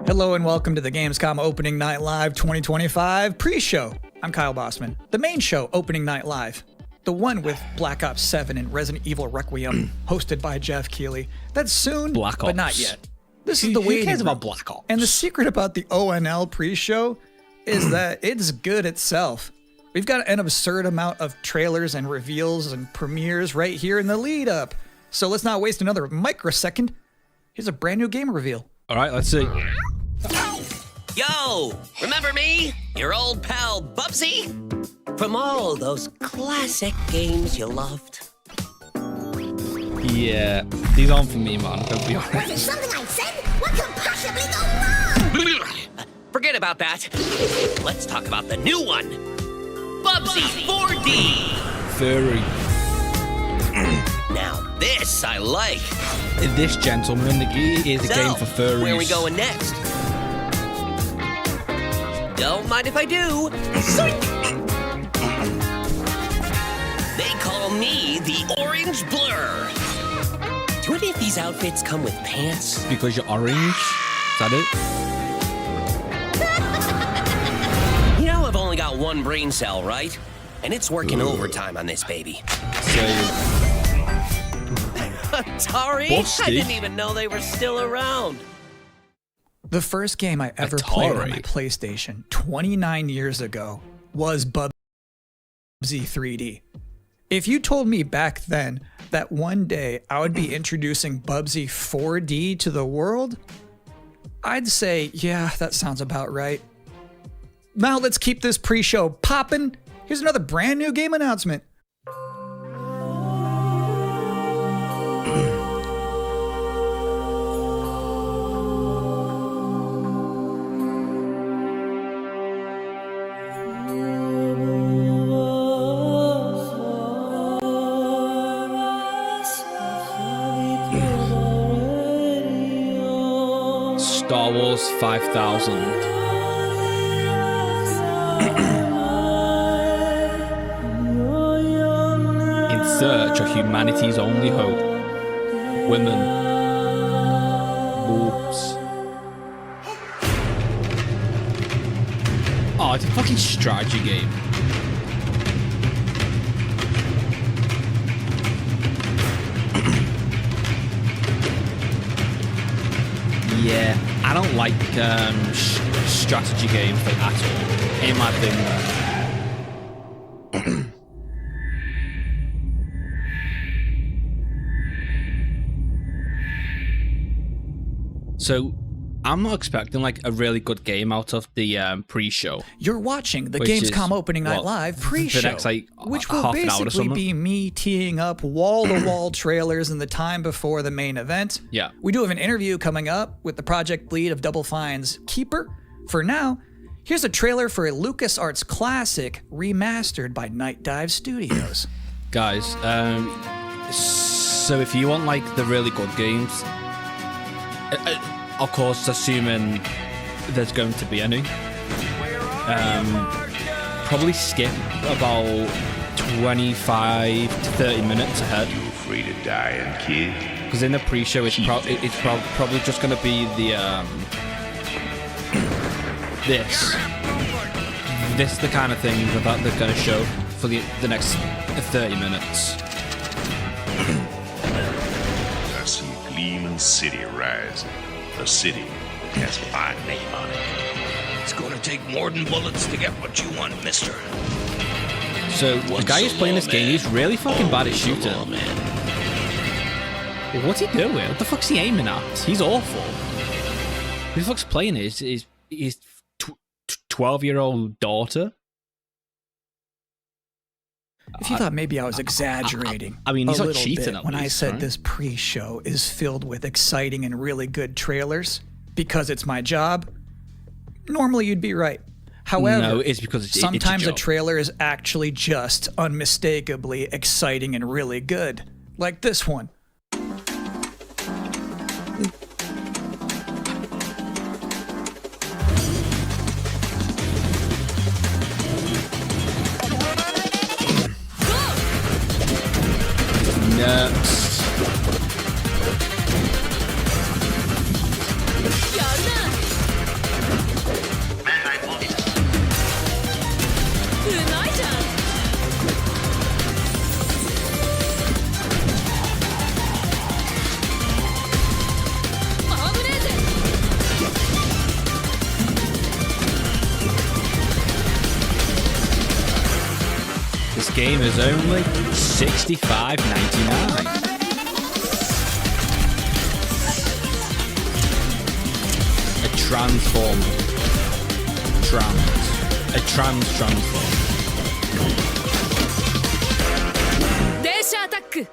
Hello and welcome to the Gamescom Opening Night Live 2025 pre-show. I'm Kyle Bossman. The main show, Opening Night Live. The one with Black Ops 7 and Resident Evil Requiem, hosted by Jeff Keighley. That's soon, Black Ops. but not yet. This is the waiting Who cares room. about Black Ops? And the secret about the ONL pre-show is that it's good itself. We've got an absurd amount of trailers and reveals and premieres right here in the lead up. So let's not waste another microsecond. Here's a brand new game reveal. All right, let's see. Yo, remember me? Your old pal Bubsy? From all those classic games you loved. Yeah, these aren't for me, man. Don't be Was honest. it something I said? What could possibly go wrong? Forget about that. Let's talk about the new one. Bubsy 4D. Furry. Now this I like. This gentleman is a game for furries. Where are we going next? Don't mind if I do. They call me the Orange Blur. Do any of these outfits come with pants? Because you're orange? Is that it? You know I've only got one brain cell, right? And it's working overtime on this baby. So, Atari? Busty. I didn't even know they were still around. The first game I ever played on my Atari. PlayStation 29 years ago was Bubsy 3D. If you told me back then that one day I would be introducing Bubsy 4D to the world, I'd say, yeah, that sounds about right. Now let's keep this pre-show poppin'. Here's another brand new game announcement. Star Wars 5000. In search of humanity's only hope. Women. Boobs. Oh, it's a fucking strategy game. Yeah, I don't like strategy games like at all. Ain't my thing though. So, I'm not expecting like a really good game out of the pre-show. You're watching the Which is, Gamescom Opening Night what, Live the pre-show, next, like, which will half an hour or basically something? be me teeing up wall-to-wall trailers in the time before the main event. Yeah. We do have an interview coming up with the project lead of Double Fine's Keeper. For now, here's a trailer for a LucasArts classic remastered by Night Dive Studios. Guys, so if you want like the really good games, of course, assuming there's going to be any, probably skip about 25 to 30 minutes ahead. You afraid of dying, kid? Because in the pre-show, it's probably just going to be the this is the kind of thing that they're going to show for the next 30 minutes. I see a gleaming city rising. A city that has a fine name on it. It's gonna take more than bullets to get what you want, mister. So the guy who's playing this game, he's really fucking bad at shooting. What's he doing? What the fuck's he aiming at? He's awful. Who the fuck's playing it? His 12-year-old daughter? If you thought maybe I was exaggerating I mean, he's a not little cheating bit at when I least, said right? this pre-show is filled with exciting and really good trailers because it's my job, normally you'd be right. However, No, it's because it's your sometimes a job. trailer is actually just unmistakably exciting and really good, like this one. Next. this game is only $65.99. A transform. A transform. 電車アタック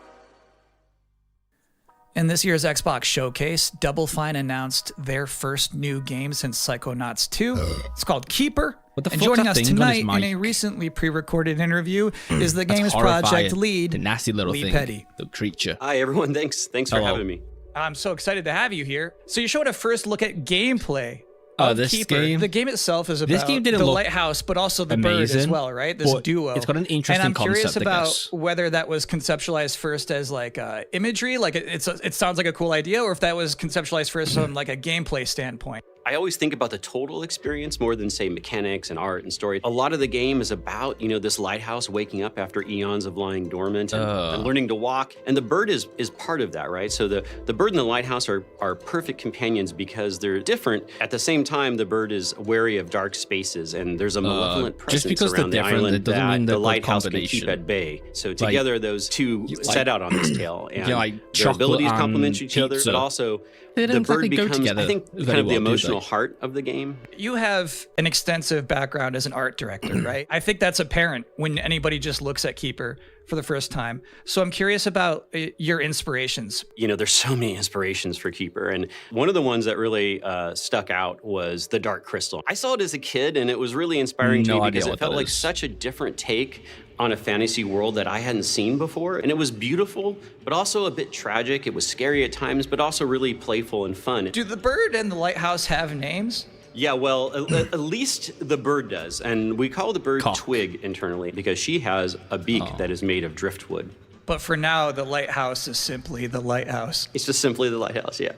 In this year's Xbox Showcase, Double Fine announced their first new game since Psychonauts 2. It's called Keeper. What the And fuck's joining that us thing on his tonight in a mic? recently pre-recorded interview is the That's game's horrifying. project lead, The nasty little Lee thing. Petty. The creature. Hi, everyone. Thanks for Hello. having me. I'm so excited to have you here. So you showed a first look at gameplay. Oh, of this Keeper. game? The game itself is about game didn't the look lighthouse, but also the bird as amazing, well, right? This but duo. it's got an interesting And I'm curious concept, I about guess. whether that was conceptualized first as like imagery, like it sounds like a cool idea, or if that was conceptualized first from like a gameplay standpoint. I always think about the total experience more than, say, mechanics and art and story. A lot of the game is about, this lighthouse waking up after eons of lying dormant and learning to walk. And the bird is part of that, right? So the bird and the lighthouse are perfect companions because they're different. At the same time, the bird is wary of dark spaces, and there's a malevolent just presence because around the they're different, island it doesn't that mean the they're good lighthouse can keep combination. at bay. So together, those two set out on this tale. And like their chocolate abilities and complement each other, pizza. but also They the don't bird exactly go becomes, together I think, very kind of the well, do they? emotional heart of the game. You have an extensive background as an art director, right? I think that's apparent when anybody just looks at Keeper for the first time. So I'm curious about your inspirations. There's so many inspirations for Keeper, and one of the ones that really stuck out was the Dark Crystal. I saw it as a kid, and it was really inspiring to No me idea because what it felt that like is. such a different take on a fantasy world that I hadn't seen before. And it was beautiful, but also a bit tragic. It was scary at times, but also really playful and fun. Do the bird and the lighthouse have names? Yeah, well, at least the bird does. And we call the bird Cock. Twig internally because she has a beak that is made of driftwood. But for now, the lighthouse is simply the lighthouse. It's just simply the lighthouse, yeah.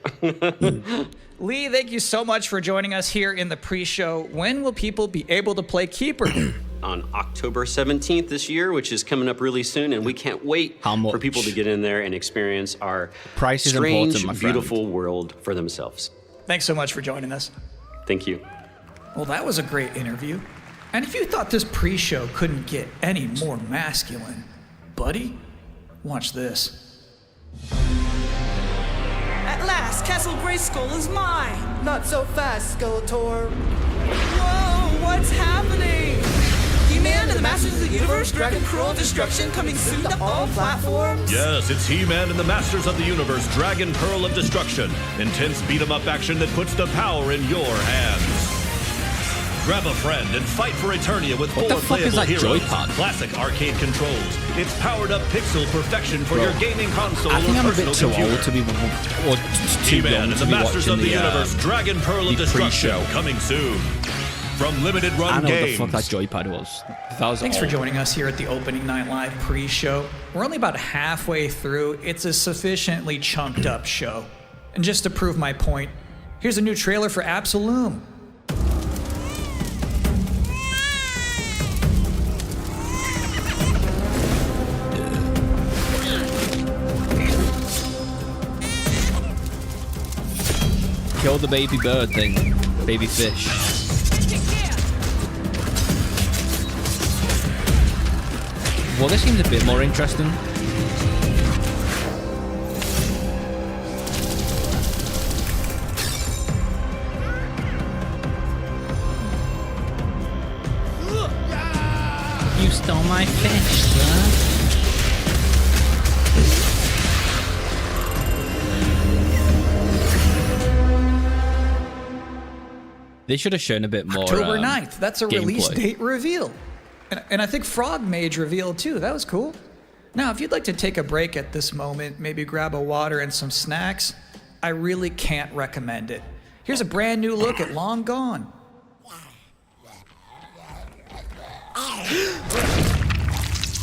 Lee, thank you so much for joining us here in the pre-show. When will people be able to play Keeper? On October 17th this year, which is coming up really soon, and we can't wait How much? for people to get in there and experience our Price is strange, important, my friend. beautiful world for themselves. Thanks so much for joining us. Thank you. Well, that was a great interview. And if you thought this pre-show couldn't get any more masculine, buddy, watch this. At last, Castle Grayskull is mine! Not so fast, Skeletor. Whoa, what's happening? He-Man and the Masters of the Universe, Dragon Pearl of Destruction coming soon to all platforms? Yes, it's He-Man and the Masters of the Universe, Dragon Pearl of Destruction. Intense beat-em-up action that puts the power in your hands. Grab a friend and fight for Eternia with What four the fuck is playable that heroes. joypad? Classic arcade controls. It's powered-up pixel perfection for Bro, your gaming console I think or I'm a personal bit too computer. old to be, or too He-Man young and to the be Masters watching of the the Universe, Dragon Pearl of the Destruction, pre-show. coming soon. From Limited Run I know Games. what the fuck that joypad was. That was Thanks for old. joining us here at the Opening Night Live pre-show. We're only about halfway through. It's a sufficiently chunked up show. And just to prove my point, here's a new trailer for Absolum. Kill the baby bird thing. Baby fish. Well, this seems a bit more interesting. You stole my fish, sir. They should have shown a bit more. October 9th. That's a release gameplay. date reveal. And I think Frog Mage revealed too. That was cool. Now, if you'd like to take a break at this moment, maybe grab a water and some snacks, I really can't recommend it. Here's a brand new look at Long Gone.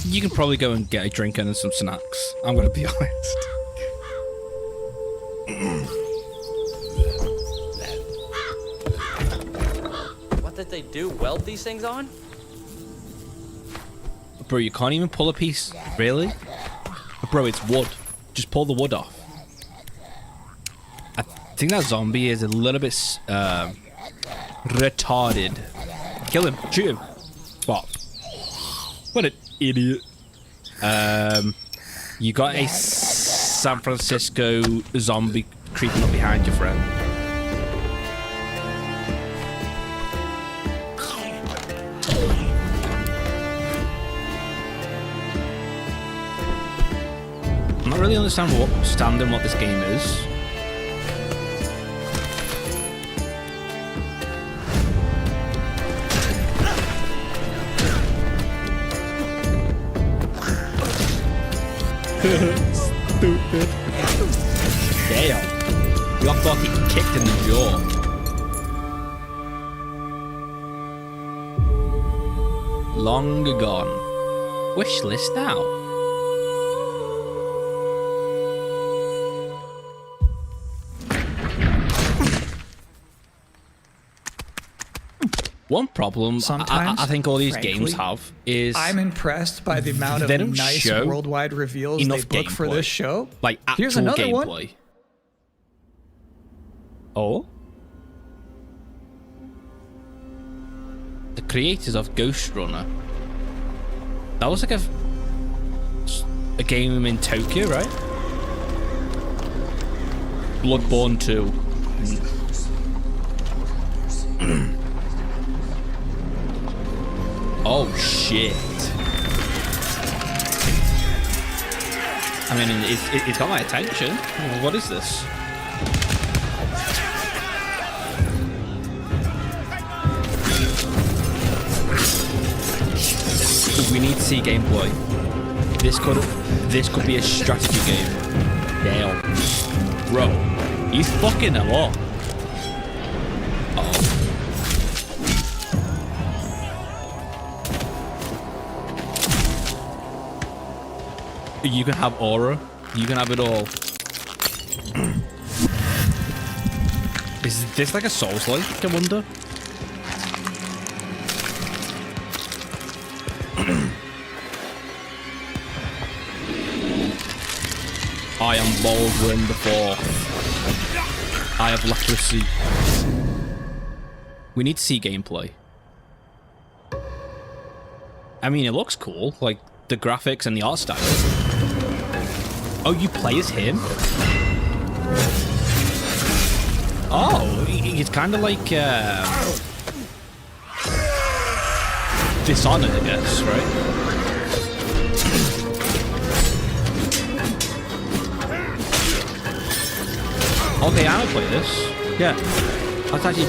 You can probably go and get a drink and some snacks. I'm gonna be honest. What did they do? Weld these things on? Bro, you can't even pull a piece. Really? Bro, it's wood. Just pull the wood off. I think that zombie is a little bit retarded. Kill him. Shoot him. What? What it? Idiot. You got a San Francisco zombie creeping up behind your friend. I'm not really understanding what this game is. Stupid. Damn. You got fucking kicked in the jaw. Long gone. Wish list now. One problem Sometimes, I think all these frankly, games have is I'm impressed by the amount of they don't nice show worldwide reveals they enough book for gameplay. this show. Like actual Here's another gameplay. one. Oh? The creators of Ghost Runner. That was like a game in Tokyo, right? Bloodborne 2. Oh shit. I mean, it's got my attention. What is this? We need to see gameplay. This could be a strategy game. Damn. Bro, he's fucking them up. Uh-oh. You can have aura. You can have it all. Is this like a Souls-like, I wonder? I am Baldwin the Fourth. I have leprosy. We need to see gameplay. I mean, it looks cool. Like, the graphics and the art style. Oh, you play as him? Oh, it's kind of like Dishonored, I guess, right? Okay, I would play this. Yeah, that's actually.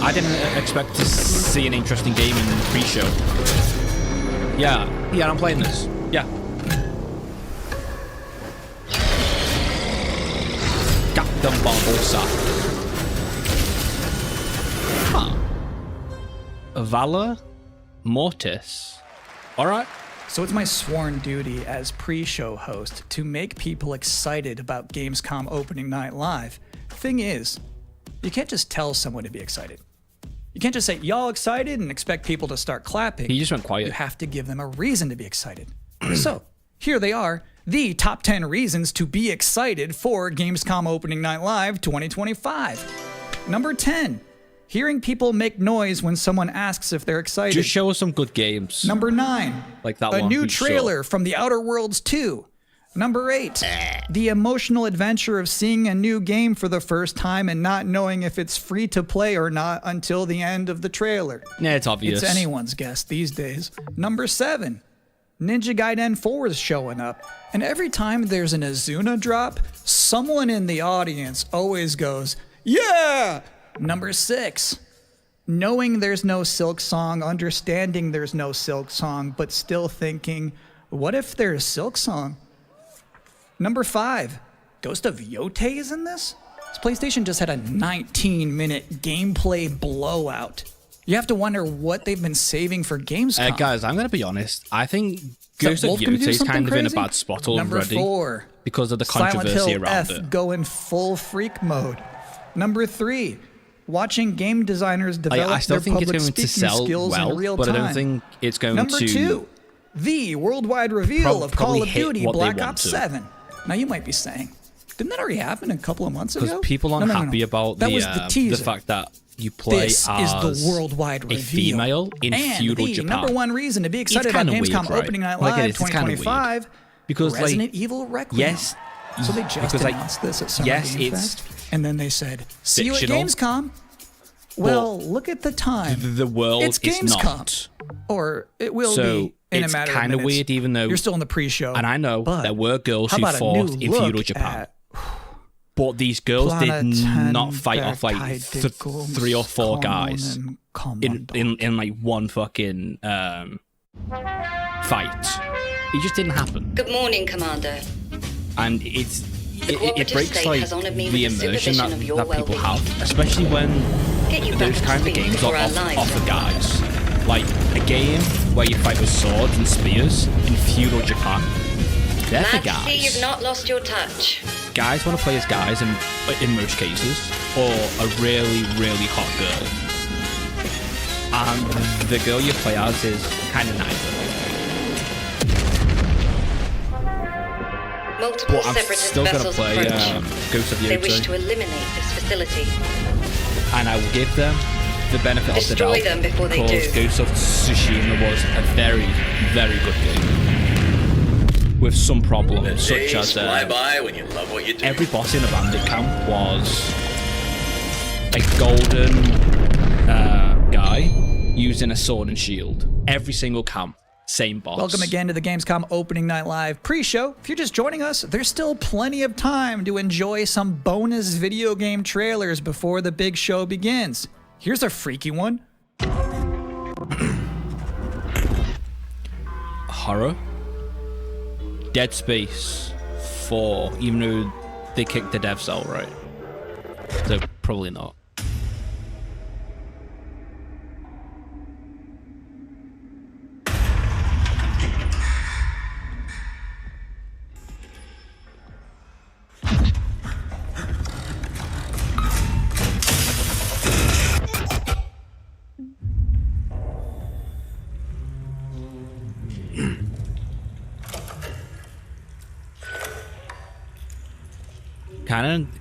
I didn't expect to see an interesting game in the pre-show. Yeah, I'm playing this. Yeah. Captain Barbosa. Huh. Valor Mortis. Alright. So it's my sworn duty as pre-show host to make people excited about Gamescom opening night live. Thing is, you can't just tell someone to be excited. You can't just say, y'all excited, and expect people to start clapping. He just went quiet. You have to give them a reason to be excited. So, here they are, the top 10 reasons to be excited for Gamescom Opening Night Live 2025. Number 10, hearing people make noise when someone asks if they're excited. Just show us some good games. Number 9, like that a one new we trailer from The Outer Worlds 2. Number 8, the emotional adventure of seeing a new game for the first time and not knowing if it's free to play or not until the end of the trailer. Yeah, it's obvious. It's anyone's guess these days. Number 7, Ninja Gaiden 4 is showing up. And every time there's an Azuna drop, someone in the audience always goes, yeah! Number 6, knowing there's no Silk Song, understanding there's no Silk Song, but still thinking, what if there's Silk Song? Number 5, Ghost of Yotei is in this? This PlayStation just had a 19-minute gameplay blowout. You have to wonder what they've been saving for Gamescom. Guys, I'm going to be honest. I think Ghost of Yotei is kind of in a bad spot already. Number 4, because of the Silent controversy Hill around F it. going full freak mode. Number 3, watching game designers develop I still their think it's public going to speaking sell skills well, in real but time. I don't think it's going Number to... 2, the worldwide reveal of Call probably of hit Duty what they Black want Ops to. 7. Now you might be saying, didn't that already happen a couple of months ago? Because people aren't No. happy about that was the teaser. the fact that you play This as is the worldwide a reveal. female in and feudal the Japan. number one reason to be excited about kinda Gamescom weird, right? opening night Like, live it's kinda weird. 2025 Because, like, Resident Evil Requiem. yes, So they just because, like, announced this at Summer yes, Game it's Fest, and then they said, "See you at fictional. Gamescom." Well, look at the time. The world it's is Gamescom, not. or it will So be in a it's matter of kind of minutes. weird, even though You're still in the pre-show. And I know but there were girls how who about a fought new in look feudal Japan. at But these girls did not fight off like Planeten 3 or 4 guys Common in like one fucking fight. It just didn't happen. Good morning, Commander. And it breaks state like has honored me the with the immersion supervision that of your people well-being. have, especially when Get you those back kinds to of speed games before are our lives offer are guys. Like a game where you fight with swords and spears in feudal Japan. They're for Glad to see guys. you've not lost your touch. Guys want to play as guys in most cases, or a really, really hot girl. And the girl you play as is kind of neither. Multiple But I'm separatist still going to vessels play approach. Ghost of They wish to Yotei, eliminate this facility. and I will give them the benefit Destroy of the doubt, them before they because do. Ghost of Tsushima was a very, very good game. With some problems, such as fly by when you love what you do. every boss in a bandit camp was a golden guy using a sword and shield. Every single camp, same boss. Welcome again to the Gamescom Opening Night Live pre-show. If you're just joining us, there's still plenty of time to enjoy some bonus video game trailers before the big show begins. Here's a freaky one. Horror. Dead Space 4, even though they kicked the devs out, right? So probably not.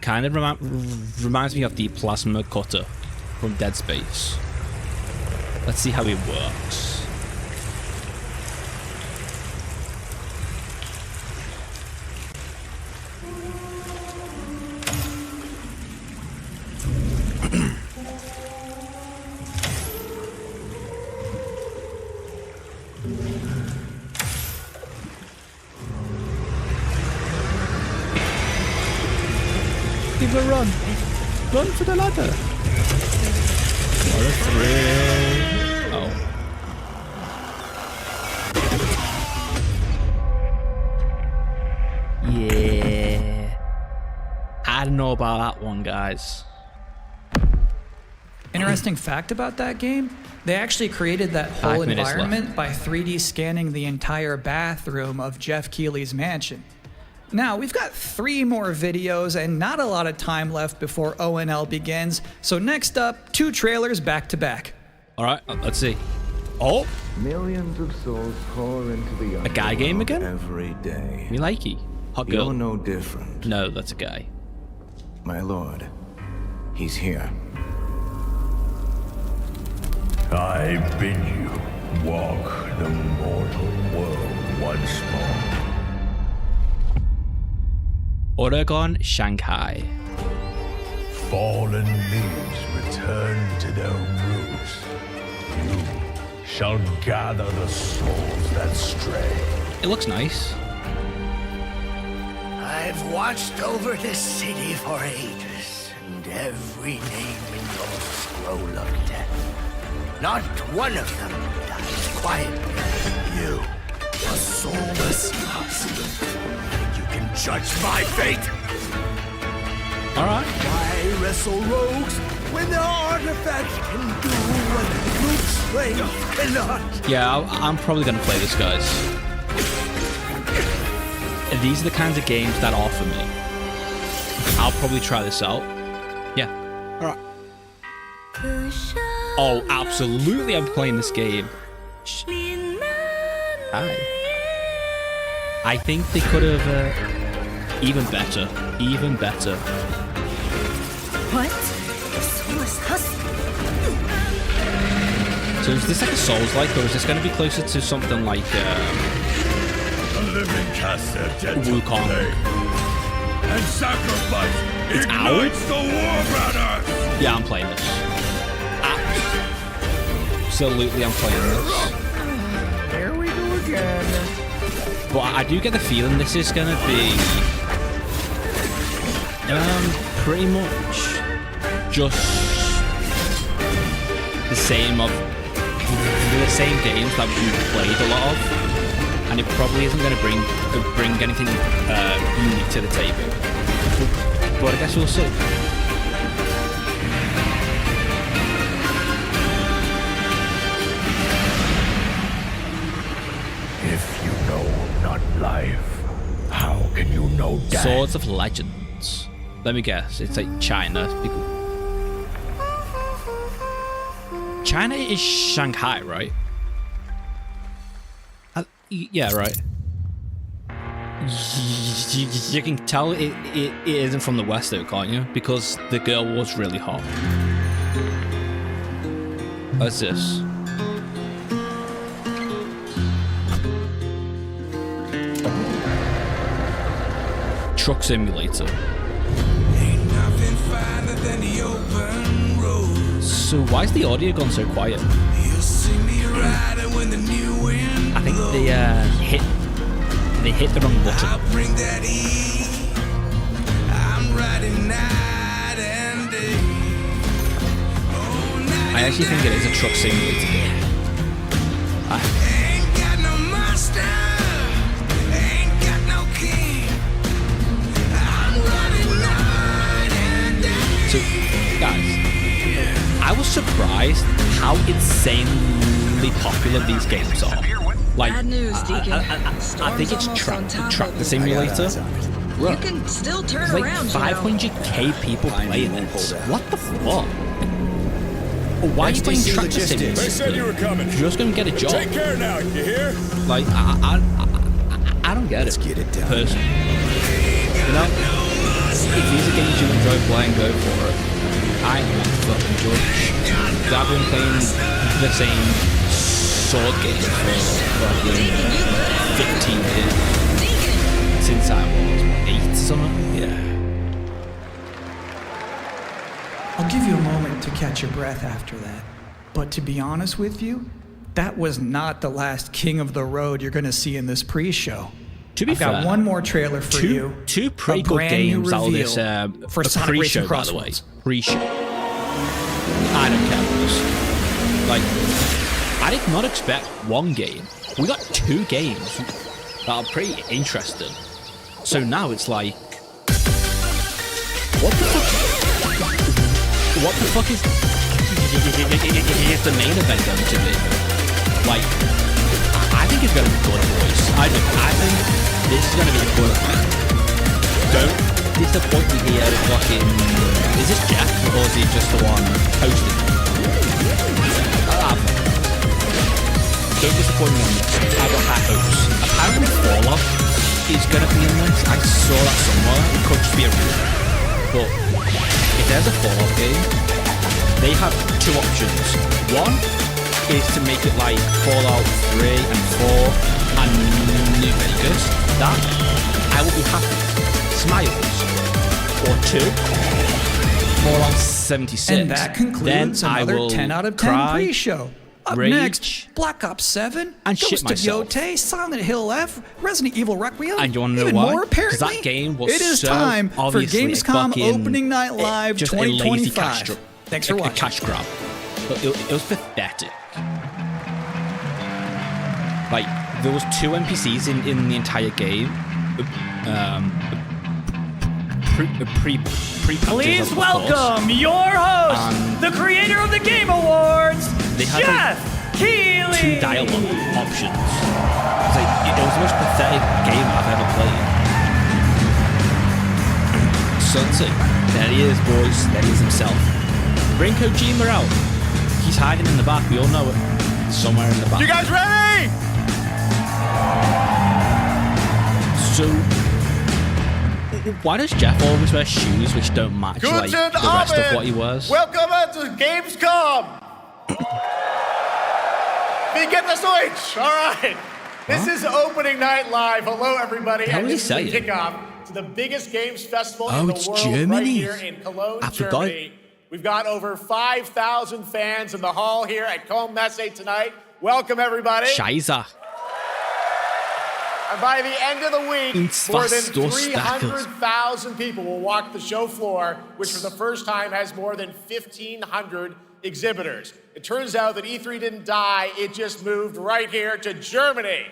Kind of reminds me of the plasma cutter from Dead Space. Let's see how it works. Give a run. Run for the ladder. What a thrill. Oh. Yeah. I don't know about that one, guys. Interesting fact about that game, they actually created that whole 5 minutes environment by 3D scanning the entire bathroom of Jeff Keighley's mansion. Now, we've got 3 more videos and not a lot of time left before ONL begins, so next up, 2 trailers back to back. Alright, let's see. Oh! Millions of souls pour into the A guy game again? every day. Me likey. Hot girl. You're no different. No, that's a guy. My lord, he's here. I bid you walk the mortal world once more. Oregon, Shanghai. Fallen leaves return to their roots. You shall gather the souls that stray. It looks nice. I've watched over this city for ages, and every name in your scroll of death. Not one of them dies quietly. You, a soulless husk. You can judge my fate. Alright. Why wrestle rogues when their artifacts can do what brute strength cannot? Yeah, I'm probably gonna play this, guys. These are the kinds of games that offer me. I'll probably try this out. Yeah. Alright. Oh, absolutely I'm playing this game. Hi. I think they could have even better. Even better. What? The soulless husk? So is this like a Souls-like, or is this going to be closer to something like The living cast their dead to Wukong? play. And sacrifice It's ignites the war banners! Yeah, I'm playing this. Absolutely, I'm playing this. Here we go again. But I do get the feeling this is going to be pretty much just the same games that we've played a lot of, and it probably isn't going to bring anything unique to the table. But I guess we'll see. If you know not life, how can you know death? Swords of Legends. Let me guess. It's like China. China is Shanghai, right? Yeah, right. You can tell it isn't from the West, though, can't you? Because the girl was really hot. What's this? Truck simulator. So why is the audio gone so quiet? I think they hit the wrong button. I actually think it is a truck simulator game. So, guys, I was surprised how insanely popular these games are. Like, I think it's Tractor Simulator. You can still turn There's like around. 500k people playing this. What the fuck? Why are you playing Tractor Simulator? They said you were coming. You're just gonna get a job. Take care now, you hear? Like, I don't get it. Let's get it done. Personally. You know, if these are games you enjoy playing, go for it. I am not fucking judge. I've been playing the same sword games for fucking 15 years. Since I was 8 or something. Yeah. I'll give you a moment to catch your breath after that. But to be honest with you, that was not the last King of the Road you're going to see in this pre-show. To be I've got fair, one more trailer for you. Two pretty A good brand new games out of this reveal for Sonic pre-show, Racing by the way. Crossroads. Pre-show. I don't care for this. Like, I did not expect one game. We got 2 games that are pretty interesting. So now it's like, what the fuck? What the fuck is the main event going to be? Like, I think it's going to be good, boys. I think this is going to be a good event. Don't disappoint me here, fucking. Is this Jeff or is he just the one hosting? Don't disappoint me on this. I got high hopes. Apparently, Fallout is going to be in this. I saw that somewhere. It could just be a rumor. But if there's a Fallout game, they have 2 options. One is to make it like Fallout 3 and 4 and New Vegas. That, I will be happy. Smiles. Or 2, Fallout 76. And that concludes then another I will 10 out of 10 cry, pre-show. Up rage, next, Black Ops 7, and shit Ghost of myself. Yote, Silent Hill F, Resident Evil Requiem, And you want to know even why? more Because apparently. that game was it is so time for obviously Gamescom fucking, Opening Night Live just a lazy 2025. Thanks for a watching. cash grab. But it was pathetic. Like, there was 2 NPCs in the entire game. Please welcome your host, the creator of the Game Awards, They had Jeff Keighley. 2 dialogue options. It was the most pathetic game I've ever played. Sunset. There he is, boys. There he is himself. Bring Kojima out. He's hiding in the back. We all know it. Somewhere in the back. You guys ready? So, why does Jeff always wear shoes which don't match like the rest of what he wears? Welcome to Gamescom. We get the switch. All right. This is opening night live. Hello, everybody. How and was he this is the saying? kickoff to the biggest games festival in the it's world Germany. right here in Cologne, I forgot. Germany. We've got over 5,000 fans in the hall here at Cologne Messe tonight. Welcome, everybody. Scheiße. And by the end of the week, It's more than fast durchstackelt. 300,000 people will walk the show floor, which for the first time has more than 1,500 exhibitors. It turns out that E3 didn't die, it just moved right here to Germany.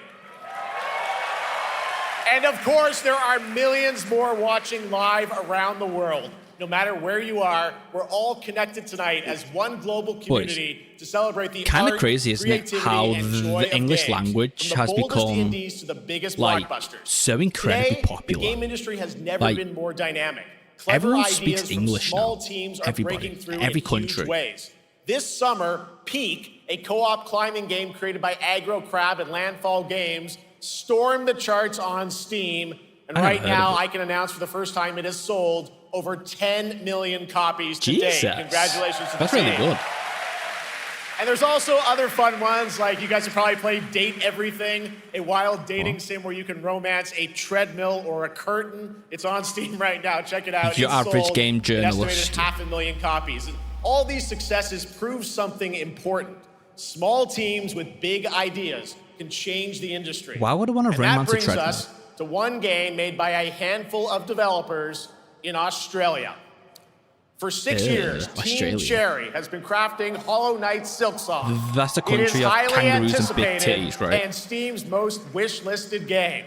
And of course, there are millions more watching live around the world. No matter where you are, we're all connected tonight as one global community to celebrate the Kind of art, crazy, isn't it, creativity, how and joy the of English games, language from the has boldest become indies to the biggest like blockbusters. so incredibly Today, popular. The game industry has never Like, been more dynamic. Clever everyone ideas speaks from English small now. teams are Everybody, breaking through every in country. huge ways. This summer, Peak, a co-op climbing game created by Aggro Crab and Landfall Games, stormed the charts on Steam. And right now, I can announce for the first time it has sold over 10 million copies to date. Congratulations to the That's team. really good. And there's also other fun ones, like you guys have probably played Date Everything, a wild dating sim where you can romance a treadmill or a curtain. It's on Steam right now. Check it out. Your It's average sold game an journalist. estimated 500,000 copies. And all these successes prove something important. Small teams with big ideas can change the industry. Why would I want to And romance a that brings treadmill? us to one game made by a handful of developers in Australia. For 6 years, Team Australia. Cherry has been crafting Hollow Knight Silksong. That's a It is country of highly kangaroos and big anticipated titties, right? and Steam's most wish-listed game.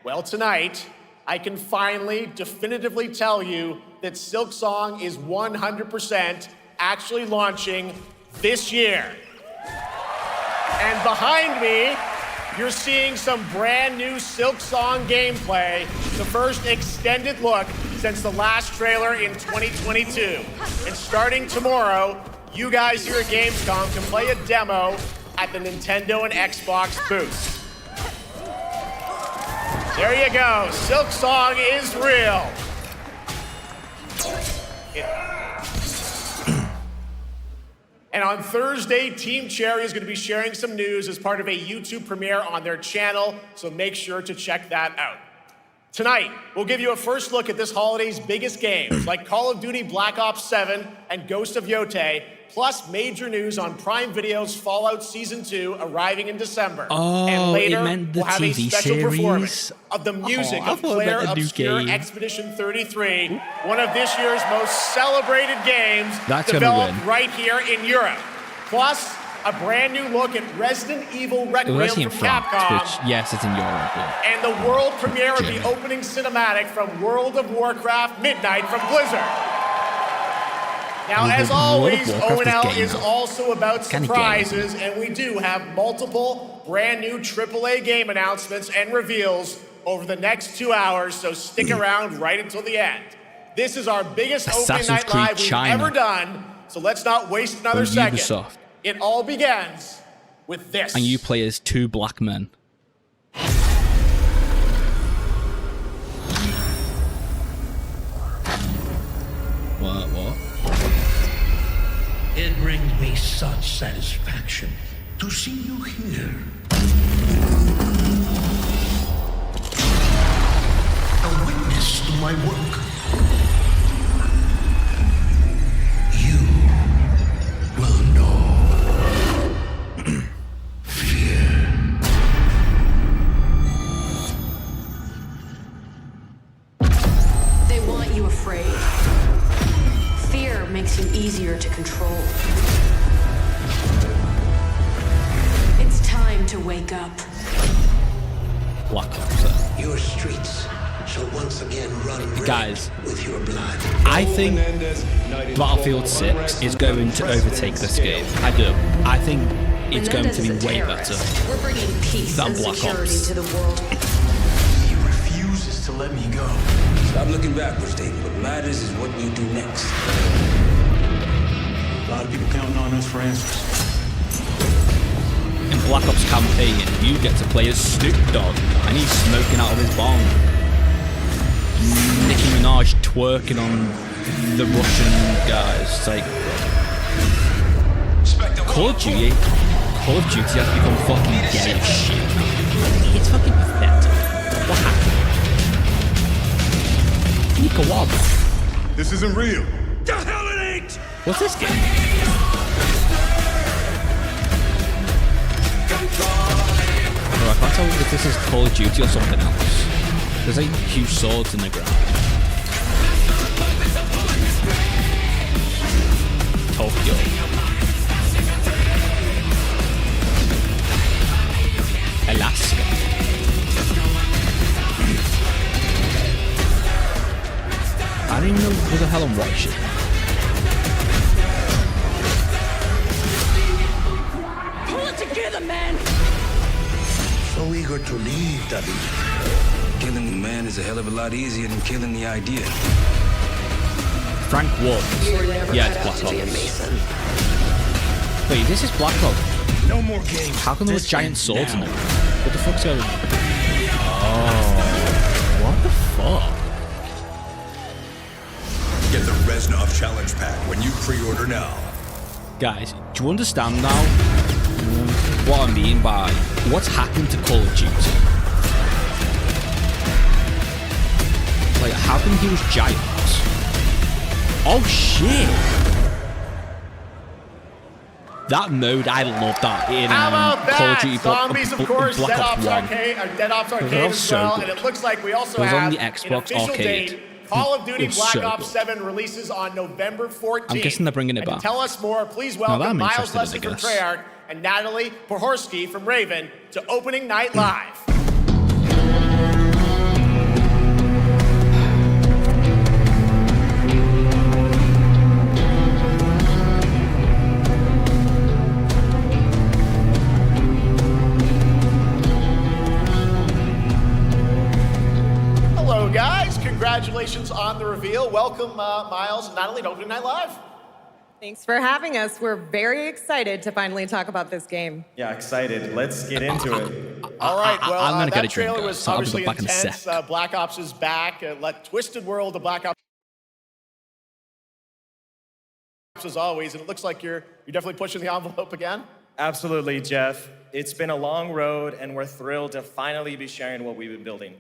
Well, tonight, I can finally definitively tell you that Silksong is 100% actually launching this year. And behind me, you're seeing some brand new Silksong gameplay, the first extended look since the last trailer in 2022. And starting tomorrow, you guys here at Gamescom can play a demo at the Nintendo and Xbox booths. There you go, Silksong is real. And on Thursday, Team Cherry is going to be sharing some news as part of a YouTube premiere on their channel, so make sure to check that out. Tonight, we'll give you a first look at this holiday's biggest games, like Call of Duty Black Ops 7 and Ghost of Yotei, plus major news on Prime Video's Fallout Season 2 arriving in December. Oh, and later, it meant the we'll have a TV special performance series. of the music I of thought it Claire meant a new Obscure game. Expedition 33, one of this year's most celebrated games That's gonna developed win. right here in Europe. Plus, a brand new look at Resident Evil It Requiem was from in France, Capcom, which, yes, it's in Europe. But and the world premiere of Germany. the opening cinematic from World of Warcraft Midnight from Blizzard. Now, World as of always, Warcraft ONL is is game. also about Kinda surprises, and we do have multiple brand new AAA game announcements and reveals over the next 2 hours, so stick around right until the end. This is our biggest opening Assassin's night Creed live we've China. ever done, so let's not waste another From second. Ubisoft. It all begins with this. and you play as two black men. What? It brings me such satisfaction to see you here. A witness to my work. You will know fear. They want you afraid. Fear makes you easier to control. It's time to wake up. Black Ops. Your streets shall once again run red Guys, with your blood. I think Battlefield 6 is going to overtake this game. I do. I think it's going to be way better We're bringing peace than and Black security Ops. to the world. He refuses to let me go. Stop looking backwards, Dave. What matters is what you do next. A lot of people counting on us for answers. In Black Ops campaign, you get to play as Snoop Dogg, and he's smoking out of his bong. Nicki Minaj twerking on the Russian guys. It's like Call of Duty Call of Duty has become fucking gay as shit. It's fucking pathetic. What happened? Nico, what? This isn't real. The hell it ain't! What's this game? No, I can't tell if this is Call of Duty or something else. There's like huge swords in the ground. Tokyo. Alaska. I don't even know who the hell I'm watching. Pull it together, man! So eager to leave, David. Killing the man is a hell of a lot easier than killing the idea. Frank Woods. Yeah, it's Black Ops. Wait, this is Black Ops. No more games. How come there was giant swords in there? What the fuck's going on? Oh. What the fuck? Get the Reznov Challenge Pack when you pre-order now. Guys, do you understand now what I mean by what's happened to Call of Duty? Like, how come he was giant? Oh shit! That mode, I love that in How about Call of that? Duty Zombies, of course, Black Dead Ops Ops 1. Arcade, Dead Ops Arcade That was as so well, good. and it looks like we also It was have on the an Xbox official Arcade. date. Call of Duty It was Black so Ops good. 7 releases on November 14th. I'm guessing they're bringing it And back. to tell us more, please Now that welcome I'm Miles interested in, Leslie I from guess. Treyarch and Natalie Pohorsky from Raven to Opening Night Live. Hello, guys. Congratulations on the reveal. Welcome, Miles and Natalie, to Opening Night Live. Thanks for having us. We're very excited to finally talk about this game. Yeah, excited. Let's get into it. All right, well, I'm gonna get that a drink, trailer guys, was so I'll be obviously back in a intense. sec. Black Ops is back. Twisted World of Black Ops as always, and it looks like you're definitely pushing the envelope again. Absolutely, Jeff. It's been a long road, and we're thrilled to finally be sharing what we've been building.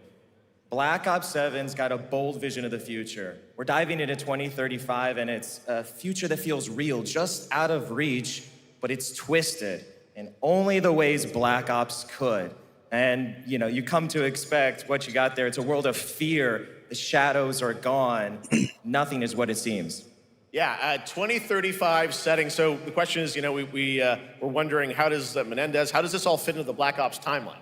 Black Ops 7's got a bold vision of the future. We're diving into 2035, and it's a future that feels real, just out of reach, but it's twisted in only the ways Black Ops could. And, you know, you come to expect what you got there. It's a world of fear. The shadows are gone. Nothing is what it seems. Yeah, 2035 setting. So the question is, you know, we're wondering, how does Menendez, how does this all fit into the Black Ops timeline?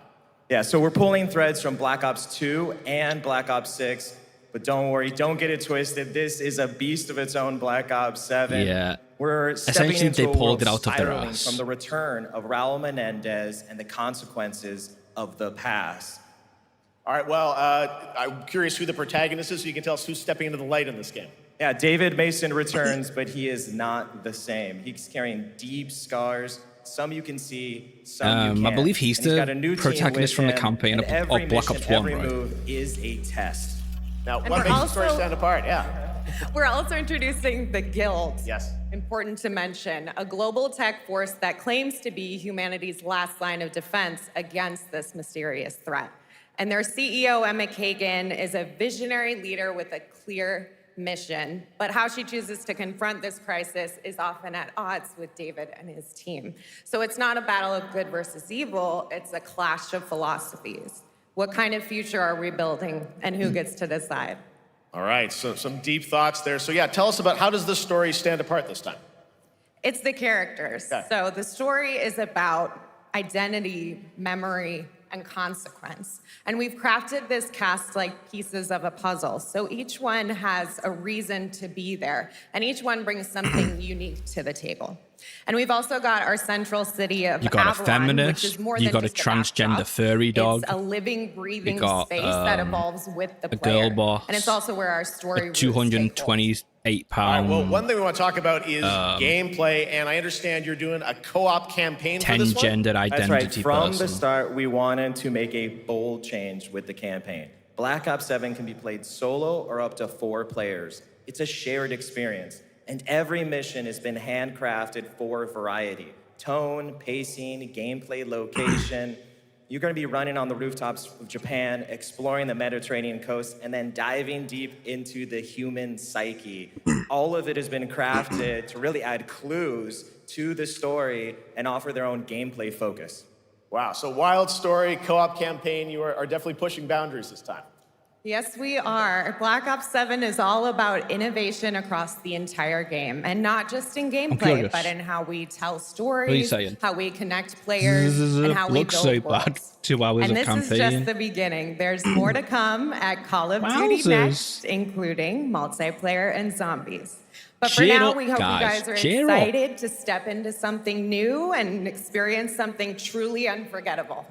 Yeah, so we're pulling threads from Black Ops 2 and Black Ops 6, but don't worry, don't get it twisted. This is a beast of its own, Black Ops 7. Yeah. We're stepping Essentially, into they a pulled world it out of their spiraling ass. from the return of Raul Menendez and the consequences of the past. All right, well, I'm curious who the protagonist is, so you can tell us who's stepping into the light in this game. Yeah, David Mason returns, but he is not the same. He's carrying deep scars. Some you can see, some you can't. I believe he's And got a the new team protagonist with from the him, campaign and of every Black mission, Ops 1, every right? move is a test. Now, And what we're makes the story also- stand apart? Yeah. We're also introducing the Guild. Yes. Important to mention, a global tech force that claims to be humanity's last line of defense against this mysterious threat. And their CEO, Emma Kagan, is a visionary leader with a clear mission, but how she chooses to confront this crisis is often at odds with David and his team. So it's not a battle of good versus evil, it's a clash of philosophies. What kind of future are we building, and who gets to decide? All right, so some deep thoughts there. So yeah, tell us about, how does this story stand apart this time? It's the characters. Okay. So the story is about identity, memory, and consequence. And we've crafted this cast like pieces of a puzzle. So each one has a reason to be there, and each one brings something unique to the table. And we've also got our central city of You got a Avalon, which feminist, is more you than got a just transgender backdrop. furry dog, It's a living, breathing you got, space that evolves with the a player. girl boss, And it's also where our story a roots take hold. 228-pound, Well, one thing we want to talk about is gameplay, and I understand you're doing a co-op campaign for this one? 10-gendered That's right. identity From person. the start, we wanted to make a bold change with the campaign. Black Ops 7 can be played solo or up to 4 players. It's a shared experience, and every mission has been handcrafted for variety. Tone, pacing, gameplay, location. You're going to be running on the rooftops of Japan, exploring the Mediterranean coast, and then diving deep into the human psyche. All of it has been crafted to really add clues to the story and offer their own gameplay focus. Wow, so wild story, co-op campaign. You are definitely pushing boundaries this time. Yes, we are. Black Ops 7 is all about innovation across the entire game, and not just in gameplay, but in how we tell stories, how we connect players, and how we build so worlds. bad. 2 hours And of this is campaign. just the beginning. There's more to come at Call of Duty Next, including multiplayer and zombies. But for Cheer now, up, we hope guys. you guys are Cheer up. excited to step into something new and experience something truly unforgettable.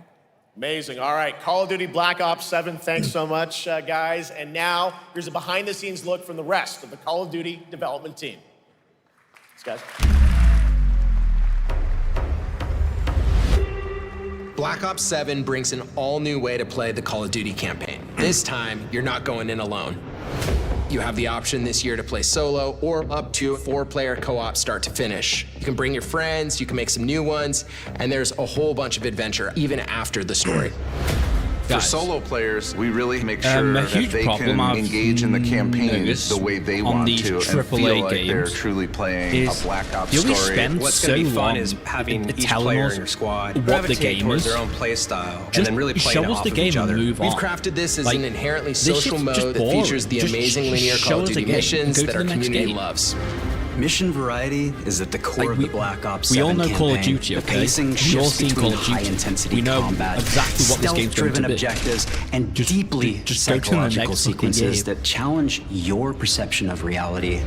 Amazing. All right, Call of Duty Black Ops 7, thanks so much, guys. And now, here's a behind-the-scenes look from the rest of the Call of Duty development team. Thanks, guys. Black Ops 7 brings an all-new way to play the Call of Duty campaign. This time, you're not going in alone. You have the option this year to play solo or up to 4-player co-op start to finish. You can bring your friends, you can make some new ones, and there's a whole bunch of adventure even after the story. For solo players, we really make sure that they can engage in the campaign the way they want to and feel like they're truly playing a Black Ops story. What's going to be fun is having each player in your squad gravitate towards their own play style and then really playing off of each other. We've crafted this as an inherently social mode that features the amazing linear Call of Duty missions that our community loves. Mission variety is at the core of the Black Ops 7 we all know campaign. Call of Duty, okay? The pacing We all shifts seen between Call of Duty. high-intensity We know combat, exactly what this game's going to stealth-driven be. objectives, and deeply psychological sequences that challenge your perception of reality.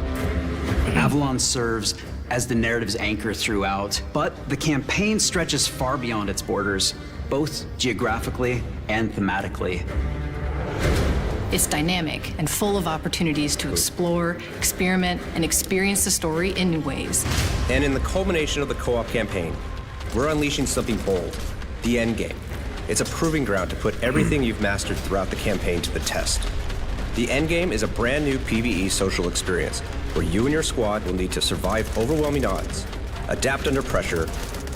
Avalon serves as the narrative's anchor throughout, but the campaign stretches far beyond its borders, both geographically and thematically. It's dynamic and full of opportunities to explore, experiment, and experience the story in new ways. And in the culmination of the co-op campaign, we're unleashing something bold, the end game. It's a proving ground to put everything you've mastered throughout the campaign to the test. The end game is a brand new PvE social experience where you and your squad will need to survive overwhelming odds, adapt under pressure,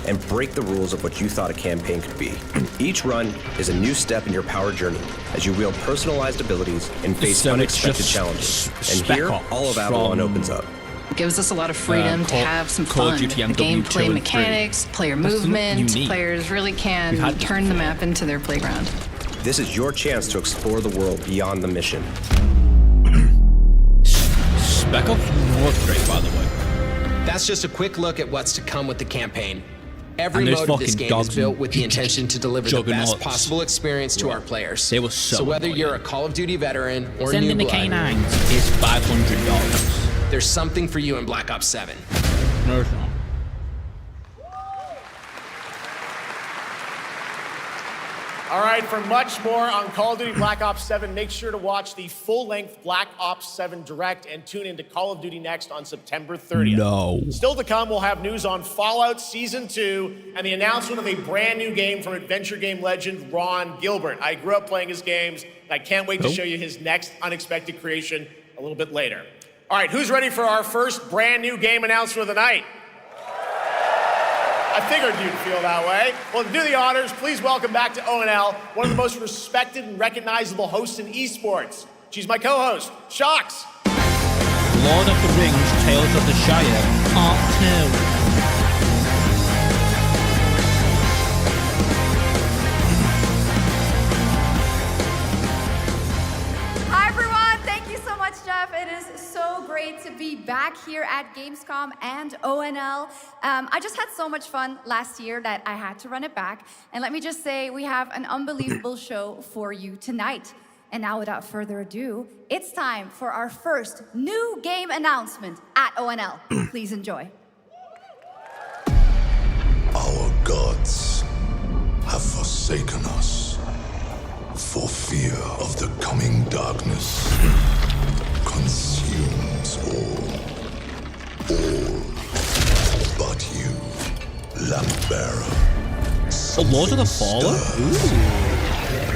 and break the rules of what you thought a campaign could be. Each run is a new step in your power journey as you wield personalized abilities and face unexpected challenges. And here, all of Avalon opens up. It gives us a lot of freedom to have some fun. The gameplay mechanics, player movement, players really can turn the map into their playground. This is your chance to explore the world beyond the mission. Spec Ops was great, by the way. That's just a quick look at what's to come with the campaign. Every mode of this game is built with the intention to deliver the best possible experience to our players. They were so whether you're a Call of Duty veteran or Sending new the blood, K9s is $500. There's something for you in Black Ops 7. No, it's not. All right, for much more on Call of Duty Black Ops 7, make sure to watch the full-length Black Ops 7 Direct and tune into Call of Duty Next on September 30th. No. Still to come, we'll have news on Fallout Season 2 and the announcement of a brand new game from adventure game legend Ron Gilbert. I grew up playing his games, and I can't wait to show you his next unexpected creation a little bit later. All right, who's ready for our first brand new game announcement of the night? I figured you'd feel that way. Well, to do the honors, please welcome back to ONL, one of the most respected and recognizable hosts in esports. She's my co-host, Shox. Lord of the Rings, Tales of the Shire, Part 2. Hi everyone, thank you so much, Jeff. It is so great to be back here at Gamescom and ONL. I just had so much fun last year that I had to run it back. And let me just say, we have an unbelievable show for you tonight. And now, without further ado, it's time for our first new game announcement at ONL. Please enjoy. Our gods have forsaken us for fear of the coming darkness. Consumes all but you, Lampbearer. The Lord of the Fallen?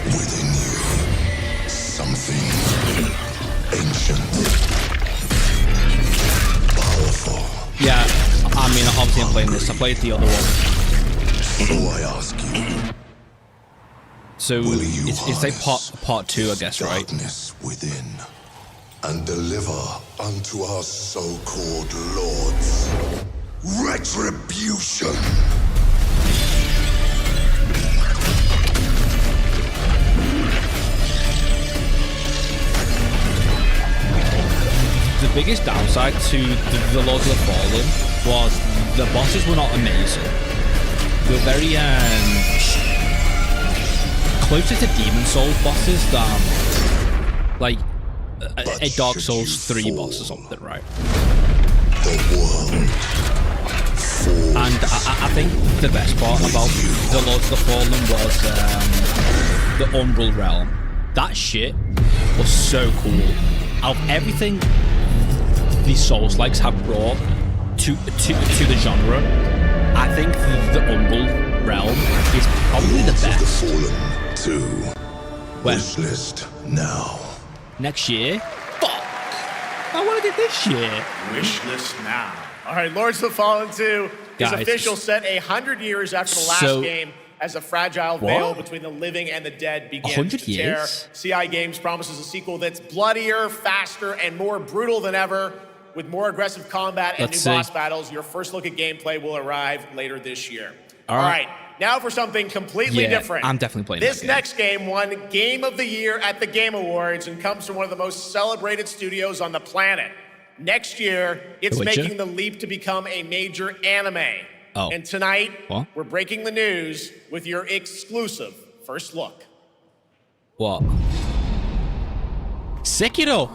Within you, something ancient, powerful. Yeah, I'm mean, obviously I'm playing this. I played the other one. So I ask you. So it's like part 2, I guess, right? Darkness within, and deliver unto our so-called lords retribution. The biggest downside to the Lords of the Fallen was the bosses were not amazing. They were very closer to Demon Souls bosses than like a Dark Souls 3 boss or something, right? And I think the best part about the Lords of the Fallen was the Umbral Realm. That shit was so cool. Out of everything the Souls-likes have brought to the genre, I think the Umbral Realm is probably the best. When? Wish list now. Next year? Fuck! I wanted it this year. Wish list now. All right, Lords of the Fallen 2 is official, set 100 years after the last game, as a fragile veil between the living and the dead begins to tear. CI Games promises a sequel that's bloodier, faster, and more brutal than ever. With more aggressive combat and new boss battles, your first look at gameplay will arrive later this year. All right, now for something completely different. I'm definitely playing this next game won Game of the Year at the Game Awards and comes from one of the most celebrated studios on the planet. Next year, it's making the leap to become a major anime. Oh. And tonight, we're breaking the news with your exclusive first look. What? Sekiro!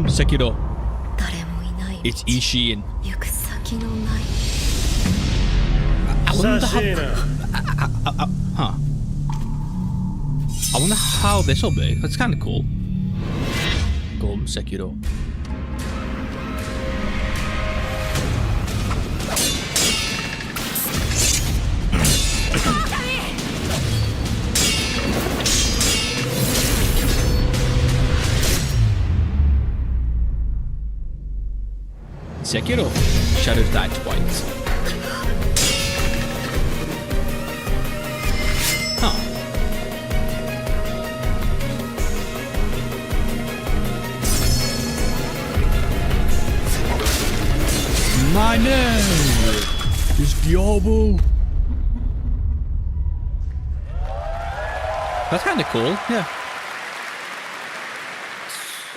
Sekiro. It's Ishin. I wonder how... I wonder how this will be. That's kind of cool. Sekiro. Sekiro. Shadows died twice. Huh. My name is Diablo. That's kind of cool, yeah.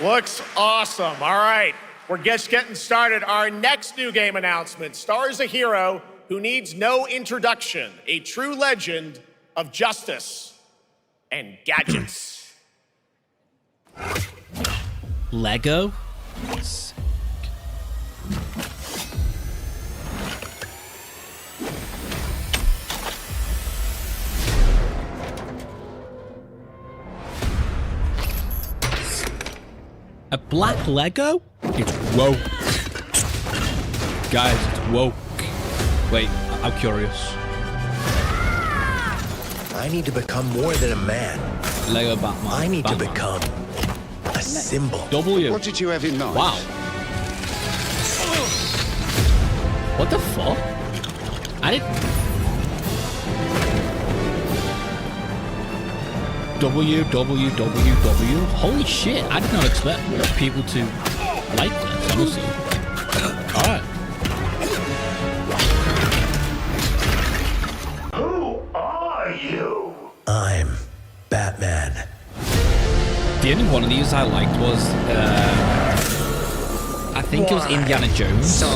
Looks awesome. All right. We're just getting started. Our next new game announcement stars a hero who needs no introduction, a true legend of justice and gadgets. Lego? A black Lego? It's woke. Guys, it's woke. Wait, I'm curious. I need to become more than a man. Lego Batman. I need to become a symbol. W. What did you have in mind? Wow. What the fuck? I didn't... WWWW. Holy shit, I did not expect people to like this, honestly. Alright. Who are you? I'm Batman. The only one of these I liked was, I think it was Indiana Jones. It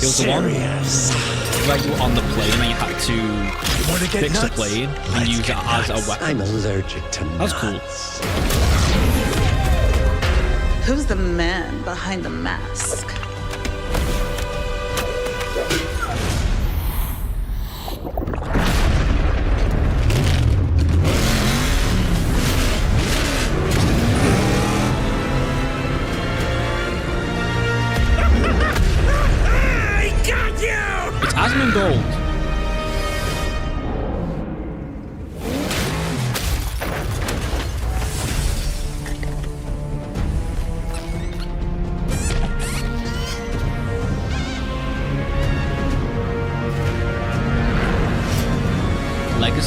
was the one where you were on the plane and you had to fix the plane and use it as a weapon. I'm allergic to nuts. That's cool. Who's the man behind the mask? It's Asmongold.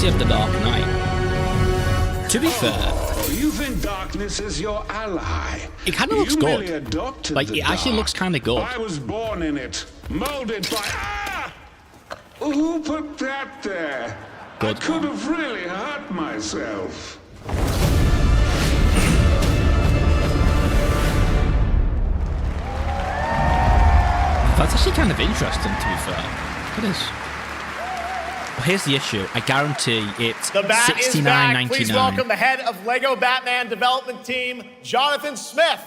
Legacy of the Dark Knight. To be fair, you think darkness is your ally. It kind of looks good. Like, it actually looks kind of good. I was born in it, molded by... Who put that there? Good. I could have really hurt myself. That's actually kind of interesting, to be fair. It is. Well, here's the issue. I guarantee it's The bat is back. $69.99. Please welcome the head of LEGO Batman development team, Jonathan Smith.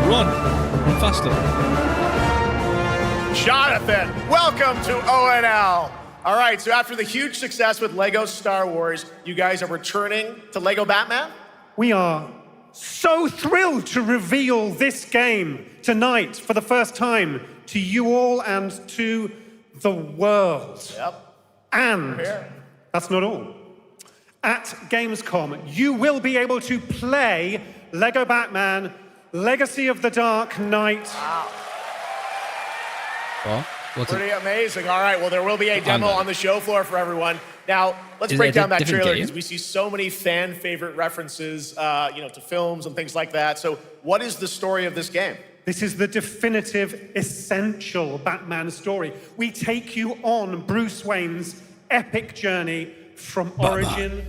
Run faster. Jonathan, welcome to ONL. All right, so after the huge success with LEGO Star Wars, you guys are returning to LEGO Batman? We are so thrilled to reveal this game tonight for the first time to you all and to the world. Yep. And that's not all. At Gamescom, you will be able to play LEGO Batman Legacy of the Dark Knight. Wow. What? What's Pretty amazing. All right, well, there will be a demo on the show floor for everyone. Now, let's Is break it a down that different trailer game? because we see so many fan favorite references, to films and things like that. So what is the story of this game? This is the definitive, essential Batman story. We take you on Bruce Wayne's epic journey from origin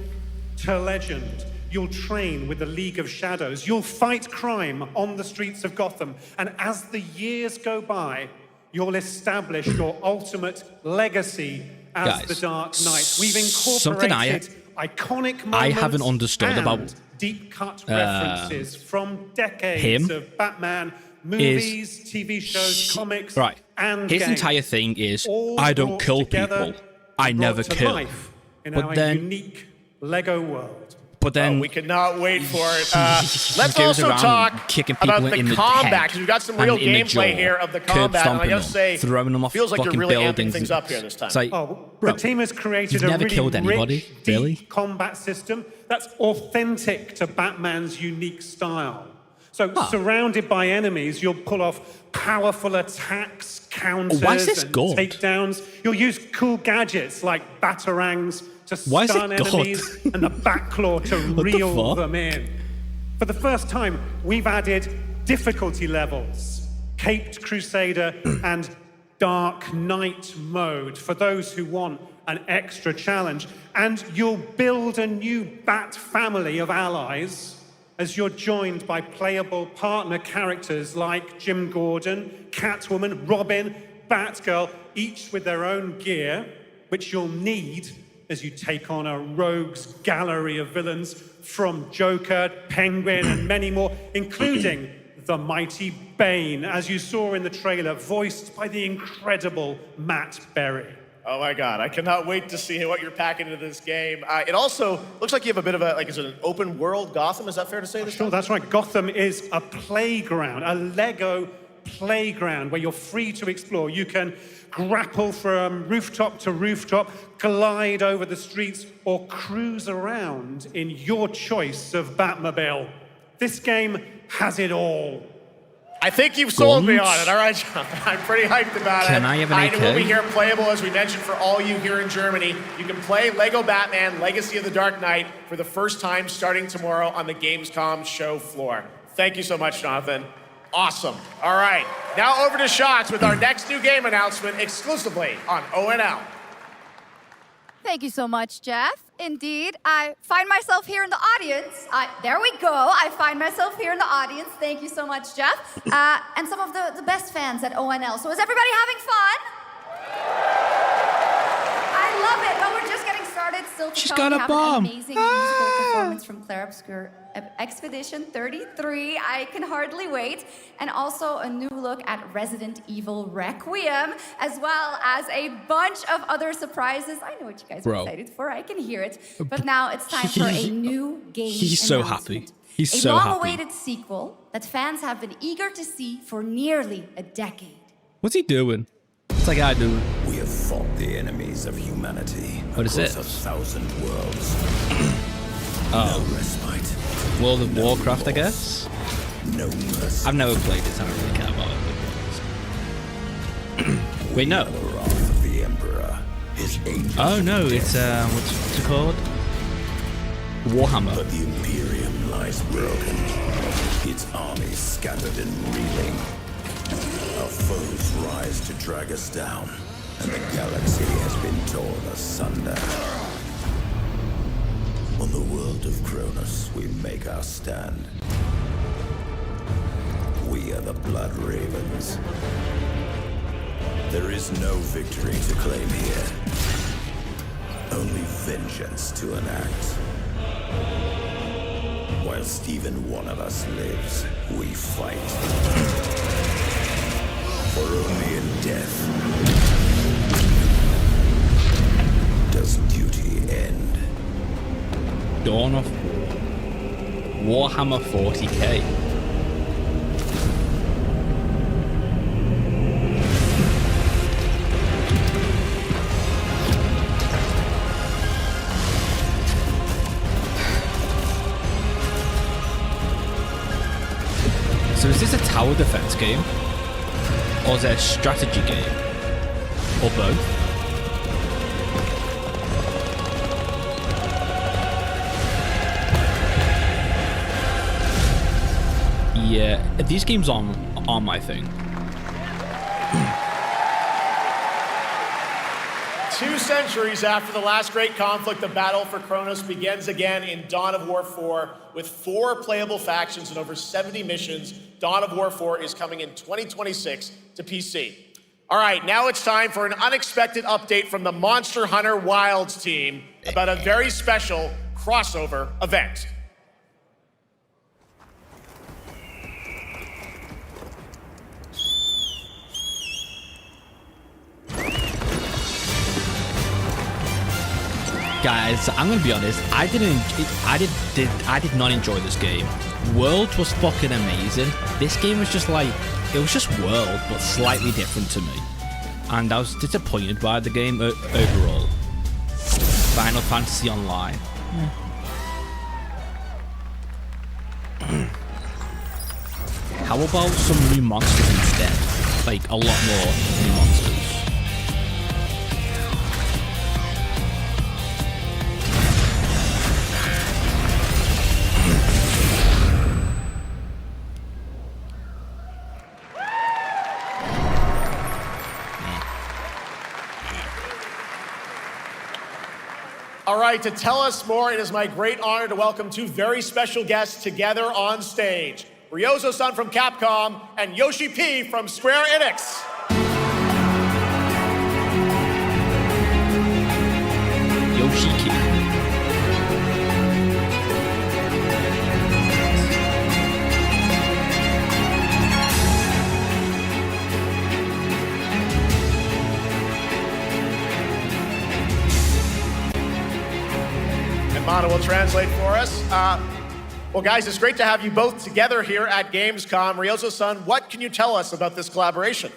to legend. You'll train with the League of Shadows. You'll fight crime on the streets of Gotham. And as the years go by, you'll establish your ultimate legacy as Guys, the Dark Knight. We've something incorporated iconic moments I haven't understood and about deep cut references from decades him of Batman movies, TV shows, comics, right. and His games. entire thing is, All I don't brought kill together people. I and never brought to kill. life in But our then, unique Lego world. but then we cannot wait for it. Let's goes also around talk kicking people about the in the combat, head because we've got some and real in the gameplay jaw, here of the curb combat. And I stomping gotta them, say, throwing them off feels like you're fucking really buildings. amping things up here this time. It's like, the team has created you've a never really killed anybody, rich, really? deep combat system that's authentic to Batman's unique style. So surrounded by enemies, you'll pull off powerful attacks, counters, Why is this and good? takedowns. You'll use cool gadgets like batarangs to Why is it stun good? enemies and the backclaw to What the reel fuck? them in. For the first time, we've added difficulty levels, Caped Crusader and Dark Knight mode for those who want an extra challenge. And you'll build a new Bat family of allies as you're joined by playable partner characters like Jim Gordon, Catwoman, Robin, Batgirl, each with their own gear, which you'll need as you take on a rogues gallery of villains from Joker, Penguin, and many more, including the mighty Bane, as you saw in the trailer, voiced by the incredible Matt Berry. Oh my God, I cannot wait to see what you're packing into this game. It also looks like you have a bit of is it an open world Gotham? Is that fair to say? Sure, that's right. Gotham is a playground, a Lego playground where you're free to explore. You can grapple from rooftop to rooftop, glide over the streets, or cruise around in your choice of Batmobile. This game has it all. I think you've sold me on it. All right, John. I'm pretty hyped about it. Can I have an AK? It will be here playable, as we mentioned, for all you here in Germany. You can play LEGO Batman Legacy of the Dark Knight for the first time starting tomorrow on the Gamescom show floor. Thank you so much, Jonathan. Awesome. All right, now over to Shots with our next new game announcement exclusively on ONL. Thank you so much, Jeff. Indeed, I find myself here in the audience. There we go. I find myself here in the audience. Thank you so much, Jeff. And some of the best fans at ONL. So is everybody having fun? I love it. But we're just getting started. Still to She's come, got we a have bomb. an amazing musical performance from Claire Obscure Expedition 33. I can hardly wait. And also a new look at Resident Evil Requiem, as well as a bunch of other surprises. I know what you guys are excited for. I can hear it. But now it's time for a new game He's so announcement. happy. He's a so happy. long-awaited sequel that fans have been eager to see for nearly a decade. What's he doing? What's that guy doing? We have fought the enemies of humanity. What is it? Across 1,000 worlds. Oh. No respite. World of Warcraft, I guess? no mercy. I've never played this. I don't really care about it. Wait, no. The wrath of the Emperor. His angels. Oh no, it's what's it called? Warhammer. But the Imperium lies broken. Its armies scattered and reeling. Our foes rise to drag us down, and the galaxy has been torn asunder. On the world of Cronus, we make our stand. We are the Blood Ravens. There is no victory to claim here. Only vengeance to enact. Whilst even one of us lives, we fight. For only in death does duty end. Dawn of Warhammer 40k. So is this a tower defense game? Or is it a strategy game? Or both? Yeah, these games aren't my thing. 2 centuries after the last great conflict, the battle for Kronos begins again in Dawn of War 4 with 4 playable factions and over 70 missions. Dawn of War 4 is coming in 2026 to PC. All right, now it's time for an unexpected update from the Monster Hunter Wilds team about a very special crossover event. Guys, I'm gonna be honest. I did not enjoy this game. World was fucking amazing. This game was just like, it was just World, but slightly different to me. And I was disappointed by the game overall. Final Fantasy Online. How about some new monsters instead? Like a lot more new monsters. All right, to tell us more, it is my great honor to welcome 2 very special guests together on stage. Ryozo-san from Capcom and Yoshi P from Square Enix. Yoshi P. Mana will translate for us. Well, guys, it's great to have you both together here at Gamescom. Ryozo-san, what can you tell us about this collaboration?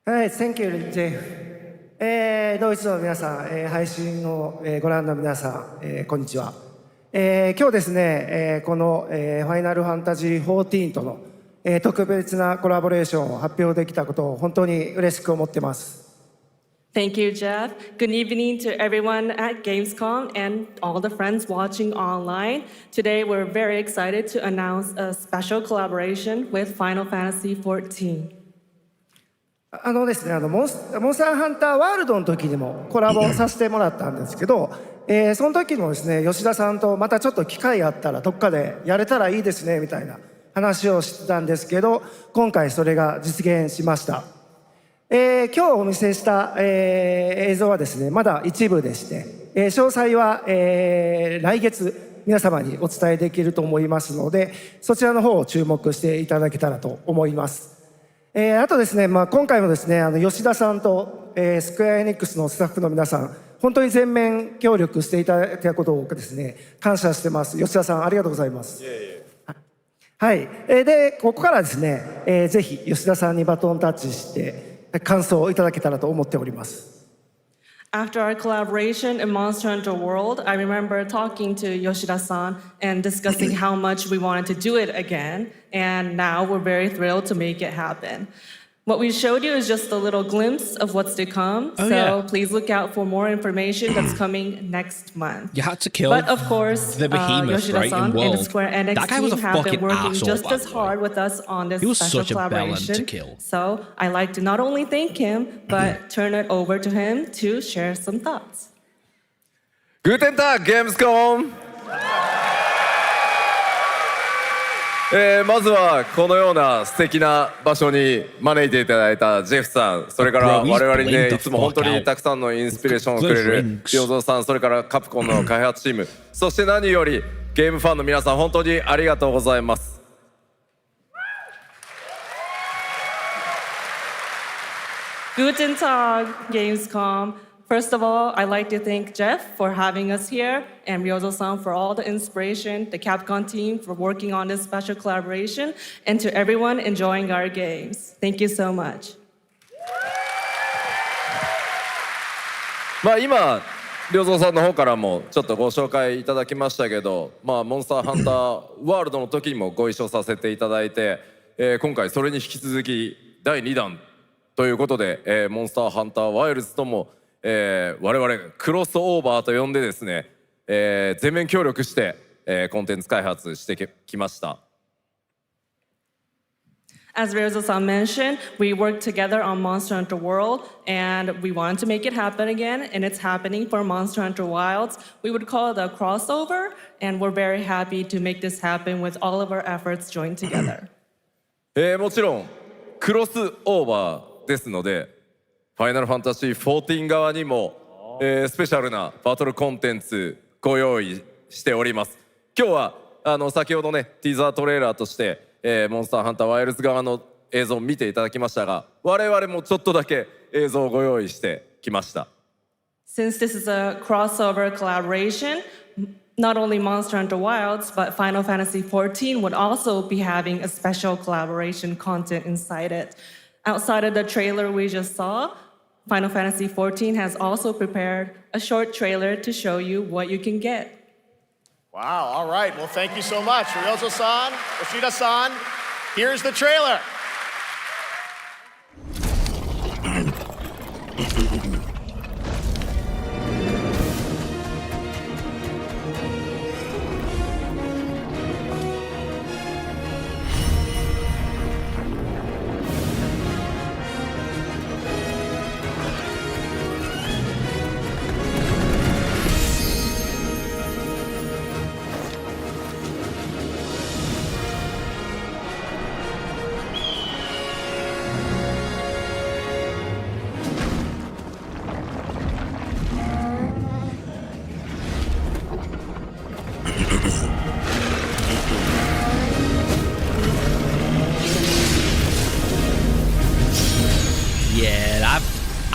Hi, thank you, Jeff. ドイツの皆さん、配信をご覧の皆さん、こんにちは。今日ですね、このファイナルファンタジー14との特別なコラボレーションを発表できたことを本当に嬉しく思ってます。Thank you, Jeff. Good evening to everyone at Gamescom and all the friends watching online. Today, we're very excited to announce a special collaboration with Final Fantasy XIV. ですね、モンスターハンターワールドの時にもコラボさせてもらったんですけど、その時もですね、吉田さんとまたちょっと機会あったらどっかでやれたらいいですねみたいな話をしてたんですけど、今回それが実現しました。今日お見せした、映像はですね、まだ一部でして、詳細は、来月皆様にお伝えできると思いますので、そちらの方を注目していただけたらと思います。あとですね、今回もですね、吉田さんと、スクエアエニックスのスタッフの皆さん、本当に全面協力していただいたことをですね、感謝してます。吉田さん、ありがとうございます。はい。で、ここからですね、ぜひ吉田さんにバトンタッチして、感想をいただけたらと思っております。After our collaboration in Monster Hunter World, I remember talking to Yoshida-san and discussing how much we wanted to do it again, and now we're very thrilled to make it happen. What we showed you is just a little glimpse of what's to come, please look out for more information that's coming next month. You had to kill But of course, the behemoth, right, in Yoshida-san World. and the Square Enix That guy was a team have been fucking working asshole, just by as the way. hard with us on this He was special such a bellend collaboration. to kill. So I like to not only thank him, but turn it over to him to share some thoughts. Guten Tag, Gamescom! まずはこのような素敵な場所に招いていただいたジェフさん、それから我々にね、いつも本当にたくさんのインスピレーションをくれる良三さん、それからカプコンの開発チーム、そして何よりゲームファンの皆さん、本当にありがとうございます。Guten Tag, Gamescom. First of all, I'd like to thank Jeff for having us here and Ryozo-san for all the inspiration, the Capcom team for working on this special collaboration, and to everyone enjoying our games. Thank you so much. 今、良三さんの方からもちょっとご紹介いただきましたけど、モンスターハンターワールドの時にもご一緒させていただいて、今回それに引き続き第2弾ということで、モンスターハンターワイルズとも我々クロスオーバーと呼んでですね、全面協力して、コンテンツ開発してきました。As Ryozo-san mentioned, we worked together on Monster Hunter World, and we wanted to make it happen again, and it's happening for Monster Hunter Wilds. We would call it a crossover, and we're very happy to make this happen with all of our efforts joined together. もちろんクロスオーバーですので、ファイナルファンタジー14側にも、スペシャルなバトルコンテンツご用意しております。今日は先ほどねティーザートレーラーとして、モンスターハンターワイルズ側の映像を見ていただきましたが、我々もちょっとだけ映像をご用意してきました。Since this is a crossover collaboration, not only Monster Hunter Wilds, but Final Fantasy XIV would also be having a special collaboration content inside it. Outside of the trailer we just saw, Final Fantasy XIV has also prepared a short trailer to show you what you can get. Wow, all right. Well, thank you so much. Ryozo-san, Yoshida-san, here's the trailer.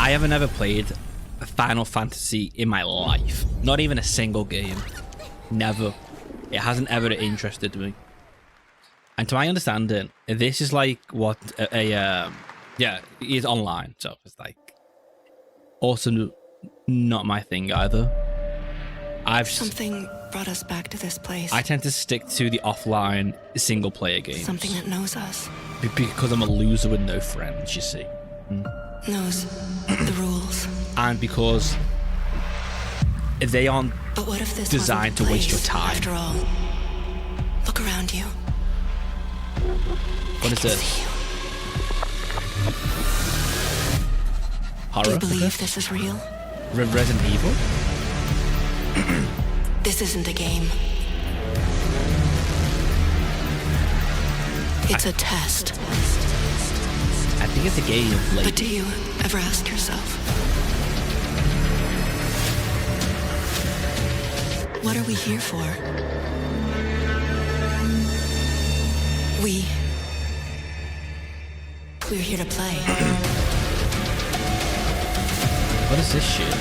I haven't ever played a Final Fantasy in my life. Not even a single game. Never. It hasn't ever interested me. And to my understanding, this is like what yeah, it is online. So it's like also not my thing either. Something brought us back to this place. I tend to stick to the offline single player games. Something that knows us. Because I'm a loser with no friends, you see. Knows the rules. And because they aren't designed to waste your time. After all, look around you. What is this? Horror? Do you believe this is real? Resident Evil? This isn't a game. It's a test. I think it's a game. But do you ever ask yourself, what are we here for? We're here to play. What is this shit?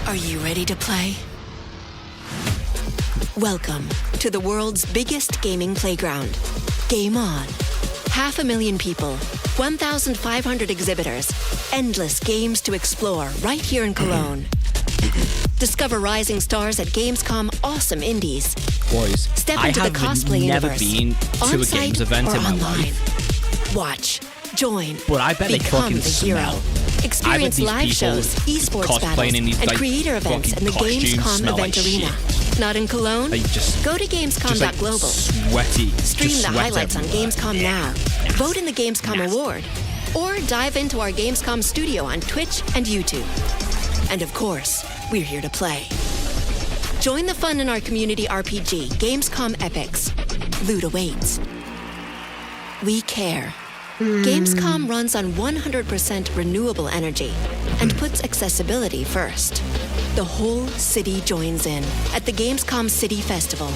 Are you ready to play? Welcome to the world's biggest gaming playground. Game on. 500,000 people, 1,500 exhibitors, endless games to explore right here in Cologne. Discover rising stars at Gamescom awesome indies. Boys, Step into the cosplay never universe. been to a games event in my life. Watch, join, but I bet they become fucking the hero. smell. Experience live shows, esports battles, in these, and like, creator events in the Gamescom event like arena. Shit. Not in Cologne? Go to Gamescom.global. Sweaty. Stream the highlights everywhere. on Gamescom now. Vote in the Gamescom Award. Or dive into our Gamescom studio on Twitch and YouTube. And of course, we're here to play. Join the fun in our community RPG, Gamescom Epics. Loot awaits. We care. Gamescom runs on 100% renewable energy and puts accessibility first. The whole city joins in at the Gamescom City Festival.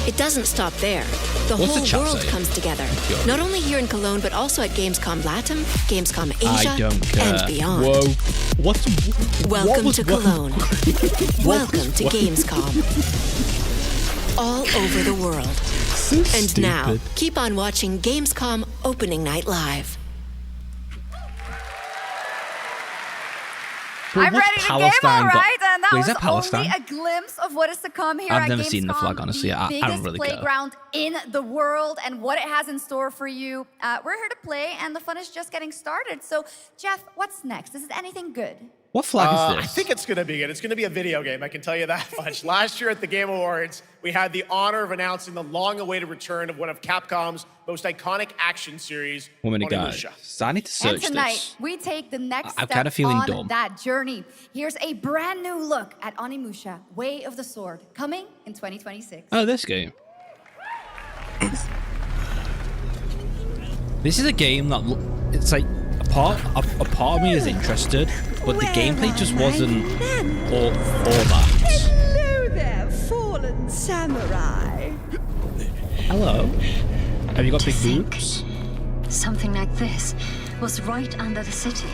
It doesn't stop there. The whole world comes together. Not only here in Cologne, but also at Gamescom Latam, Gamescom Asia, and beyond. Whoa. Welcome to Cologne. Welcome to Gamescom. All over the world. So and stupid. now, keep on watching Gamescom Opening Night Live. I'm ready to game, all right? And that was Palestine? only a glimpse of what is to come here I've at never Gamescom, seen the flag, honestly. I biggest don't really care. playground in the world and what it has in store for you. We're here to play, and the fun is just getting started. So, Jeff, what's next? Is it anything good? What flag is this? I think it's going to be good. It's going to be a video game, I can tell you that much. Last year at the Game Awards, we had the honor of announcing the long-awaited return of one of Capcom's most iconic action series, Guys, so I need to search And tonight, this. we take the next I'm step kinda feeling on dumb. that journey. Here's a brand new look at Onimusha, Way of the Sword, coming in 2026. Oh, this game. This is a game that it's like a part of me is interested, but the gameplay just wasn't all that. Hello there, fallen samurai. Hello. Have you got big boobs? Something like this was right under the city.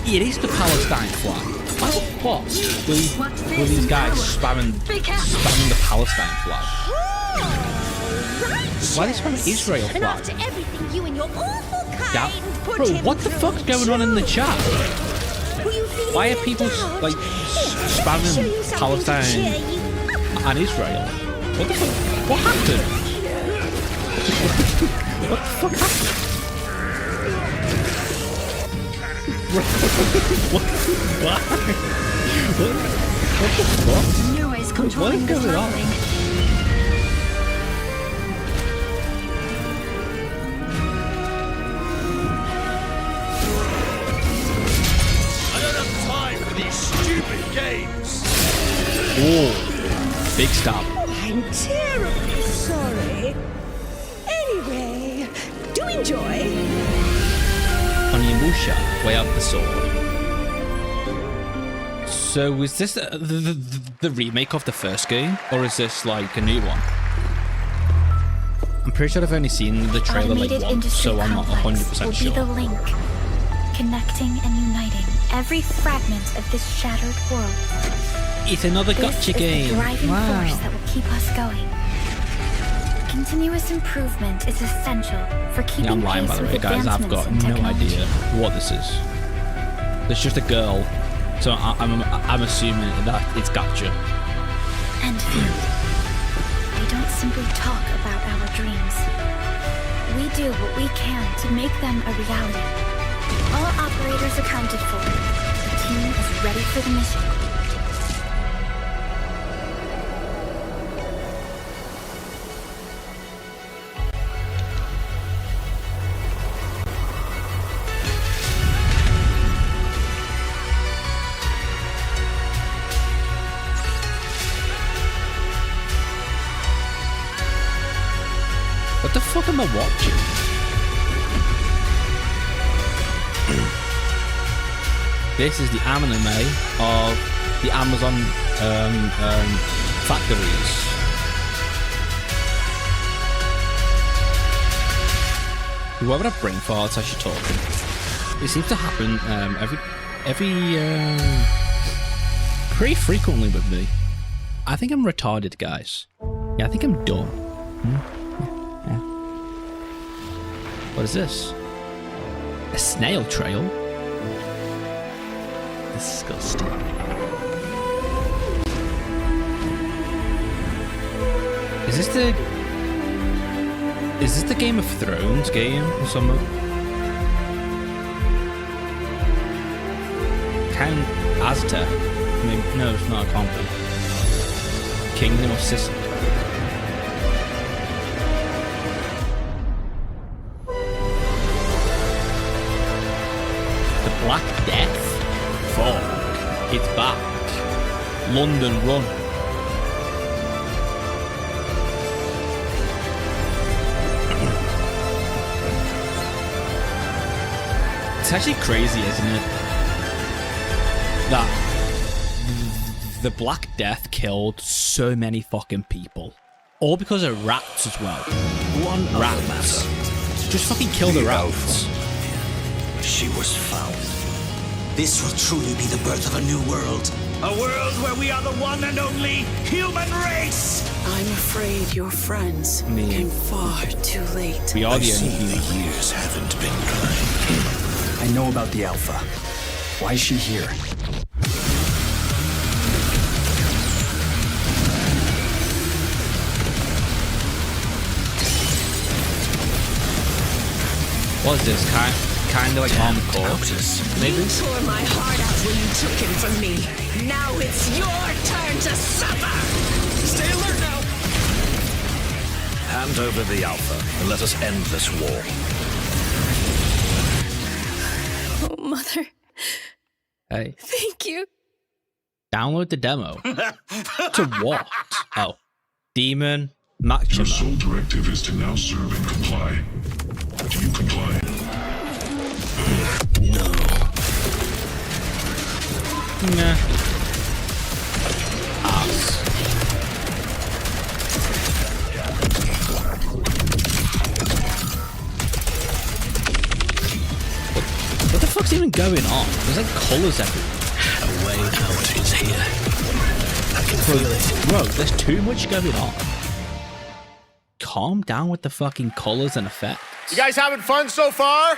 It is the Palestine flag. Why the fuck were these guys spamming the Palestine flag? Why are they spamming Israel And flag? after everything you and your awful kind put Bro, in what the fuck's going on in the chat? Were you feeling Why are left people out? like Show you spamming something to Palestine cheer you and Israel? What the fuck? What happened? What the fuck happened? What? What the fuck? Noise controlling What is the going on? traveling. I don't have time for these stupid games. Oh, big stop. I'm terribly sorry. Anyway, do enjoy. Onimusha, Way of the Sword. So is this the remake of the first game, or is this like a new one? I'm pretty sure I've only seen the trailer like Automated once, industry so I'm not complex 100% will be sure. the link, connecting and uniting every fragment of this shattered world. It's another This gotcha is game. the driving Wow. force that will keep us going. Continuous improvement is essential for keeping Yeah, I'm lying by pace the with way, guys. I've advancements got in no technology. idea what this is. There's just a girl, so I'm assuming that it's gotcha. And few. We don't simply talk about our dreams. We do what we can to make them a reality. All operators accounted for. The team is ready for the mission. What the fuck am I watching? This is the anime of the Amazon factories. Whoever have brain farts, I should talk. It seems to happen every pretty frequently with me. I think I'm retarded, guys. Yeah, I think I'm dumb. Yeah. What is this? A snail trail? Disgusting. Is this the Game of Thrones game or something? Aztec? I mean, no, it's not a company. Kingdom of Sicily. The Black Death? Fuck. It's back. London Run. It's actually crazy, isn't it? That the Black Death killed so many fucking people. All because of rats as well. One rats. Just fucking kill the rats. She was found. This will truly be the birth of a new world. A world where we are the one and only human race! I'm afraid your friends came far too late. We are the only humans. The years haven't been kind. I know about the Alpha. Why is she here? What is this? Kind of like Encore? Maybe? You tore my heart out when you took him from me. Now it's your turn to suffer! Stay alert now! Hand over the Alpha and let us end this war. Oh, Mother. Hey. Thank you. Download the demo. To what? Oh. Demon Maxima. Your sole directive is to now serve and comply. Do you comply? No. Nah. Ass. What the fuck's even going on? There's like colours everywhere. A way out is here. I can feel it. Bro, there's too much going on. Calm down with the fucking colours and effects. You guys having fun so far?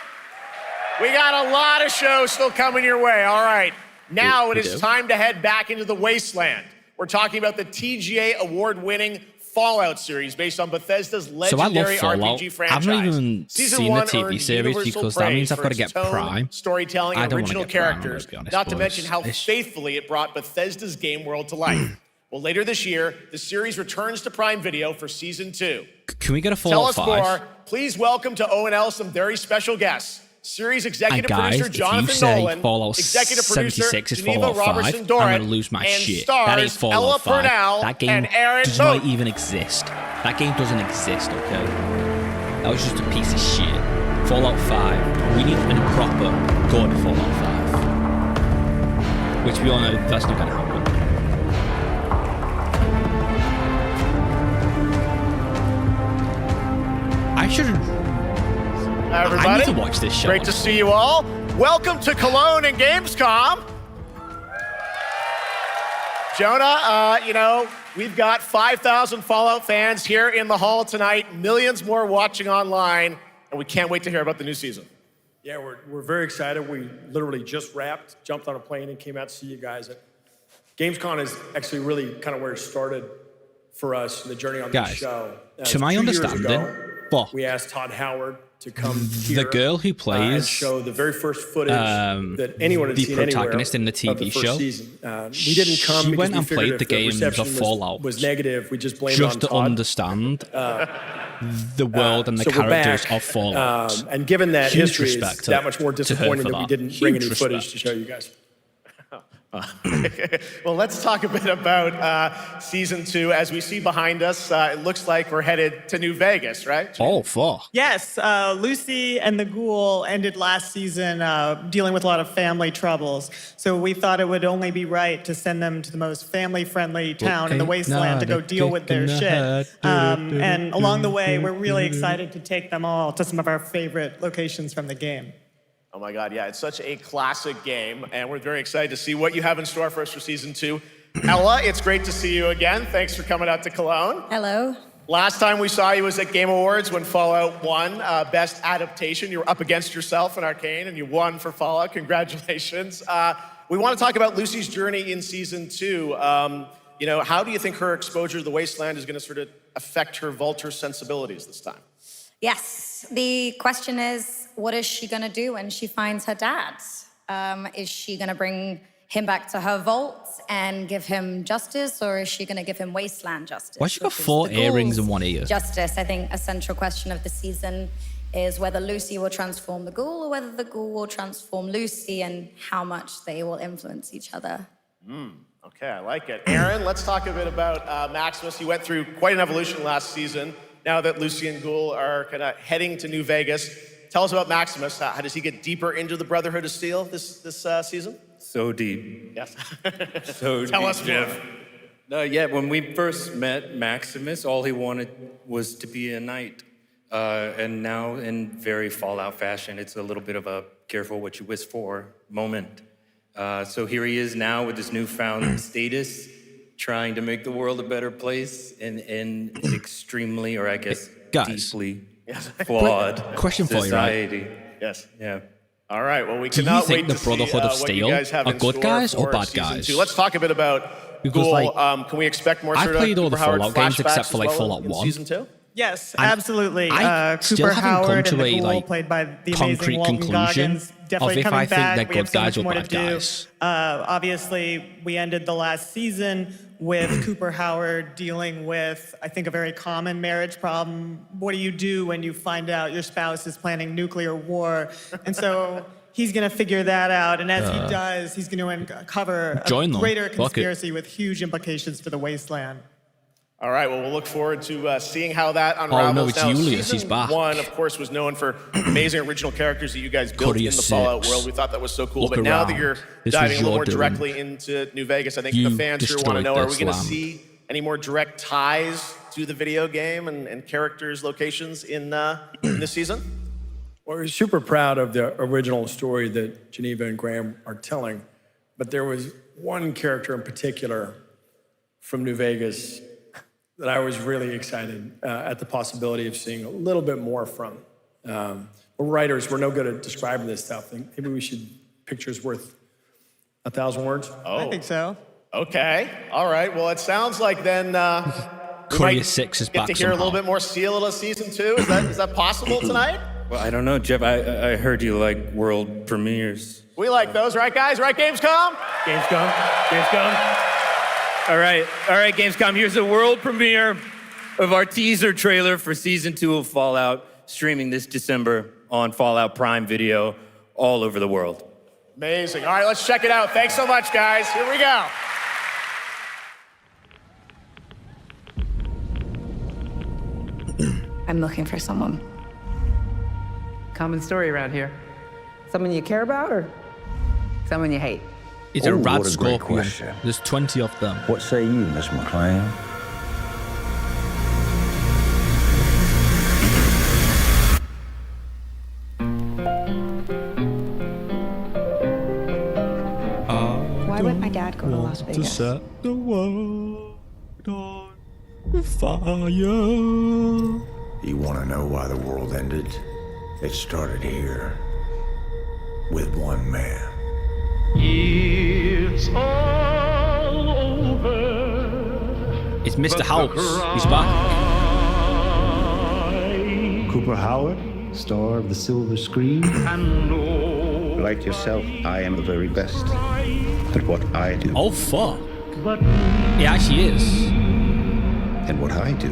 We got a lot of shows still coming your way. All right. Now it is time to head back into the wasteland. We're talking about the TGA award-winning Fallout series based on Bethesda's legendary RPG franchise. I've not even Season seen the 1 TV earned series universal because that means praise I've got to for get its tone, Prime. storytelling, I and don't original want to get Prime, characters, be honest, not to boys. mention how faithfully it brought Bethesda's game world to life. Well, later this year, the series returns to Prime Video for Season 2. Can we get a Fallout 5? Tell us more. Please welcome to ONL some very special guests. Series executive guys, producer Jonathan if you say Nolan, Fallout executive producer 76 is Geneva Fallout 5, Robertson Doran, I'm gonna lose my and shit. stars That ain't Fallout Ella 5. Purnell That game and Aaron does Moat. not even exist. That game doesn't exist, okay? That was just a piece of shit. Fallout 5. We need a proper, good Fallout 5. Which we all know that's not gonna happen. I should have... Everybody, I need to watch this show. Great to see you all. Welcome to Cologne and Gamescom. Jonah, we've got 5,000 Fallout fans here in the hall tonight, millions more watching online, and we can't wait to hear about the new season. Yeah, we're very excited. We literally just wrapped, jumped on a plane, and came out to see you guys. Gamescom is actually really kind of where it started for us, the journey on the show. To my understanding, we asked Todd Howard to come here. The girl who plays and show the very first footage that anyone had seen protagonist in the of TV the first show. Season. We didn't come She because went we and figured played if the games of reception Fallout was negative. We just blamed just on to Todd. understand the world and the so we're characters back. of Fallout. And given that Huge history is respect that much more to her disappointing for that we that. didn't bring any Huge footage to show you guys. Well, let's talk a bit about Season 2. As we see behind us, it looks like we're headed to New Vegas, right? Oh, fuck. Yes, Lucy and the Ghoul ended last season dealing with a lot of family troubles. So we thought it would only be right to send them to the most family-friendly town in the wasteland to go deal with their shit. And along the way, we're really excited to take them all to some of our favorite locations from the game. Oh my God, yeah, it's such a classic game, and we're very excited to see what you have in store for us for Season 2. Ella, it's great to see you again. Thanks for coming out to Cologne. Hello. Last time we saw you was at Game Awards when Fallout won Best Adaptation. You were up against yourself in Arcane and you won for Fallout. Congratulations. We want to talk about Lucy's journey in Season 2. How do you think her exposure to the Wasteland is going to sort of affect her Vulture sensibilities this time? Yes, the question is, what is she going to do when she finds her dad? Is she going to bring him back to her vault and give him justice, or is she going to give him Wasteland justice? Why she got 4 earrings in one ear? Justice. I think a central question of the season is whether Lucy will transform the ghoul or whether the ghoul will transform Lucy, and how much they will influence each other. Okay, I like it. Aaron, let's talk a bit about Maximus. He went through quite an evolution last season. Now that Lucy and Ghoul are kind of heading to New Vegas, tell us about Maximus. How does he get deeper into the Brotherhood of Steel this season? So deep. Yes. So Tell deep, us more. Jeff. When we first met Maximus, all he wanted was to be a knight. And now, in very Fallout fashion, it's a little bit of a careful what you wish for moment. So here he is now with this newfound status, trying to make the world a better place in extremely, or I guess, deeply flawed question for society. You, right? Yes. Yeah. All right, well, we Do you cannot think wait the to Brotherhood of see what Steel you guys have are in good store guys or for bad Season guys? 2. Let's talk a bit about Because, Ghoul. like, Can we expect more I sort of played all the Cooper Howard Fallout games flashbacks except for, like, as well Fallout in 1. Season 2? Yes, And absolutely. I still Cooper haven't come Howard to and the a, Ghoul, like, played by the concrete amazing Walton conclusion Goggins, definitely of if coming I think back. they're We have good so guys much or more to bad do. guys. Obviously, we ended the last season with Cooper Howard dealing with, I think, a very common marriage problem. What do you do when you find out your spouse is planning nuclear war? And so he's going to figure that out. And as he does, he's going to uncover a greater conspiracy with huge implications for the Wasteland. All right, well, we'll look forward to seeing how that unravels. Oh, no, it's now, Julius. Season He's back. 1, of course, was known for amazing original characters that you guys built in the Fallout world. We thought that was so cool. Look But now around. that you're This diving was a little your more doing. directly into New Vegas, I think You the fans here want to destroyed know, are we this going to land. see any more direct ties to the video game and characters' locations in this season? Well, we're super proud of the original story that Geneva and Graham are telling, but there was one character in particular from New Vegas that I was really excited at the possibility of seeing a little bit more from. We're writers, we're no good at describing this stuff. Maybe we should, pictures worth 1,000 words? I think so. Okay, all right. Well, it sounds like then we Courier might 6 is get back to hear a somehow. little bit more Ciela Season 2. Is that possible tonight? Well, I don't know, Jeff. I heard you like world premieres. We like those, right, guys? Right, Gamescom? Gamescom. All right, Gamescom. Here's the world premiere of our teaser trailer for Season 2 of Fallout, streaming this December on Fallout Prime Video all over the world. Amazing. All right, let's check it out. Thanks so much, guys. Here we go. I'm looking for someone. Common story around here. Someone you care about or someone you hate? It's a rad what a great scorpion. question. There's 20 of them. What say you, Miss McLean? Why would my dad go to Las Vegas? set the world on fire. You want to know why the world ended? It started here with one man. It's all over. It's Mr. House. He's back. Cooper Howard, star of the silver screen. Like yourself, I am the very best at what I do. Oh, fuck. He actually is. And what I do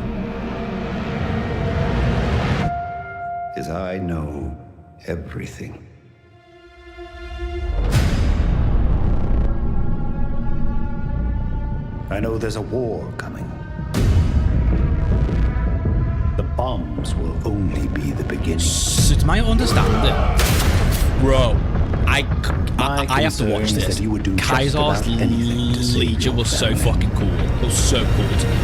is I know everything. I know there's a war coming. The bombs will only be the beginning. So to my understanding, bro, I have to watch this. Kaiser's Legion was so fucking cool. It was so cool to me.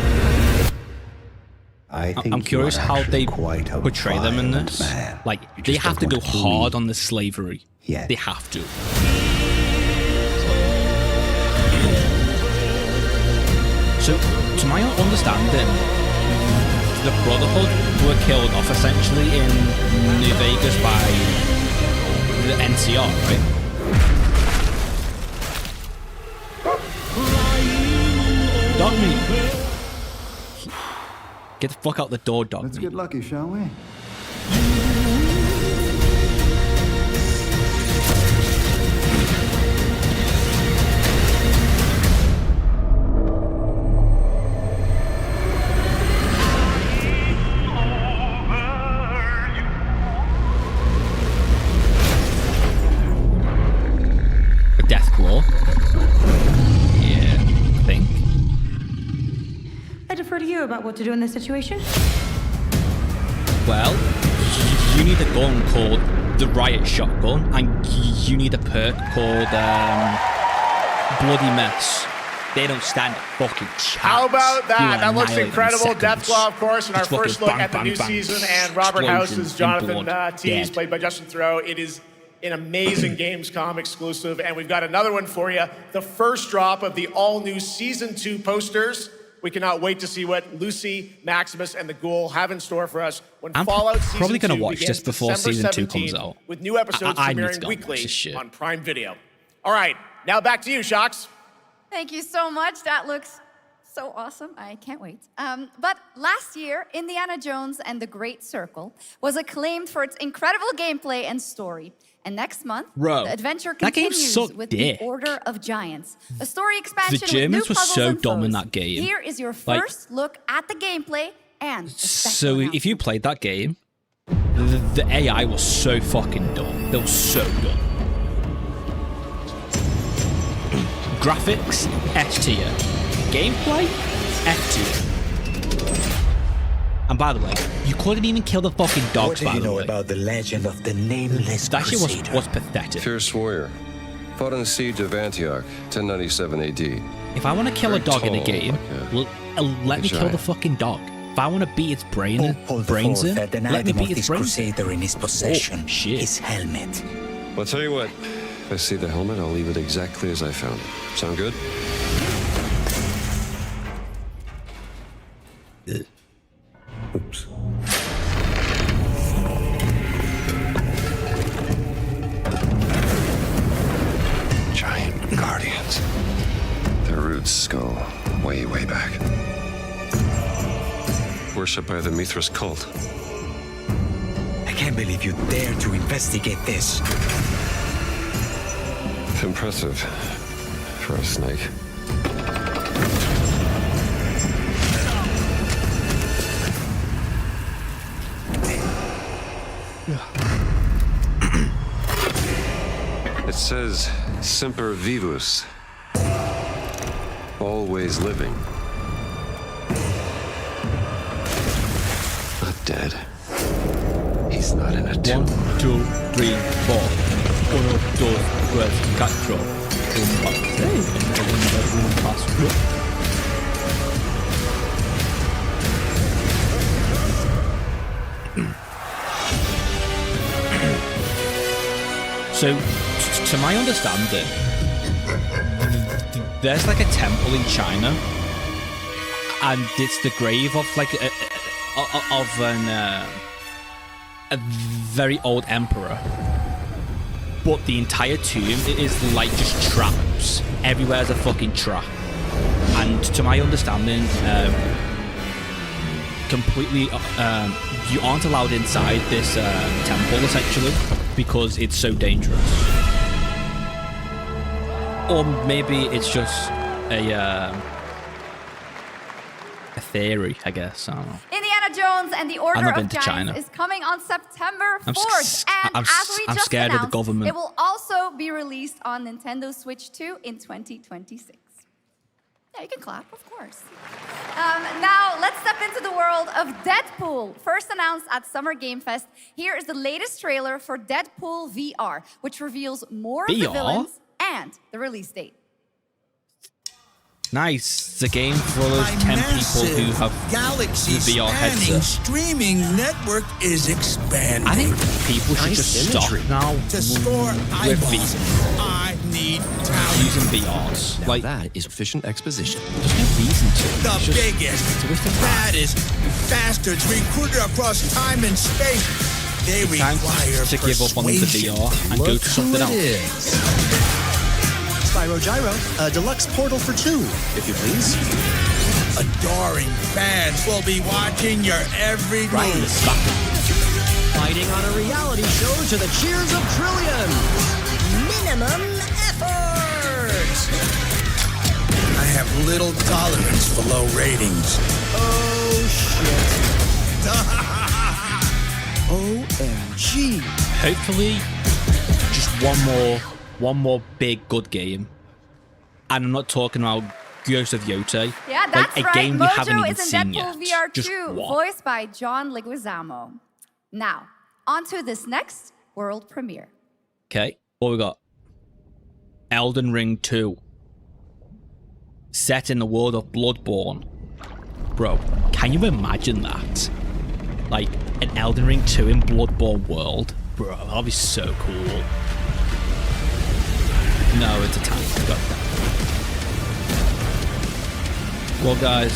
I'm curious how they portray them in this. Like, they have to go hard on the slavery. They have to. So, to my understanding, the Brotherhood were killed off essentially in New Vegas by the NCR, right? Dog meat. Get the fuck out the door, dog. Let's get lucky, shall we? Death claw. Yeah, I think. I defer to you about what to do in this situation. Well, you need a gun called the Riot Shotgun, and you need a perk called Bloody Mess. They don't stand a fucking chance. How about that? That looks annihilate incredible. in Deathclaw, of course, in our Just first fucking look at the bang, new bang, season, and Robert explosions House's in Jonathan blood. Tees, Dead. played by Justin Theroux. It is an amazing Gamescom exclusive, and we've got another one for you. The first drop of the all-new Season 2 posters. We cannot wait to see what Lucy, Maximus, and the Ghoul have in store for us when I'm Fallout Season probably going 2 to watch begins this before December Season 2 17th, comes out. with new episodes I need to premiering go and watch weekly this shit. on Prime Video. All right, now back to you, Shox. Thank you so much. That looks so awesome. I can't wait. But last year, Indiana Jones and the Great Circle was acclaimed for its incredible gameplay and story. And next month, Bro, the adventure that game continues sucked with dick. The Order of Giants, a story expansion The Germans with new were puzzles so and dumb in foes. that game. Here is your Like- first look at the gameplay and a special So if you played that game, the AI was so fucking dumb. They were so dumb. Graphics, S tier. Gameplay, F tier. And by the way, you couldn't even kill the fucking dogs, by the way. About the legend of the nameless That shit was pathetic. Fierce warrior. Fought in the siege of Antioch, 1097 AD. If I want to kill a Very dog in a tall, game, like let me kill the giant. fucking dog. If I want to beat its brains in, had an let me item beat of its this brains in. crusader in his possession. Oh, shit. His helmet. Well, I'll tell you what. If I see the helmet, I'll leave it exactly as I found it. Sound good? Oops. Giant guardians. Their roots go way, way back. Worshipped by the Mithras cult. I can't believe you dare to investigate this. Impressive for a snake. It says Semper Vivus. Always living. Not dead. He's not in a tomb. 1, 2, 3, 4. 1, 2, 3, 4. So, to my understanding, there's like a temple in China, and it's the grave of like a very old emperor. But the entire tomb is like just traps. Everywhere's a fucking trap. And to my understanding, completely, you aren't allowed inside this temple essentially because it's so dangerous. Or maybe it's just a theory, I guess. I don't know. Indiana Jones and the Order I've not of been to Giants China. is coming on September 4th. I'm and as we I'm just scared of the announced, government. it will also be released on Nintendo Switch 2 in 2026. Yeah, you can clap, of course. Now, let's step into the world of Deadpool. First announced at Summer Game Fest, here is the latest trailer for Deadpool VR, which reveals more of the VR? villains and the release date. Nice. It's a game for those 10 people who have galaxy the VR spanning headset. streaming network is expanding. I think people should just stop now to score with eyeballs. VR. I need talent. Using VRs. Now Like, that is efficient exposition. there's no reason to. The It's just- biggest, baddest bastards recruited across time and space. They Time require to give up on the persuasion. VR and go Look to something who it else. is. Spyro Gyro, a deluxe portal for 2, if you please. Adoring fans will be watching your every move. Fighting on a reality show to the cheers of trillions. Minimum effort. I have little tolerance for low ratings. Oh, shit. OMG. Hopefully, just one more big good game. And I'm not talking about Ghost of Yote. Yeah, that's like a right. game we haven't Mojo even is in seen Deadpool yet. VR Just 2, one. voiced by John Leguizamo. Now, on to this next world premiere. Okay, what we got? Elden Ring 2. Set in the world of Bloodborne. Bro, can you imagine that? Like, an Elden Ring 2 in Bloodborne world? Bro, that'd be so cool. No, it's a tank. Got that. Well, guys,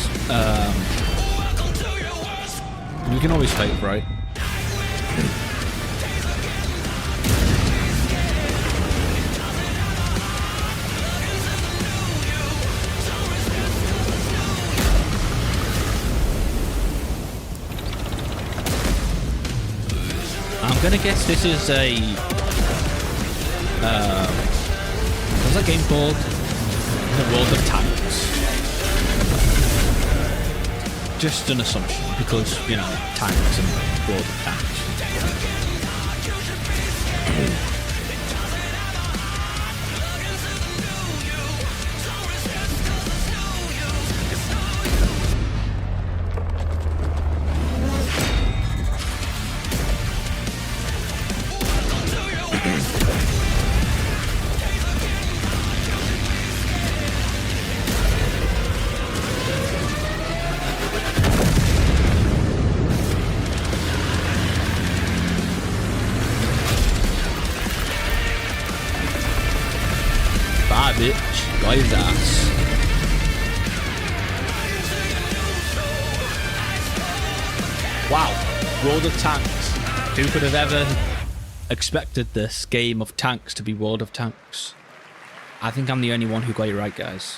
we can always fake, right? I'm gonna guess this is a what's that game called? The World of Tanks. Just an assumption because, you know, tanks and World of Tanks. Bye, bitch. Got his ass. Wow. World of Tanks. Who could have ever expected this game of tanks to be World of Tanks? I think I'm the only one who got it right, guys.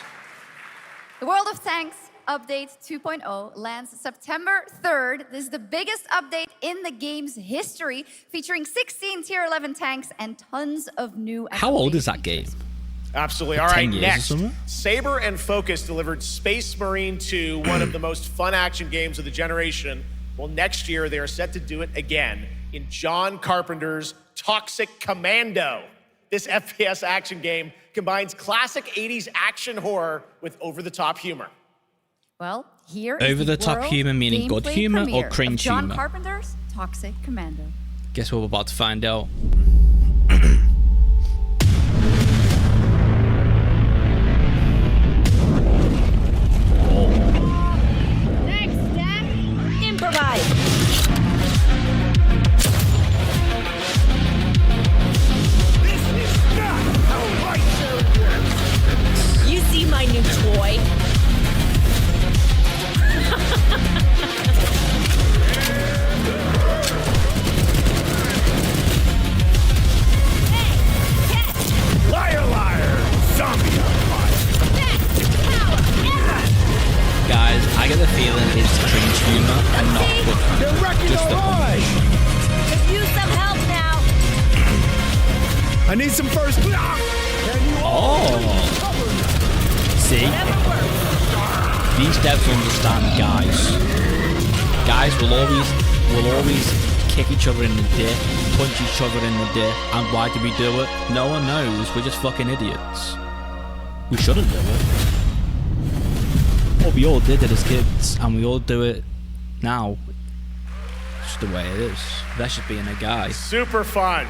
The World of Tanks Update 2.0 lands September 3rd. This is the biggest update in the game's history, featuring 16 Tier 11 tanks and tons of new... How old is that game? Absolutely. Like All right, 10 years or next. something? Saber and Focus delivered Space Marine 2, one of the most fun action games of the generation. Well, next year, they are set to do it again in John Carpenter's Toxic Commando. This FPS action game combines classic 80s action horror with over-the-top humor. Well, here is Over-the-top world humor meaning good gameplay humor or premiere of cringe John humor? Carpenter's Toxic Commando. Guess what we're about to find out. Next step, improvise. This is not how lightsaber works. You see my new toy? Liar, liar, zombie on fire. Guys, I get the feeling it's cringe humor and not good humor. Just the punch. Could use some help now. I need some first. Can you Oh. See? These devs understand, guys. Guys will always kick each other in the dick, punch each other in the dick. And why do we do it? No one knows. We're just fucking idiots. We shouldn't do it. Well, we all did it as kids, and we all do it now. It's just the way it is. That's just being a guy. Super fun.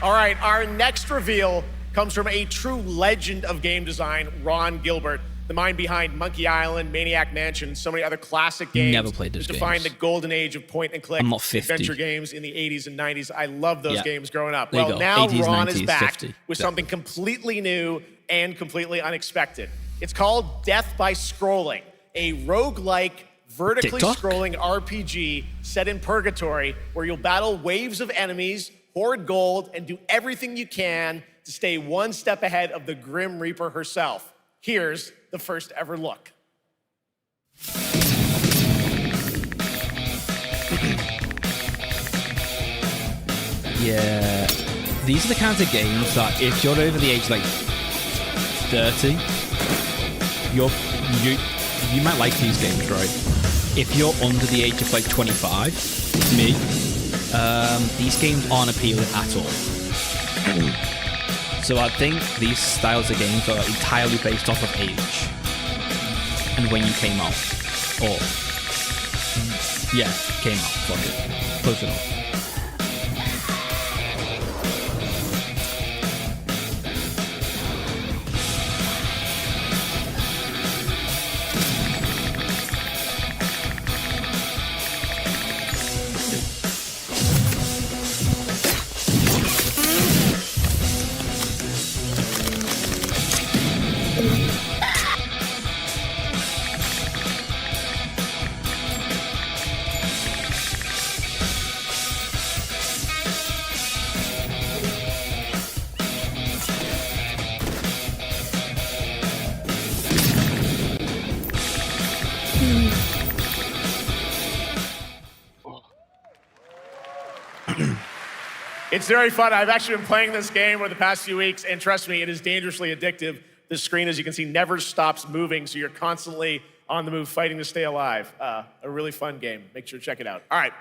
All right, our next reveal comes from a true legend of game design, Ron Gilbert. the mind behind Monkey Island, Maniac Mansion, and so many other classic games. Never played those that defined games. the golden age of point-and-click I'm not 50. adventure games in the 80s and 90s. I love those Yeah. games growing up. There you Well, go. now 80s, Ron is 90s, back 50. with Yeah. something completely new and completely unexpected. It's called Death by Scrolling, a roguelike, vertically TikTok? scrolling RPG set in purgatory where you'll battle waves of enemies, hoard gold, and do everything you can to stay one step ahead of the Grim Reaper herself. Here's the first ever look. Yeah, these are the kinds of games that if you're over the age of like 30, you might like these games, right? If you're under the age of like 25, me, these games aren't appealing at all. So I think these styles of games are entirely based off of age and when you came out, or yeah, came out. Fuck it, close enough. It's very fun. I've actually been playing this game over the past few weeks, and trust me, it is dangerously addictive. The screen, as you can see, never stops moving, so you're constantly on the move, fighting to stay alive. A really fun game. Make sure to check it out. All right,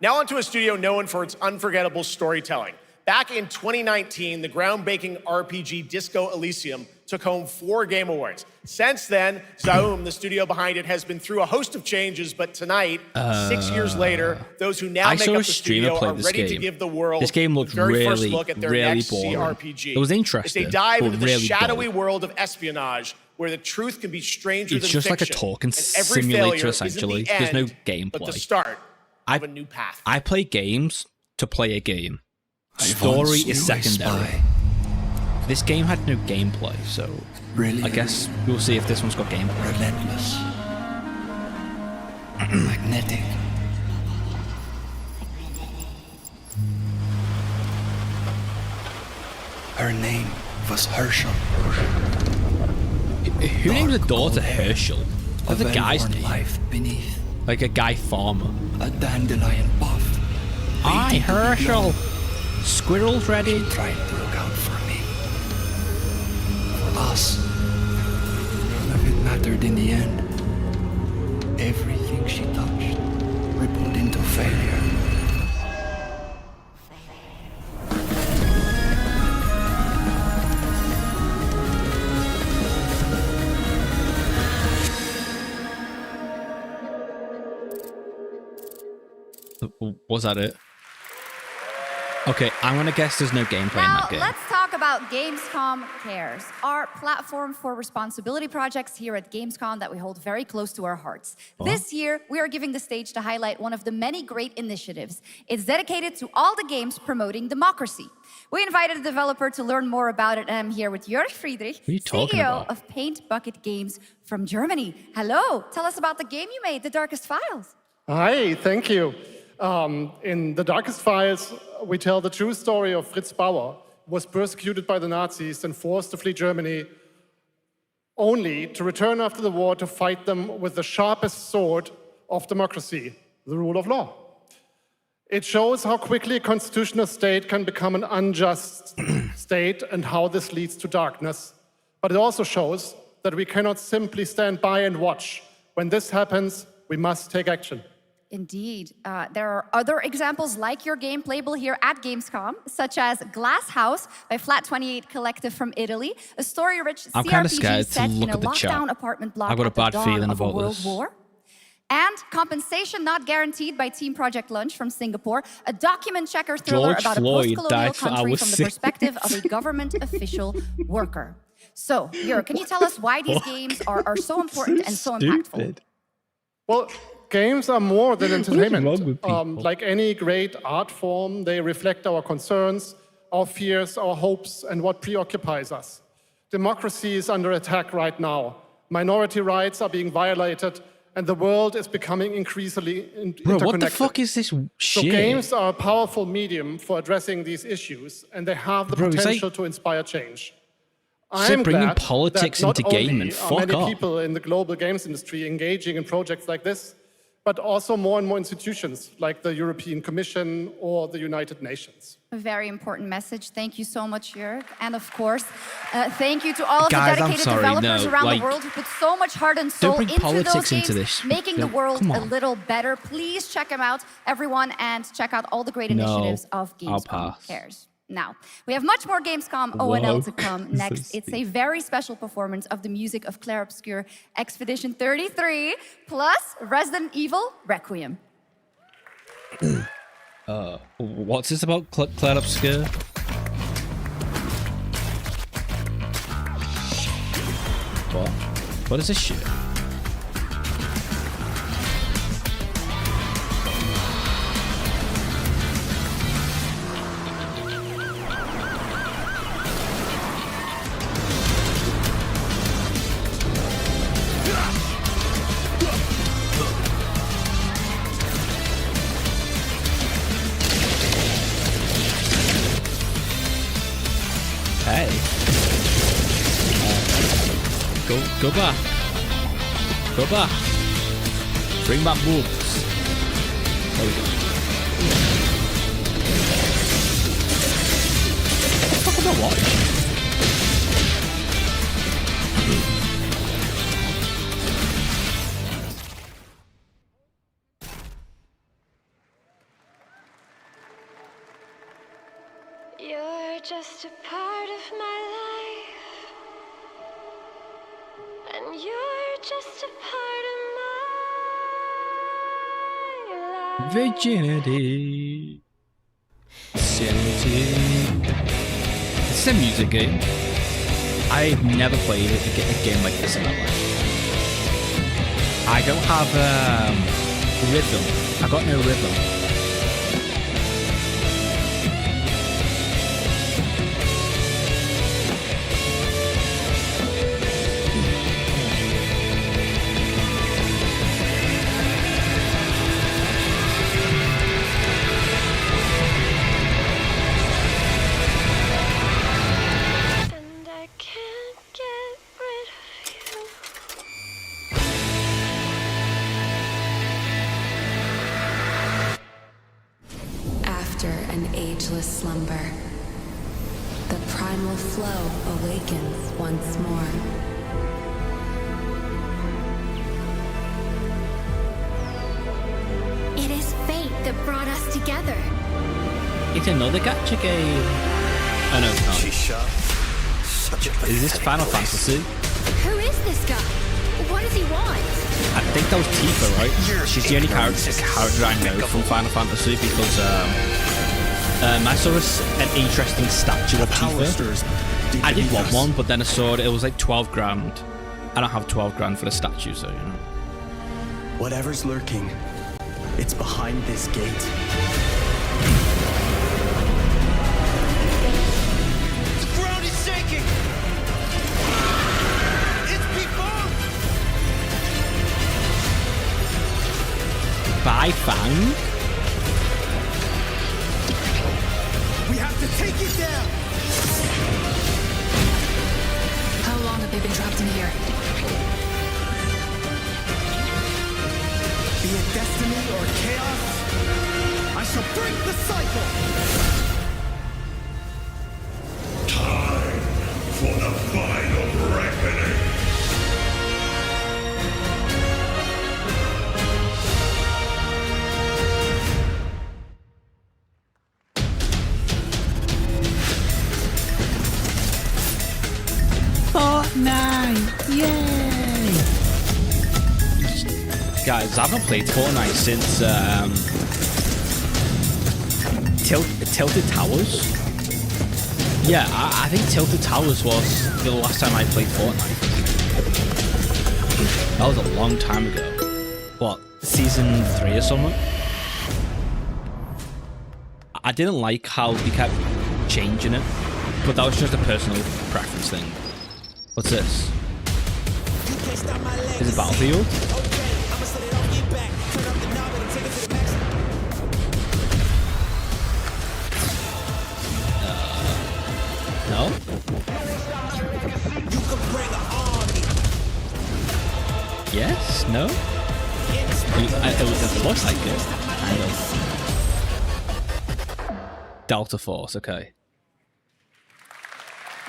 now onto a studio known for its unforgettable storytelling. Back in 2019, the groundbreaking RPG Disco Elysium took home 4 Game Awards. Since then, Zaum, the studio behind it, has been through a host of changes, but tonight, 6 years later, those who now make up the studio are ready to give the world This game looked the very first really, look at their really next boring. CRPG. It was interesting, As they dive but into the really shadowy boring. world of espionage, where the truth can be stranger It's than just like a fiction, talking and every simulator, failure essentially. Isn't the There's no end, gameplay. but the start of a new path. I play games to play a game. I Story once is knew a secondary. spy. This game had no gameplay, so I guess we'll see if this one's got gameplay. Relentless. Magnetic. Her name was Herschel. Who named the daughter Herschel? That's A the guy's well-worn name. life beneath. Like a guy farmer. A dandelion buff. Hi, Herschel. Squirrels ready? She tried to look out for me. For us. But it mattered in the end. Everything she touched rippled into failure. Was that it? Okay, I'm gonna guess there's no gameplay in Now, that game. let's talk about Gamescom Cares, our platform for responsibility projects here at Gamescom that we hold very close to our hearts. This year, we are giving the stage to highlight one of the many great initiatives. It's dedicated to all the games promoting democracy. We invited a developer to learn more about it, and I'm here with Jörg Friedrich, What are you talking CEO about? of Paint Bucket Games from Germany. Hello, tell us about the game you made, The Darkest Files. Hi, thank you. In The Darkest Files, we tell the true story of Fritz Bauer, who was persecuted by the Nazis and forced to flee Germany, only to return after the war to fight them with the sharpest sword of democracy, the rule of law. It shows how quickly a constitutional state can become an unjust state and how this leads to darkness. But it also shows that we cannot simply stand by and watch. When this happens, we must take action. Indeed. There are other examples like your game playable here at Gamescom, such as Glass House by Flat 28 Collective from Italy, a story-rich I'm kinda CRPG scared to set in look a at the chat. lockdown apartment block I've got a at the bad dawn feeling of a about world this. war. And Compensation Not Guaranteed by Team Project Lunch from Singapore, a document checker thriller George about Floyd a post-colonial died for country hours from the sick. perspective of a government official worker. So, Jörg, can you tell us why these games are so important and so impactful? Well, games are more than What is wrong entertainment. with people? Like any great art form, they reflect our concerns, our fears, our hopes, and what preoccupies us. Democracy is under attack right now. Minority rights are being violated, and the world is becoming increasingly Bro, interconnected. what the fuck is this shit? So games are a powerful medium for addressing these issues, and they have the Bro, it's potential like- to inspire change. So I'm bringing glad politics that not into gaming, only fuck are many off. people in the global games industry engaging in projects like this, but also more and more institutions like the European Commission or the United Nations. A very important message. Thank you so much, Jörg. And of course, thank you to all of Guys, the I'm dedicated sorry, developers no, around like, the world who put so much heart and soul bring into politics those games, into this. making the Don't- world come a on. little better. Please check them out, everyone, and check out all the great No, initiatives of I'll Gamescom pass. Cares. Now, we have much more Gamescom Whoa. ONL to come So next. It's a very special performance of the music of Clair Obscur Expedition 33, plus Resident Evil Requiem. What's this about Clair Obscur? What? What is this shit? Hey. Go back. Go back. Bring back boobs. There we go. What the fuck am I watching? You're just a part of my life, and you're just a part of my life. Virginity. Sanity. It's a music game. I've never played a game like this in my life. I don't have rhythm. I got no rhythm. And I can't get rid of you. After an ageless slumber, the primal flow awakens once more. It is fate that brought us together. It's another gacha game. Oh no, it's not. Is this Final Fantasy? Who is this guy? What does he want? I think that was Tifa, right? She's the only character I know from Final Fantasy because I saw an interesting statue of Tifa. I did want one, but then I saw it was like 12 grand. I don't have 12 grand for the statue, so you know. Whatever's lurking, it's behind this gate. The ground is shaking! It's people! By Fang? We have to take it down! How long have they been trapped in here? Be it destiny or chaos, I shall break the cycle! Time for the final reckoning. Fortnite! Yay! Guys, I've not played Fortnite since Tilted Towers. Yeah, I think Tilted Towers was the last time I played Fortnite. That was a long time ago. What, season 3 or something? I didn't like how they kept changing it, but that was just a personal preference thing. What's this? Is it Battlefield? No? Yes? No? It looks like it. Kind of. Delta Force, okay.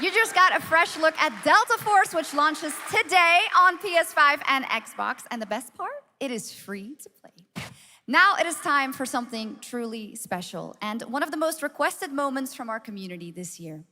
You just got a fresh look at Delta Force, which launches today on PS5 and Xbox. And the best part, it is free to play. Now it is time for something truly special and one of the most requested moments from our community this year.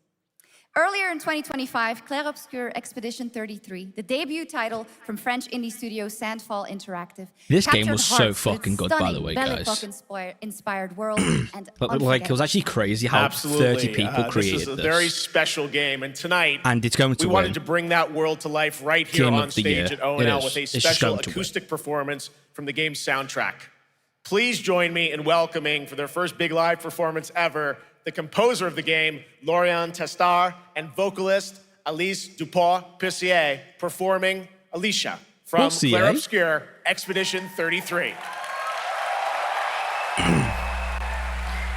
Earlier in 2025, Clair Obscur Expedition 33, the debut title from French indie studio Sandfall Interactive, This game captured was so hearts with fucking good, by the way, stunning guys. Belly-inspired world and But like, it was actually crazy how 30 people created this. this. Is a very special game, and tonight And it's going to we win. wanted to bring that world to life right here Game on of the stage year. at ONL It with a is. It's special going to acoustic performance from the game's soundtrack. Please join me in welcoming, for their first big live performance ever, the composer of the game, Lauriane Testard, and vocalist Alice Dupont-Pussier, performing Alicia from Pussier? Clair Obscur Expedition 33.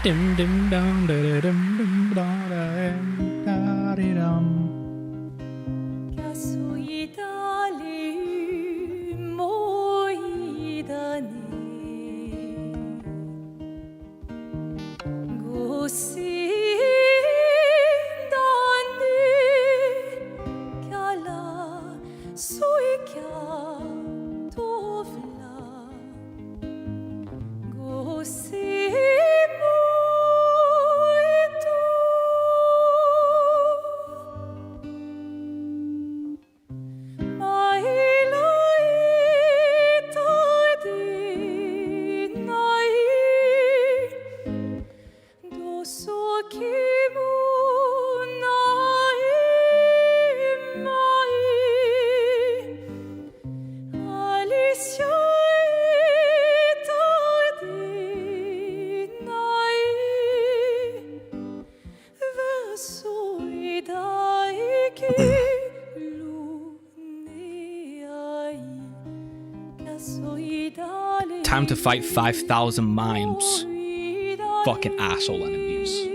Dim dim dum da da dum dum da da da da dum. Time to fight 5,000 mimes. Fucking asshole enemies.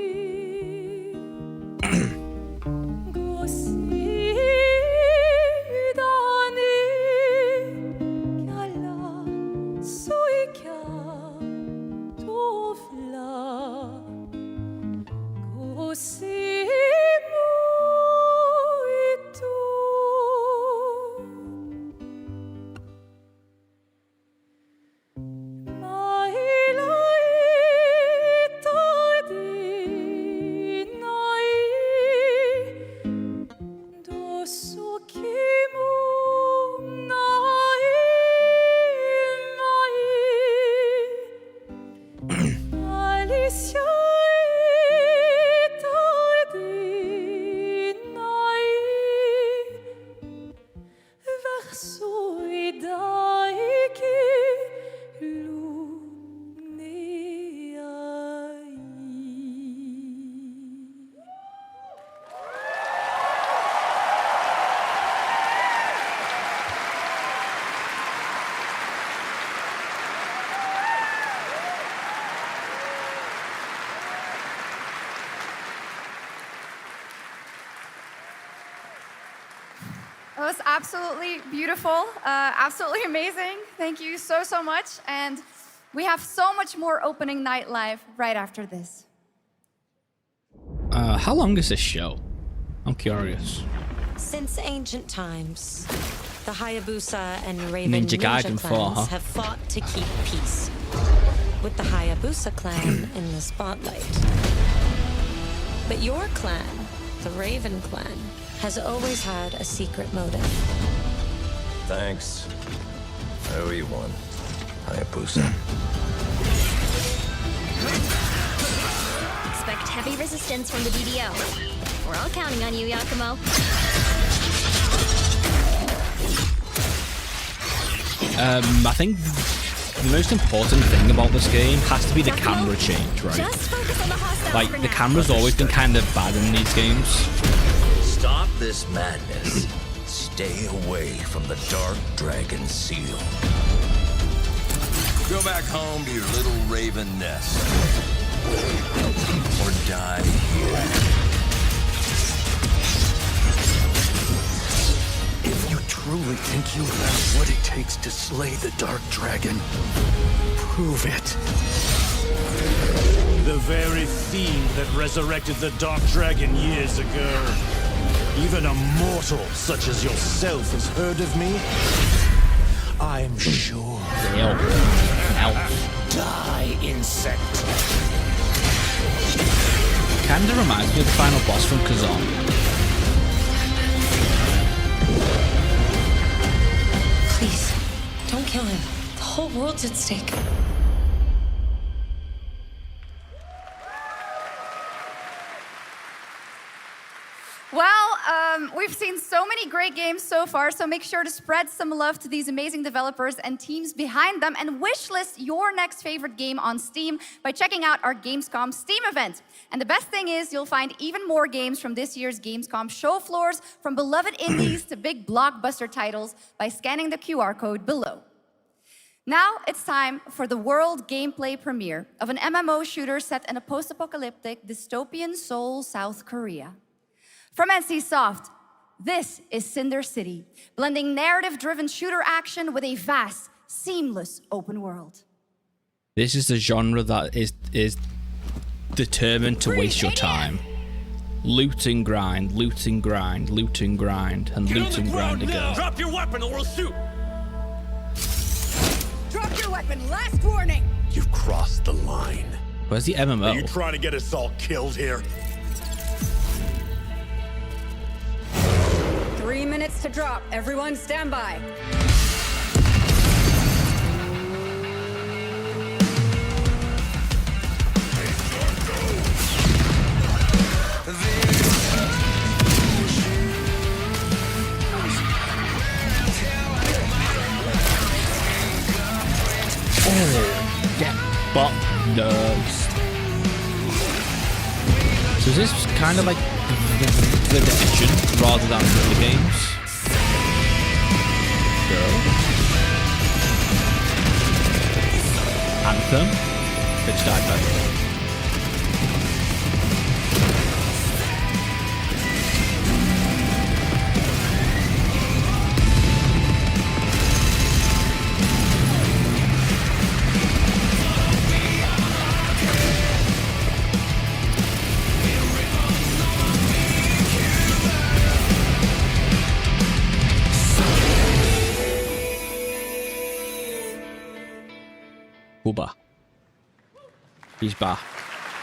It was absolutely beautiful, absolutely amazing. Thank you so, so much. And we have so much more opening night live right after this. How long is this show? I'm curious. Since ancient times, the Hayabusa and Raven Ninja Ninja Gaiden 4, clans huh? have fought to keep peace, with the Hayabusa clan in the spotlight. But your clan, the Raven clan, has always had a secret motive. Thanks. I owe you one, Hayabusa. heavy resistance from the DDO. We're all counting on you, Yakumo. I think the most important thing about this game has to be the camera change, right? Just focus on the hostiles Like, for the now. camera's always been kind of bad in these games. Stop this madness. Stay away from the Dark Dragon Seal. Go back home to your little raven nest. Or die here. If you truly think you have what it takes to slay the Dark Dragon, prove it. The very fiend that resurrected the Dark Dragon years ago. Even a mortal such as yourself has heard of me? I'm sure. Die, insect. Kinda reminds me of the final boss from Kazan. Please, don't kill him. The whole world's at stake. Well, we've seen so many great games so far, so make sure to spread some love to these amazing developers and teams behind them, and wishlist your next favorite game on Steam by checking out our Gamescom Steam event. And the best thing is you'll find even more games from this year's Gamescom show floors, from beloved indies to big blockbuster titles, by scanning the QR code below. Now it's time for the world gameplay premiere of an MMO shooter set in a post-apocalyptic dystopian Seoul, South Korea. From NCSoft, this is Cinder City, blending narrative-driven shooter action with a vast, seamless open world. This is the genre that is determined to waste your time. Loot and grind, loot and grind, loot and grind, and loot and grind again. Drop your weapon or we'll shoot! Drop your weapon, last warning! You've crossed the line. Where's the Are you MMO? trying to get us all killed here? 3 minutes to drop. Everyone stand by. Oh, get butt nerves. So is this kind of like the Division rather than the games? Girl. Anthem. Bitch died though. Booba. He's back.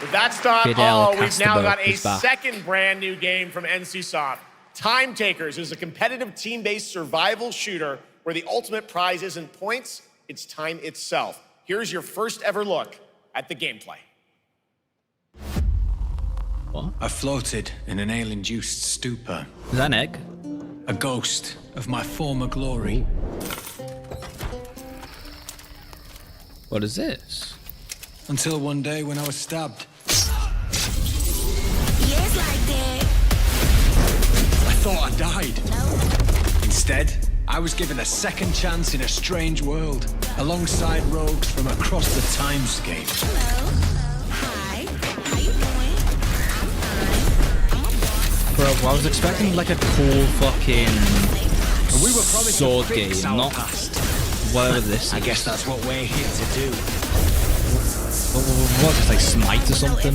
But that's not Fidel all. We've Castro now got a is back. second brand new game from NCSoft. Time Takers is a competitive team-based survival shooter where the ultimate prize isn't points, it's time itself. Here's your first ever look at the gameplay. What? I floated in an ale-induced stupor. Is that an egg? A ghost of my former glory. What is this? Until one day when I was stabbed. Yes, like that. I thought I died. Instead, I was given a second chance in a strange world, alongside rogues from across the timescape. Hello. Hi. How you doing? Bro, I was expecting like a cool fucking And we were promised sword to fix game, our not past. whatever this I is. guess that's what we're here to do. What is it, like Smite or something?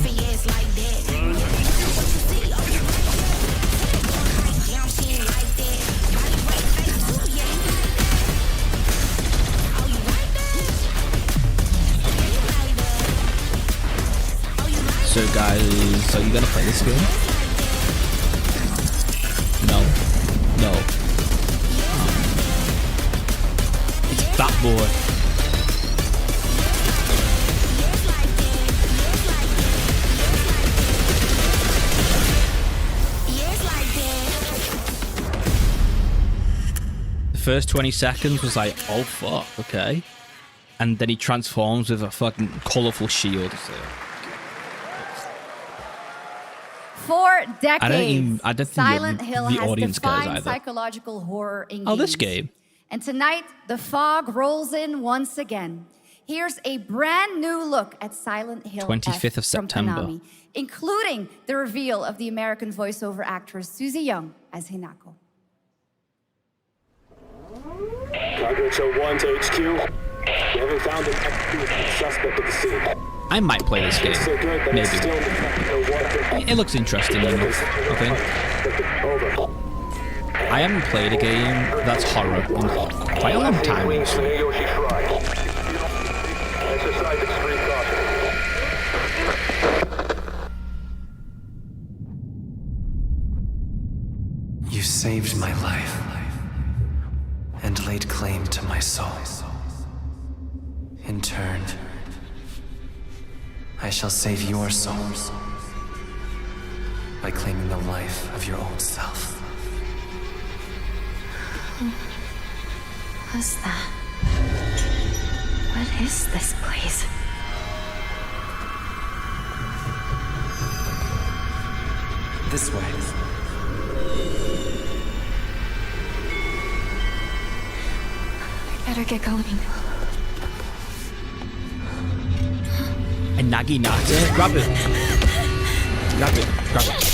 So guys, are you gonna play this game? No. No. It's that boy. first 20 seconds was like, oh fuck, okay. And then he transforms with a fucking colourful shield. So. For decades, I don't think Silent Hill the has audience defined cares either. psychological horror in Oh, games. this game. And tonight, the fog rolls in once again. Here's a brand new look at Silent Hill 25th of from September. Konami, including the reveal of the American voiceover actress Susie Young as Hinako. Target show 1 to HQ. We haven't found the suspect at the scene. I might play this game. Maybe. It looks interesting enough, I think. I haven't played a game that's horror in quite a long time, honestly. You saved my life and laid claim to my soul. In turn, I shall save your souls by claiming the life of your old self. Who was that? What is this place? This way. I better get going. A Naginata? Grab it. Grab it. Grab it.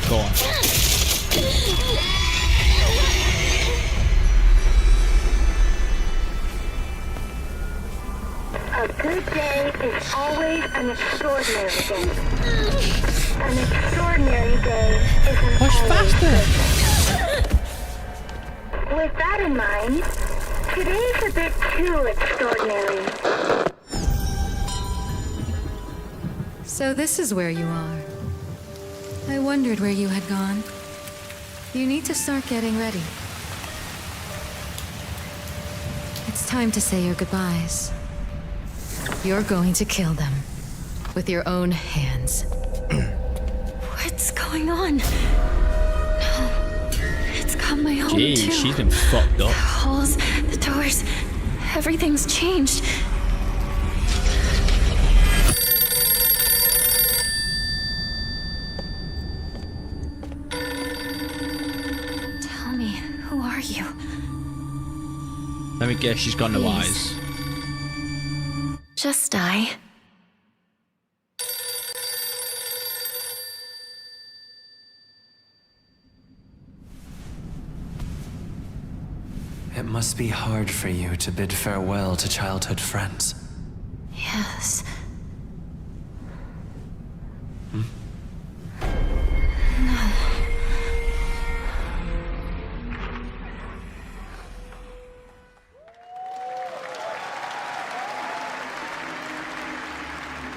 Go on. A good day is always an extraordinary day. An extraordinary day is an Push faster. With that in mind, today's a bit too extraordinary. So this is where you are. I wondered where you had gone. You need to start getting ready. It's time to say your goodbyes. You're going to kill them with your own hands. What's going on? No. It's got my home Jeez, too. she's been fucked up. The halls, the doors, everything's changed. Tell me, who are you? Let me guess, she's got no Please. eyes. Just die. It must be hard for you to bid farewell to childhood friends. Yes.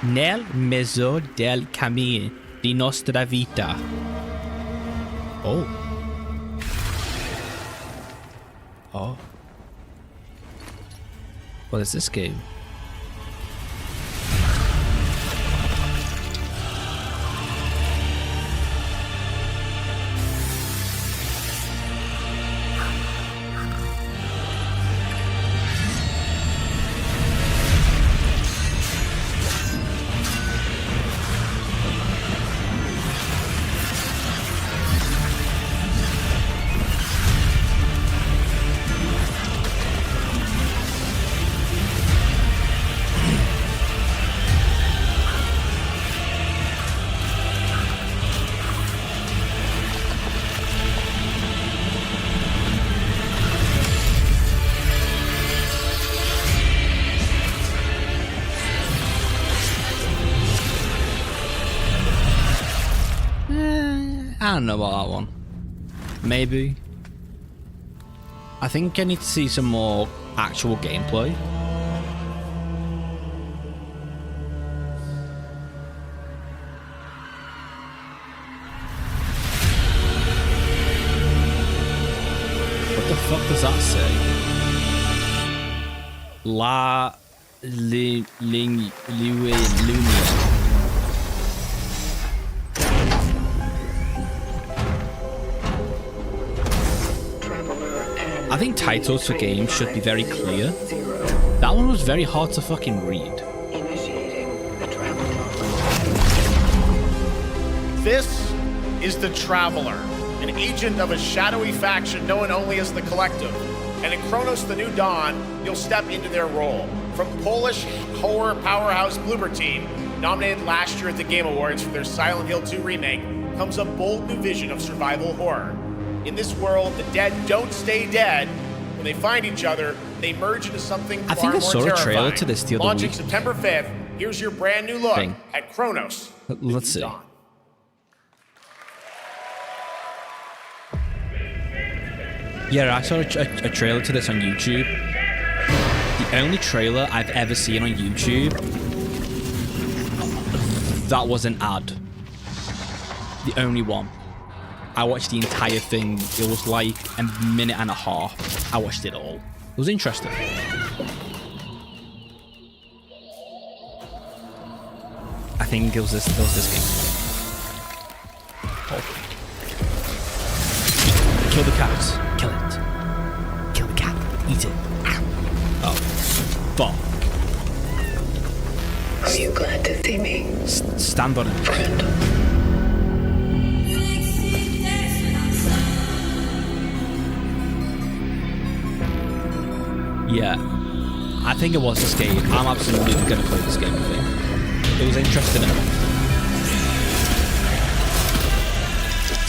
Nel mezzo del cammino di nostra vita. Oh. Oh. What is this game? I don't know about that one. Maybe. I think I need to see some more actual gameplay. What the fuck does that say? La Lumia. I think titles for games should be very clear. That one was very hard to fucking read. This is the Traveler, an agent of a shadowy faction known only as the Collective. And in Chronos the New Dawn, you'll step into their role. From Polish horror powerhouse Bloober Team, nominated last year at the Game Awards for their Silent Hill 2 remake, comes a bold new vision of survival horror. In this world, the dead don't stay dead. When they find each other, they merge into something far more terrifying. I think I saw a trailer to this the other Launching week. September 5th, here's your brand new look at Chronos. Let's see. Yeah, I saw a trailer to this on YouTube. The only trailer I've ever seen on YouTube that was an ad. The only one. I watched the entire thing. It was like a minute and a half. I watched it all. It was interesting. I think it was this game. Oh. Kill the cat. Kill it. Kill the cat. Eat it. Oh. Fuck. Are you glad to see me? Stand on it. Friend. Yeah. I think it was this game. I'm absolutely going to play this game, I think. It was interesting enough.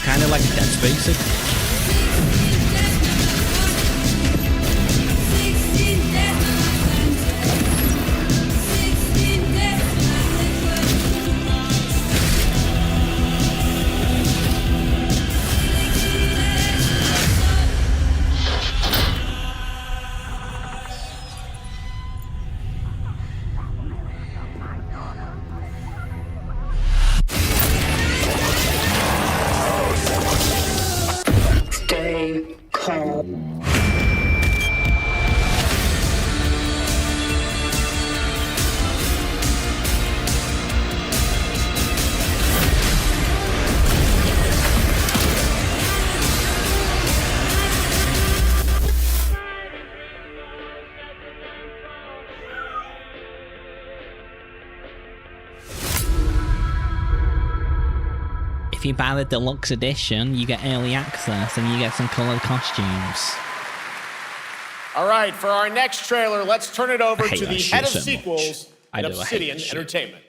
Kind of like Dead Space. Stay calm. If you buy the deluxe edition, you get early access and you get some colored costumes. All right, for our next trailer, let's turn it over to the head of so sequels at I Obsidian Entertainment.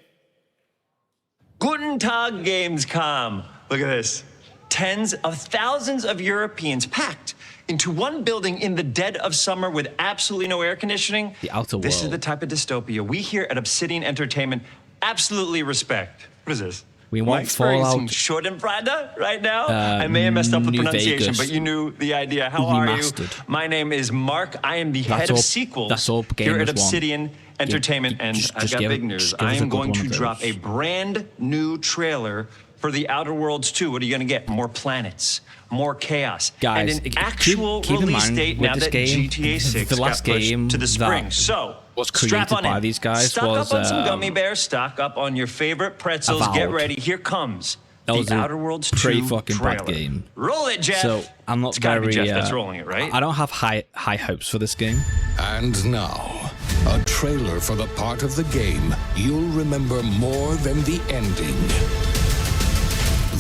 Guten Tag, Gamescom. Look at this. Tens of thousands of Europeans packed into one building in the dead of summer with absolutely no air conditioning. The outer world. This is the type of dystopia we here at Obsidian Entertainment absolutely respect. What is this? We Am I want experiencing Fallout. Schadenfreude right now? I may have messed up the New pronunciation, Vegas but you knew the idea. How are you? remastered. My name is Mark. I am the head of sequels that's all here at Gamers want. Obsidian Entertainment, and I've got big news. just give I us a am good going one to of drop those. a brand new trailer for The Outer Worlds 2. What are you going to get? More planets, more chaos, Guys, and an actual keep in release mind, date with now this that game, GTA 6 the last got pushed game to the spring. that So was strap created on by in. these guys Stock was, up on some gummy bears. Stock up on your favorite pretzels. Get Avowed. ready. Here comes That was The a Outer Worlds 2 pretty fucking trailer. bad game. Roll it, Jeff. So I'm not It's gotta be very. Jeff that's rolling it, right? I don't have high hopes for this game. And now, a trailer for the part of the game you'll remember more than the ending.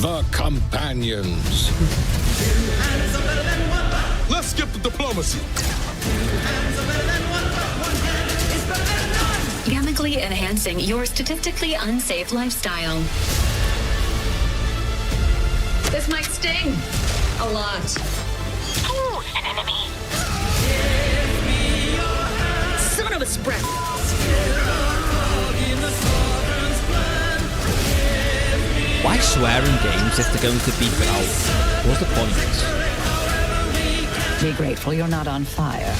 The Companions. Let's skip the diplomacy. Chemically enhancing your statistically unsafe lifestyle. This might sting a lot. Ooh, an enemy. Son of a spread. Why swear in games if they're going to beep it out? What's the point? Be grateful you're not on fire.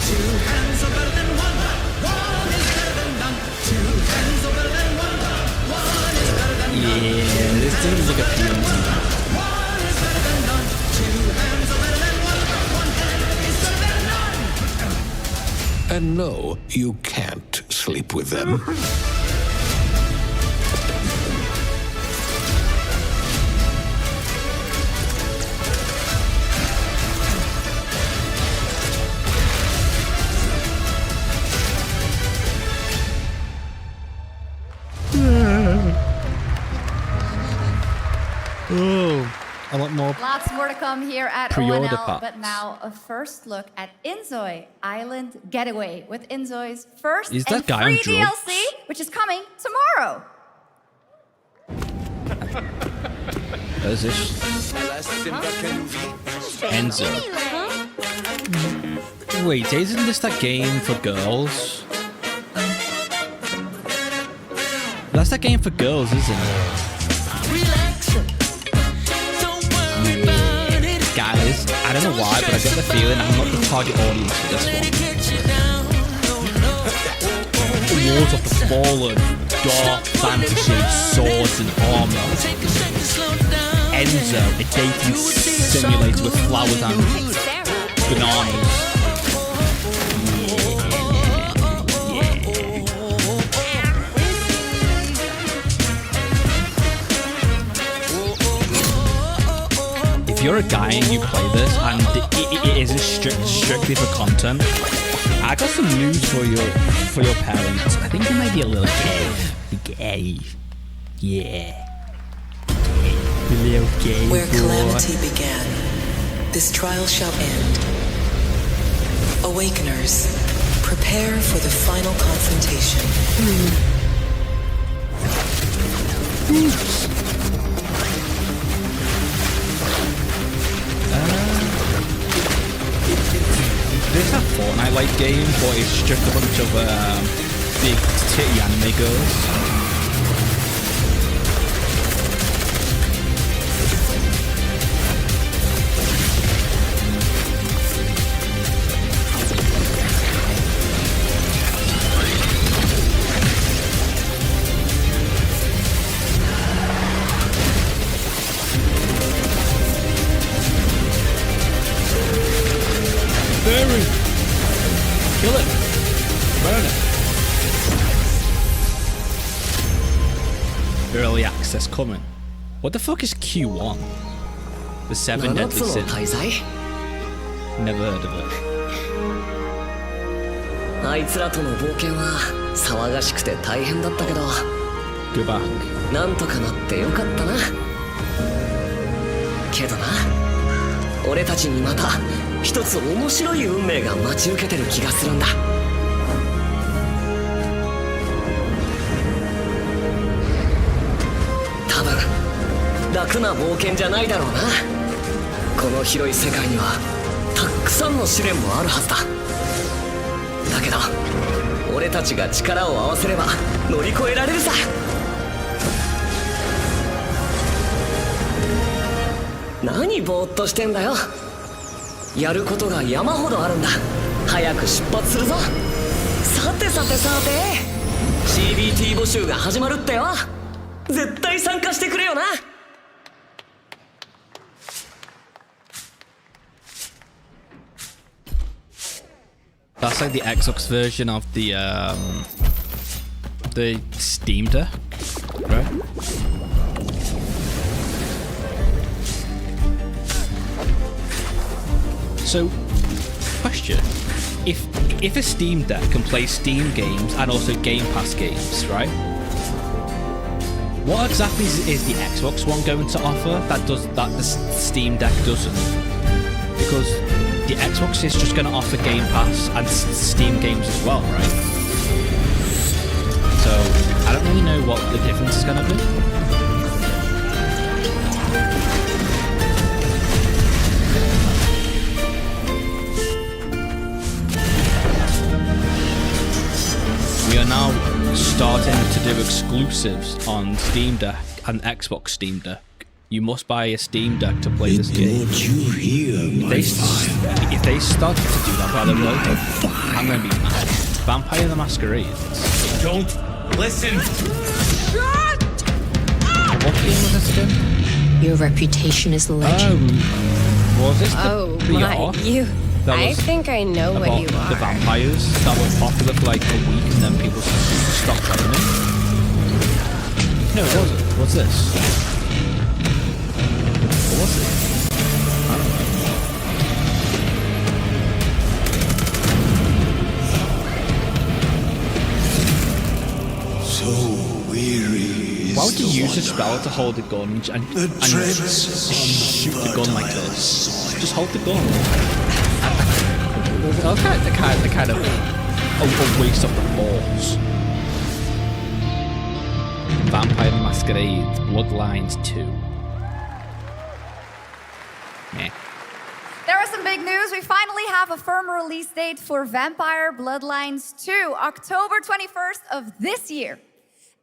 Yeah, this doesn't look appealing to me. And no, you can't sleep with them. a lot more. Lots more to come here at Pre-order ONL, packs. but now a first look at Inzoi Island Getaway with Inzoi's first Is and that guy on free drugs? DLC, which is coming tomorrow. What is this? Enzo. Wait, isn't this that game for girls? That's that game for girls, isn't it? Guys, I don't know why, but I get the feeling I'm not the target audience for this one. The walls of the fallen, dark fantasy, swords and armor. Enzo, a dating simulator with flowers and bananas. If you're a guy and you play this and it isn't strictly for content, I got some news for your parents. I think you might be a little gay. Yeah. A little gay. Where calamity began, this trial shall end. Awakeners, prepare for the final confrontation. This is a Fortnite-like game, but it's just a bunch of big titty anime girls. Kill it. Burn it. Early access coming. What the fuck is Q1? The 7 Deadly Sins. Never heard of it. あいつらとの冒険は騒がしくて大変だったけど Go back. なんとかなってよかったなけどな俺たちにまた一つ面白い運命が待ち受けてる気がするんだ多分楽な冒険じゃないだろうなこの広い世界にはたくさんの試練もあるはずだだけど俺たちが力を合わせれば乗り越えられるさ何ぼーっとしてんだよやることが山ほどあるんだ早く出発するぞさて CBT 募集が始まるってよ絶対参加してくれよなThat's like the Xbox version of the Steam Deck, right? So, question: if a Steam Deck can play Steam games and also Game Pass games, right? What exactly is the Xbox One going to offer that the Steam Deck doesn't? Because the Xbox is just going to offer Game Pass and Steam games as well, right? So I don't really know what the difference is going to be. We are now starting to do exclusives on Steam Deck and Xbox Steam Deck. You must buy a Steam Deck to play this game. If they start to do that, by the way, I'm going to be mad. Vampire the Masquerade. Don't listen. What game was this again? Your reputation is legend. Was this the my, ARC? I think I know what you are. The vampires that were popular for like a week and then people stopped playing it. No, it wasn't. What's this? What was it? I don't know. So weary. Why would you use use a spell to hold a gun and shoot the gun like this. Just hold the gun. The kind of a waste of the balls. Vampire the Masquerade Bloodlines 2. Meh. There are some big news. We finally have a firm release date for Vampire Bloodlines 2, October 21st of this year.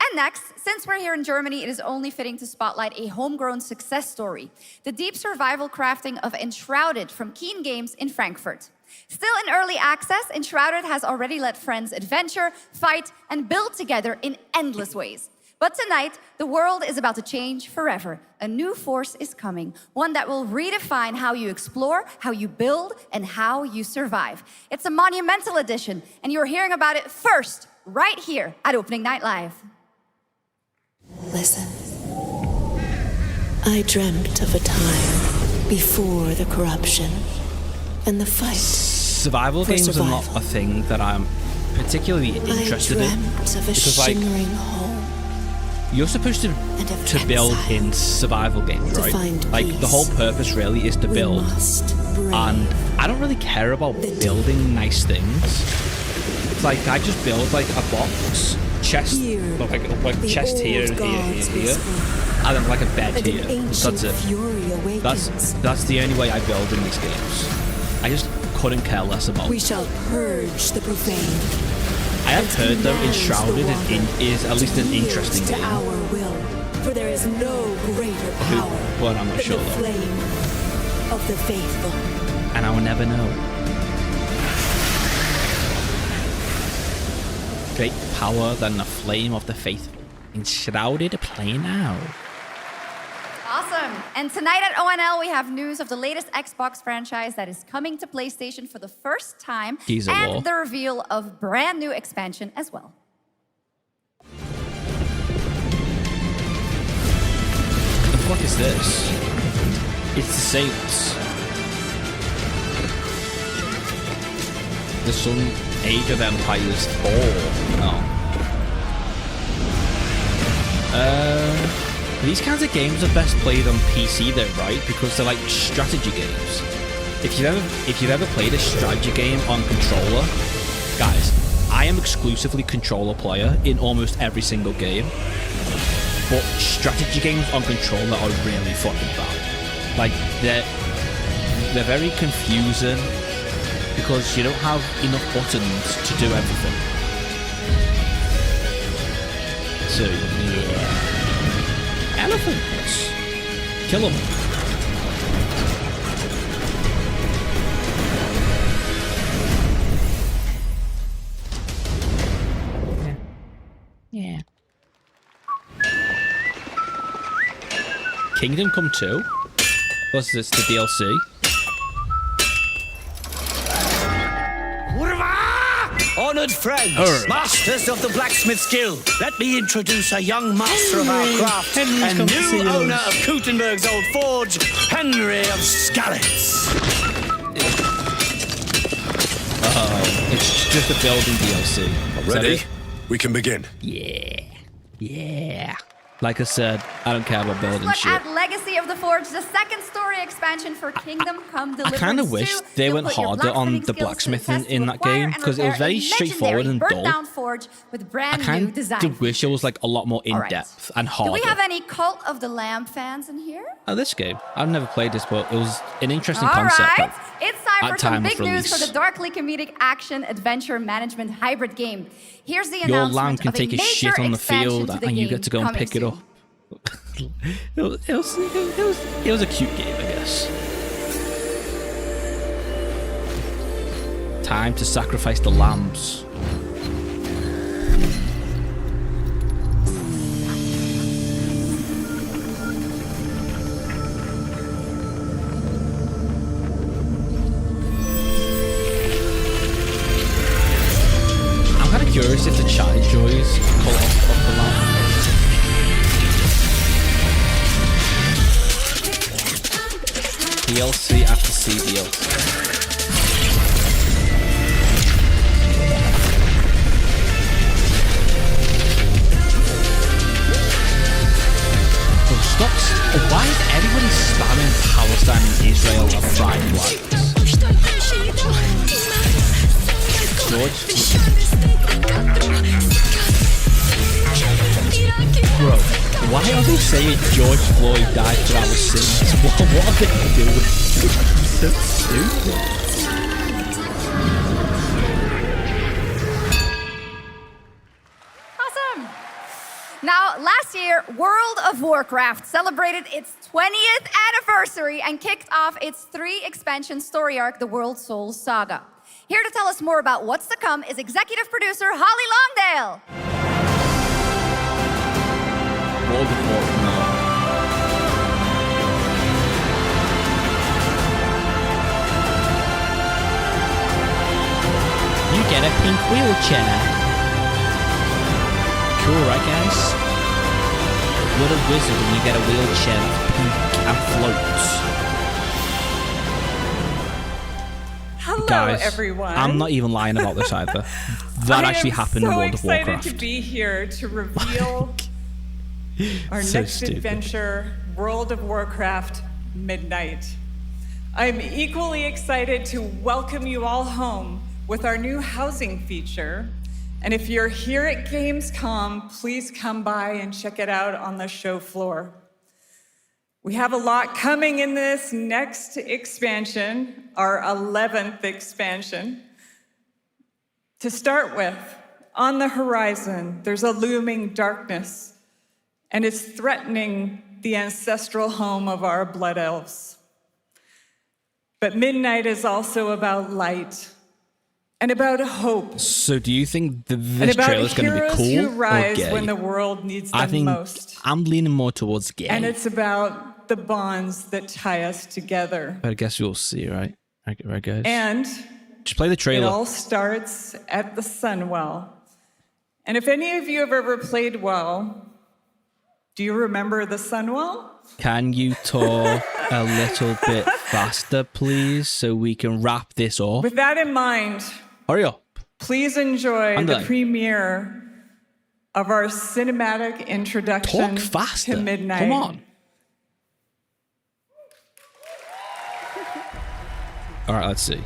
And next, since we're here in Germany, it is only fitting to spotlight a homegrown success story, the deep survival crafting of Enshrouded from Keen Games in Frankfurt. Still in early access, Enshrouded has already let friends adventure, fight, and build together in endless ways. But tonight, the world is about to change forever. A new force is coming, one that will redefine how you explore, how you build, and how you survive. It's a monumental edition, and you're hearing about it first, right here at Opening Night Live. Listen. I dreamt of a time before the corruption and the fight. Survival games are not a thing that I'm particularly interested in. Because, like, you're supposed to build in survival games, right? Like, the whole purpose really is to build. And I don't really care about building nice things. It's like, I just build, like, a box, chest, like chest here and here, and then like a bed here. That's it. That's the only way I build in these games. I just couldn't care less about. We shall purge the profane. I have heard though Enshrouded is at least an interesting game. Our will, for there is no greater power well, I'm not than sure the though. Flame of the faithful. And I will never know. Great power than the flame of the faithful. Enshrouded, play now. Awesome. And tonight at ONL, we have news of the latest Xbox franchise that is coming to PlayStation for the first time, and the reveal of brand new expansion as well. What the fuck is this? It's the Saints. There's some Age of Empires 4. No. These kinds of games are best played on PC though, right? Because they're like strategy games. If you've ever played a strategy game on controller, guys, I am exclusively controller player in almost every single game. But strategy games on controller are really fucking bad. Like they're very confusing because you don't have enough buttons to do everything. So yeah. Elephants. Kill them. Yeah. Kingdom Come 2? What's this, the DLC? Honored friends, masters of the blacksmith skill, let me introduce a young master of our craft and new owner of Kutenberg's old forge, Henry of Skalitz. It's just a building DLC. Ready? We can begin. Yeah. Yeah. Like I said, I don't care about building Look shit. at Legacy of the Forge, the second story expansion for Kingdom Come Deliverance 2. I kind of wish they went harder on the blacksmithing in that game because it was very straightforward and dull. Forge with brand I kind new design. of wish it was like a lot more in-depth and harder. Do we have any Cult of the Lamb fans in here? Oh, this game. I've never played this, but it was an interesting concept. All right, it's time for some big news release. for the darkly comedic action adventure management hybrid game. Here's the Your announcement lamb can of take a shit on the field and you get to go and pick it up. It was a cute game, I guess. Time to sacrifice the lambs. I'm kind of curious if the chat enjoys Cult of the Lamb. DLC after DLC. Stop. Why is everybody spamming Palestine and Israel on pride flags? George? Bro, why are they saying George Floyd died for our sins? What are they doing? So stupid. Awesome. Now, last year, World of Warcraft celebrated its 20th anniversary and kicked off its 3-expansion story arc, the World Souls Saga. Here to tell us more about what's to come is executive producer Holly Longdale. World of Warcraft, no. You get a pink wheelchair. Cool, right, guys? You're a wizard and you get a wheelchair that's pink and floats. Hello, Guys, everyone. I'm not even lying about this either. That actually happened in World of Warcraft. I'm so excited to be here to reveal our next stupid. adventure, World of Warcraft Midnight. I'm equally excited to welcome you all home with our new housing feature. And if you're here at Gamescom, please come by and check it out on the show floor. We have a lot coming in this next expansion, our 11th expansion. To start with, on the horizon, there's a looming darkness, and it's threatening the ancestral home of our blood elves. But Midnight is also about light and about hope. So do you think this trailer is going to be cool who rise or gay? when the world needs them I think most. I'm leaning more towards gay. And it's about the bonds that tie us together. But I guess you'll see, right? Right, guys? And just play the trailer. It all starts at the Sunwell. And if any of you have ever played WoW, do you remember the Sunwell? Can you talk a little bit faster, please, so we can wrap this up? With that in mind, hurry up. Please enjoy I'm the done. premiere of our cinematic introduction Talk faster. to Midnight. Come on. All right, let's see.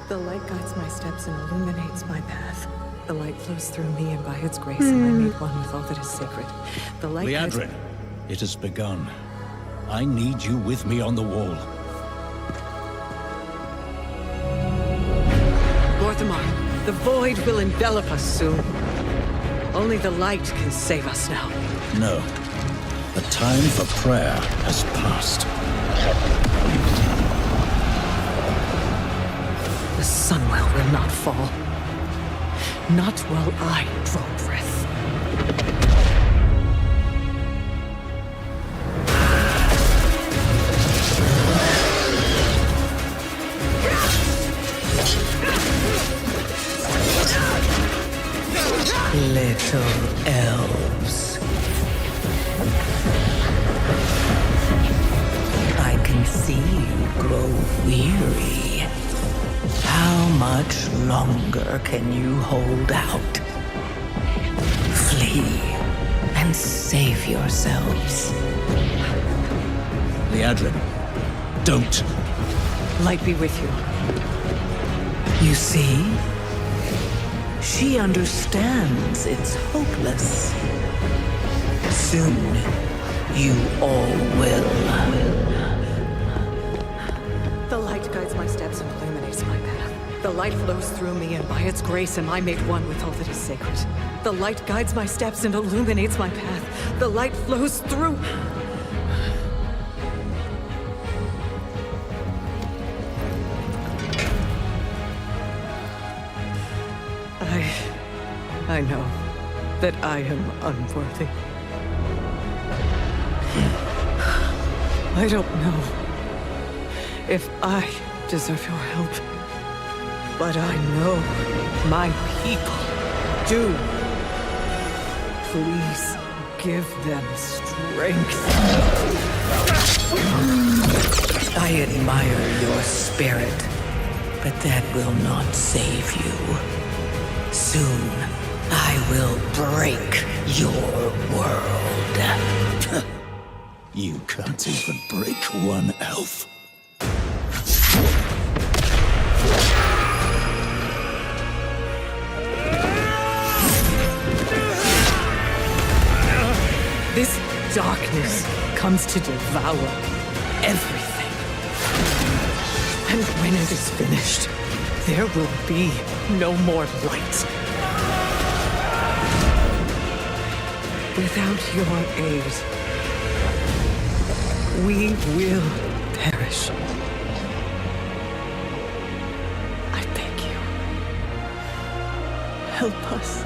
The light guides my steps and illuminates my path. The light flows through me, and by its grace am I made one with all that is sacred. The light Liadrin, it has begun. I need you with me on the wall. Lorthamar, the void will envelop us soon. Only the light can save us now. No. The time for prayer has passed. The Sunwell will not fall. Not while I draw breath. Little elves. I can see you grow weary. How much longer can you hold out? Flee and save yourselves. Liadrin, don't. Light be with you. You see? She understands it's hopeless. Soon, you all will. The light guides my steps and illuminates my path. The light flows through me, and by its grace am I made one with all that is sacred. The light guides my steps and illuminates my path. The light flows through... I know that I am unworthy. I don't know if I deserve your help, but I know my people do. Please give them strength. I admire your spirit, but that will not save you. Soon, I will break your world. You can't even break one elf. This darkness comes to devour everything. And when it is finished, there will be no more light. Without your aid, we will perish. I beg you, help us.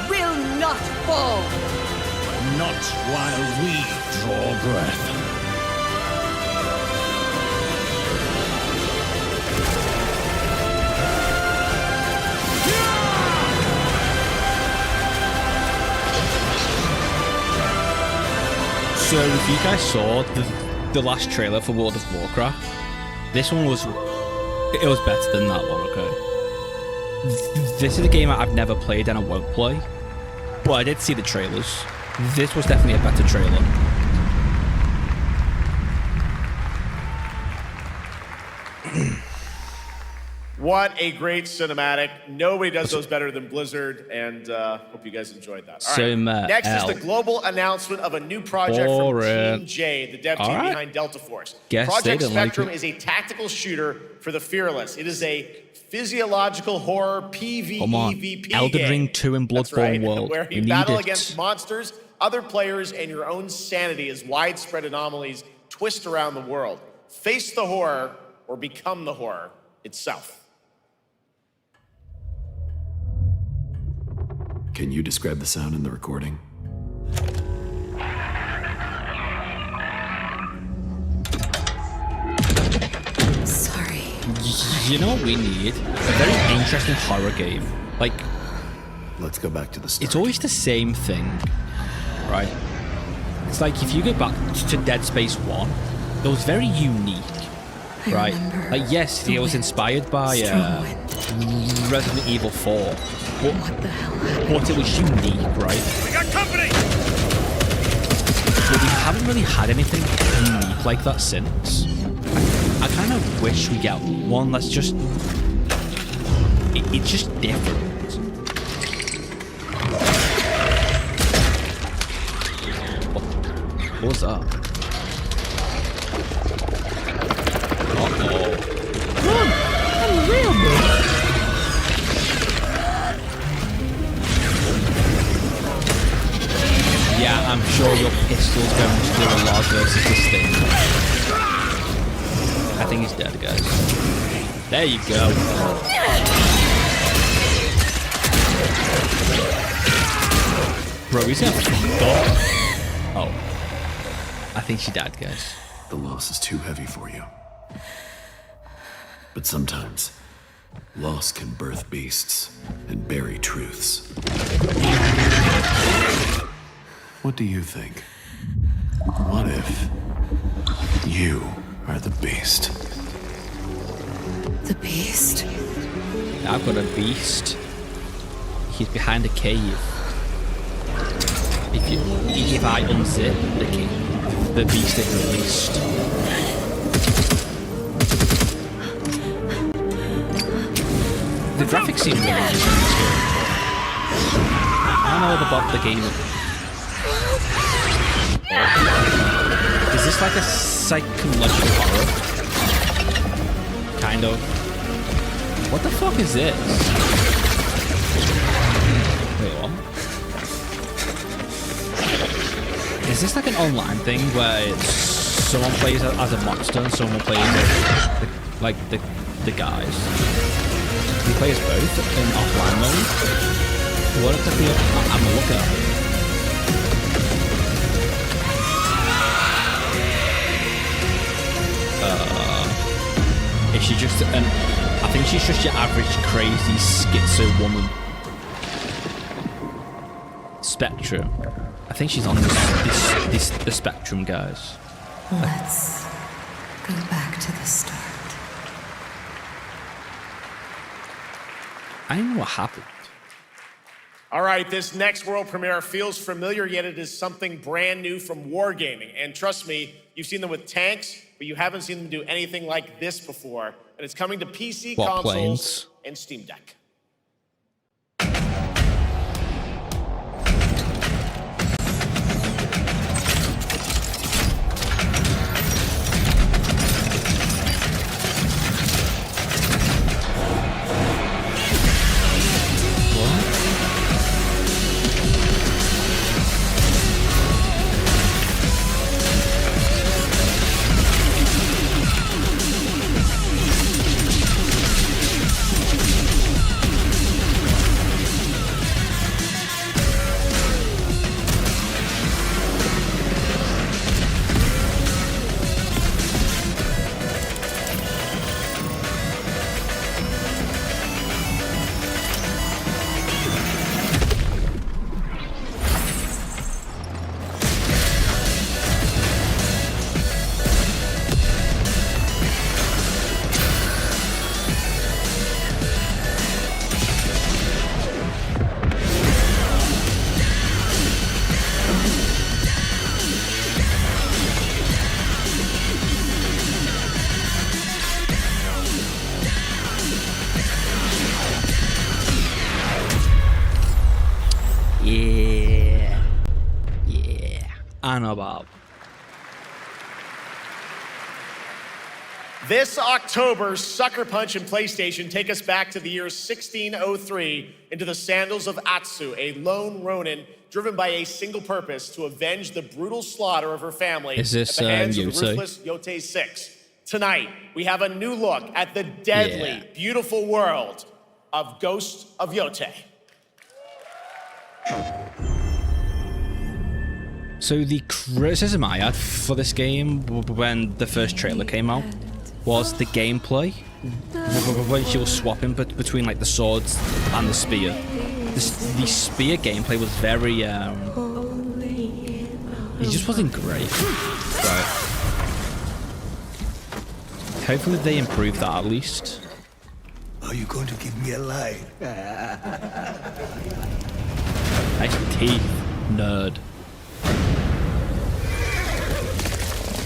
Will not fall. Not while we draw breath. So if you guys saw the last trailer for World of Warcraft, this one was better than that one, okay? This is a game I've never played and I won't play, but I did see the trailers. This was definitely a better trailer. What a great cinematic. Nobody does those better than Blizzard, and hope you guys enjoyed that. All right. Next is the global announcement of a new project from Team J, the dev team behind Delta Force. Project Spectrum is a tactical shooter for the fearless. It is a physiological horror PvEVP game. Elden Ring 2 and Bloodborne world. Where you battle against monsters, other players, and your own sanity as widespread anomalies twist around the world. Face the horror or become the horror itself. Can you describe the sound in the recording? Sorry. You know what we need? A very interesting horror game. Like, let's go back to the start. It's always the same thing, right? It's like if you go back to Dead Space 1, it was very unique, right? Like, yes, it was inspired by Resident Evil 4. What the hell? But it was unique, right? We got company! But we haven't really had anything unique like that since. I kind of wish we get one that's just... It's just different. What was that? Uh-oh. Run! Unreal, man! Yeah, I'm sure your pistol's going to do a lot versus this thing. I think he's dead, guys. There you go. Bro, he's gonna fuck. Oh. I think she died, guys. The loss is too heavy for you. But sometimes, loss can birth beasts and bury truths. What do you think? What if you are the beast? The beast? I've got a beast. He's behind a cave. If I unzip the cave, the beast is released. The graphics seem really interesting. I know about the game. Is this like a psychological horror? Kind of. What the fuck is this? Wait, what? Is this like an online thing where it's someone plays as a monster and someone plays as the guys. He plays both in offline mode. What exactly I'm looking at? Is she just an? I think she's just your average crazy schizo woman. Spectrum. I think she's on the spectrum, guys. Let's go back to the start. I don't know what happened. All right, this next world premiere feels familiar, yet it is something brand new from Wargaming. And trust me, you've seen them with tanks, but you haven't seen them do anything like this before. And it's coming to PC, consoles, planes? and Steam Deck. I know about. This October, Sucker Punch and PlayStation take us back to the year 1603 into the sandals of Atsu, a lone Ronin driven by a single purpose to avenge the brutal slaughter of her family Is this, at the hands of the Yotei? ruthless Yotei 6. Tonight, we have a new look at the deadly, beautiful world of Ghost of Yotei. So the criticism I had for this game when the first trailer came out was the gameplay. When she was swapping between like the swords and the spear. The spear gameplay was very it just wasn't great. Right. Hopefully they improve that at least. Are you going to give me a lie? Nice teeth, nerd.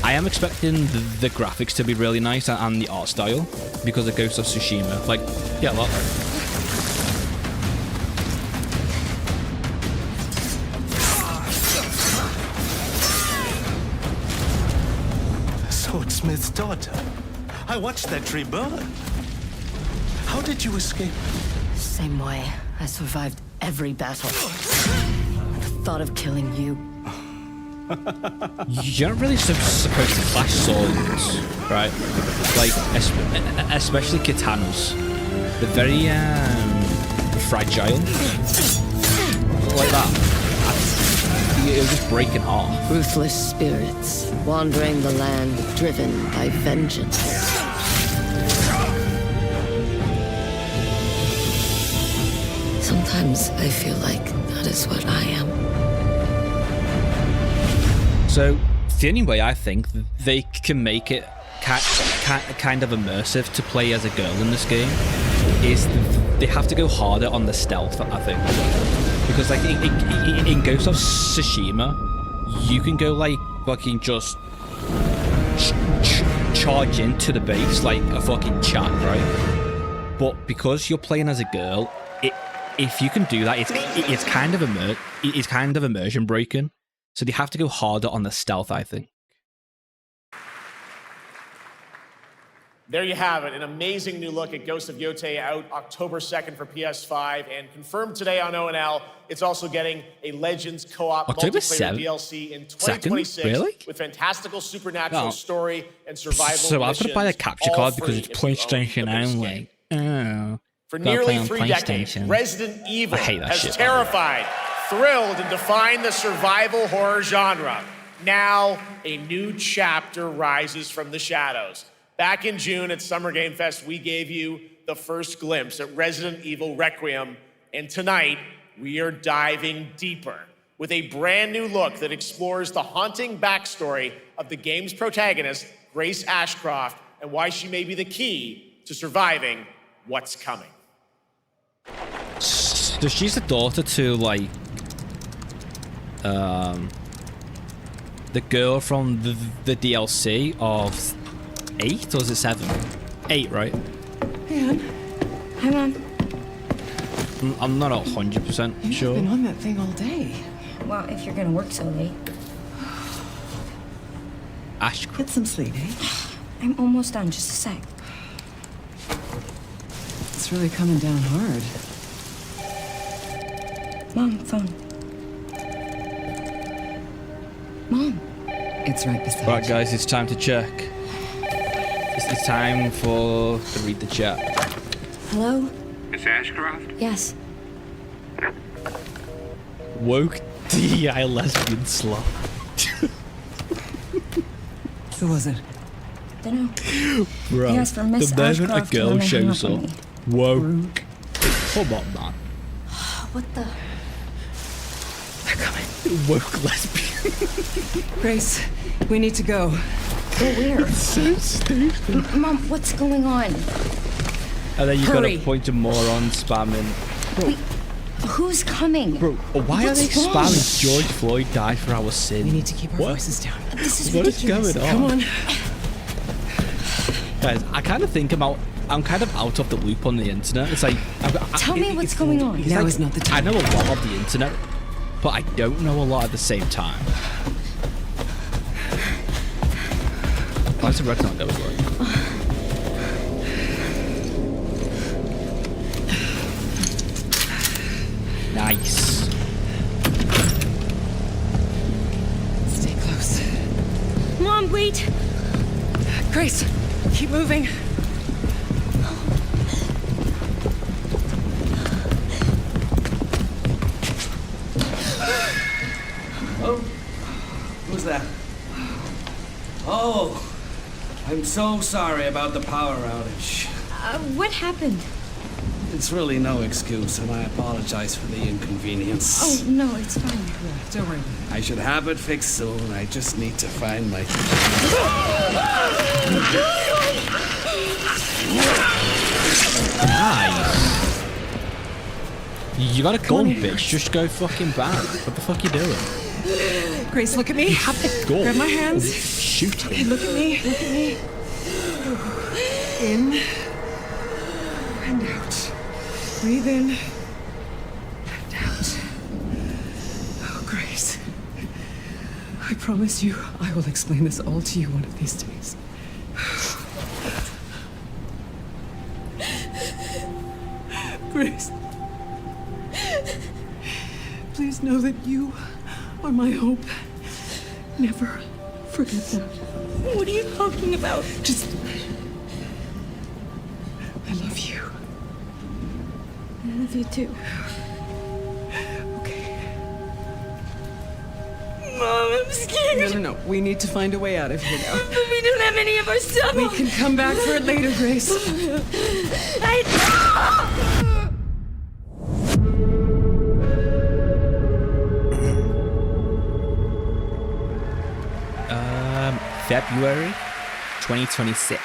I am expecting the graphics to be really nice and the art style because of Ghost of Tsushima. Like, yeah, look. Swordsmith's daughter. I watched that tree burn. How did you escape? Same way. I survived every battle. The thought of killing you. You're not really supposed to flash swords, right? Like, especially katanas. They're very fragile. Like that. It was just breaking off. Ruthless spirits wandering the land, driven by vengeance. Sometimes I feel like that is what I am. So the only way I think they can make it kind of immersive to play as a girl in this game is they have to go harder on the stealth, I think. Because like in Ghost of Tsushima, you can go like fucking just charge into the base like a fucking chat, right? But because you're playing as a girl, if you can do that, it's kind of immersion breaking. So they have to go harder on the stealth, I think. There you have it, an amazing new look at Ghost of Yotei, out October 2nd for PS5, and confirmed today on ONL. It's also getting a Legends co-op October multiplayer 7th? DLC in 2026 Really? with fantastical supernatural Oh. story and survival So I've got to buy the missions, capture all card because free it's if you own PlayStation the base game. only. Oh. For Gotta play nearly on 3 decades, PlayStation. Resident Evil I hate that has shit. terrified, thrilled, and defined the survival horror genre. Now, a new chapter rises from the shadows. Back in June at Summer Game Fest, we gave you the first glimpse at Resident Evil Requiem, and tonight, we are diving deeper with a brand new look that explores the haunting backstory of the game's protagonist, Grace Ashcroft, and why she may be the key to surviving what's coming. So she's the daughter to, like, the girl from the DLC of 8, or is it 7? 8, right? Man, hang on. I'm not 100% sure. You've been on that thing all day. Well, if you're gonna work so late. Ashcroft. Get some sleep, eh? I'm almost done, just a sec. It's really coming down hard. Mom, phone. Mom. It's right beside Right, guys, it's time to check. It's time to read the chat. Hello? Miss Ashcroft? Yes. Woke DEI lesbian slut. Who was it? Dunno. Bro, He asked for Miss the moment Ashcroft a to girl wanna hang shows up on up, me. woke. Come on, man. What the? They're coming. Woke lesbian. Grace, we need to go. Go where? So stupid. Mom, what's going on? And then you got Hurry. a bunch of morons spamming. Wait, who's coming? Bro, why What's are they wrong? spamming George Floyd died for our sin? We need to keep our voices down. This is What is ridiculous. going on? Come on. Guys, I kind of think I'm kind of out of the loop on the internet. It's like... Tell me what's going on. It's Now like, is not the time. I know a lot of the internet, but I don't know a lot at the same time. Why does the red not go as well? Nice. Stay close. Mom, wait. Grace, keep moving. Oh, who's that? Oh, I'm so sorry about the power outage. What happened? It's really no excuse, and I apologize for the inconvenience. Oh, no, it's fine. Don't worry. I should have it fixed soon. I just need to find my... Nice. You gotta go, bitch. Just go fucking back. What the fuck you doing? Grace, look at me. You have to go. Grab my hands. Shoot Hey, him. look at me. Look at me. In and out. Breathe in and out. Oh, Grace. I promise you, I will explain this all to you one of these days. Grace. Please know that you are my hope. Never forget that. What are you talking about? Just... I love you. I love you too. Okay. Mom, I'm scared. No. We need to find a way out of here now. But we don't have any of our stuff. We can come back for it later, Grace. February 2026.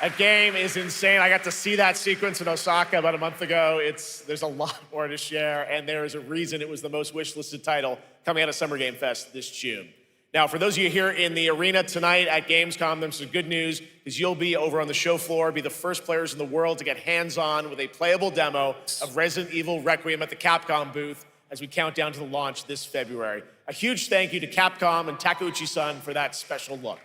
That game is insane. I got to see that sequence in Osaka about a month ago. There's a lot more to share, and there is a reason it was the most wishlisted title coming out of Summer Game Fest this June. Now, for those of you here in the arena tonight at Gamescom, there's some good news, because you'll be over on the show floor, be the first players in the world to get hands-on with a playable demo of Resident Evil Requiem at the Capcom booth as we count down to the launch this February. A huge thank you to Capcom and Takeuchi-san for that special look.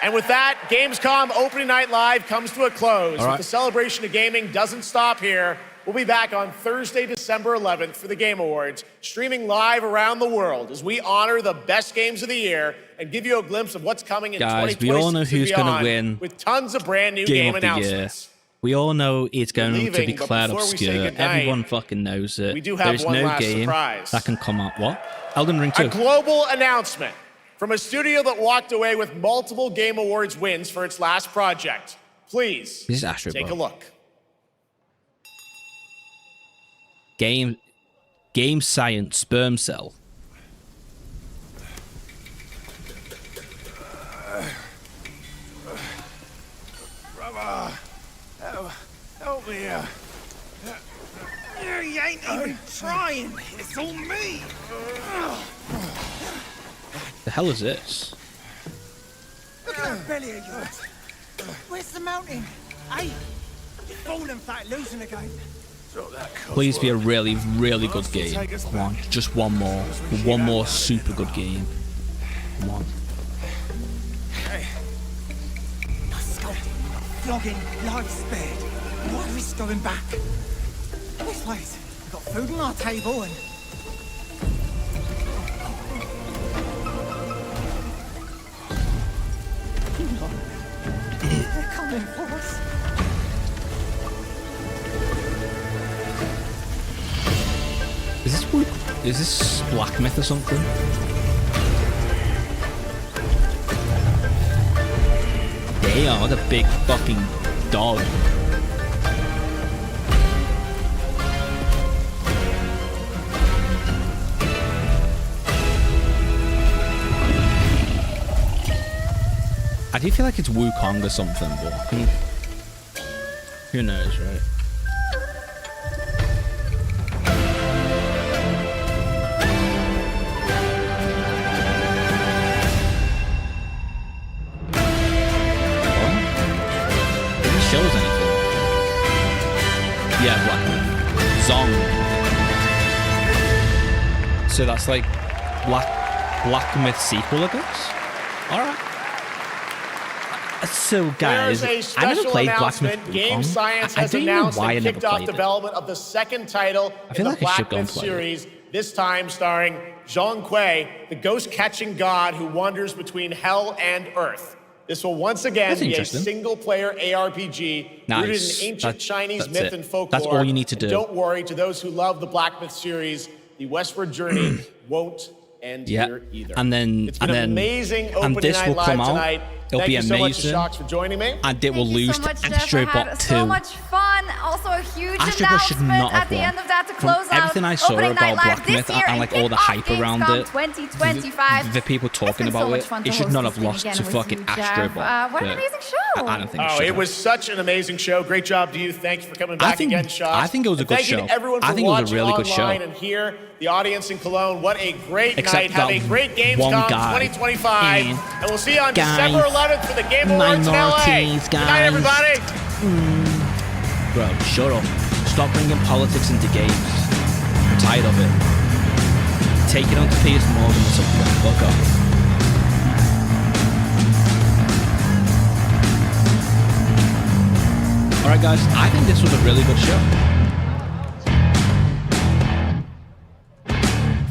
And with that, Gamescom Opening Night Live comes to a close. All right. But the celebration of gaming doesn't stop here. We'll be back on Thursday, December 11th for the Game Awards, streaming live around the world as we honor the best games of the year and give you a glimpse of what's coming in Guys, 2026 we all know who's going to win with tons of brand new Game game of the Year. announcements. We all know it's going to be leaving, but declared before we say obscure. goodnight, Everyone fucking knows it. we do have There's one no last game surprise. that can come out. What? Elden Ring A 2. global announcement from a studio that walked away with multiple Game Awards wins for its last project. Please This is Astro take Boy. a look. Game Science Sperm Cell. Brother, help me here. You ain't even trying. It's all me. The hell is this? Look at that belly of yours. Where's the mountain? Hey, you're falling flat, losing again. Please be a really, really good game. Come on, just one more. One more super good game. Come on. Hey. No scolding, no flogging, life spared. No risk going back. This place, we've got food on our table and... They're coming for us. Is this Black Myth or something? They are the big fucking dog. I do feel like it's Wukong or something, but who knows, right? Shows anything. Yeah, Black Myth. Zong. So that's like Black Myth sequel, I guess? Alright. So guys, There's a I never special played Black Myth. announcement. Game Science I has don't even know announced why I and never kicked off played it. development of the second title I in feel the like I should Black go and Myth play it. series, this time starring Zhong Kui, the ghost-catching god who wanders between hell and earth. This will once again That's be a interesting. single-player ARPG rooted Nice. in ancient Chinese That's myth it. and folklore. That's all you need to And do. don't worry, to those who love the Black Myth series, the westward journey won't end Yeah, here either. and then It's been and then amazing and opening this night will live come out. tonight. It'll Thank be you so much to amazing, Shox for joining me. and it will lose so to much, Jeff. I Astrobot had 2. so much fun. Also, a huge Astrobot should announcement not have at the won. end of that to From close out everything I saw Opening about Night Live Black this Myth year and like all the kick off hype around Gamescom it, 2025. the people talking It's been so about much it, fun to it should host not this have lost thing to again with fucking you, Jeff. Astrobot. What an but amazing show. I don't think Oh, should it have. was such an amazing show. Great job to you. Thank you for coming back again, Shox. I think it was a And good thank you show. to everyone for I think it was a watching really good show. online and here, the audience in Cologne. What a great Except night. Have a that great one Gamescom guy. 2025. And And we'll see you on guys, December 11th for the Game Awards in LA. minorities, Good night, guys. everybody. Bro, shut up. Stop bringing politics into games. I'm tired of it. Take it on to Piers Morgan or something. Fuck off. Alright guys, I think this was a really good show.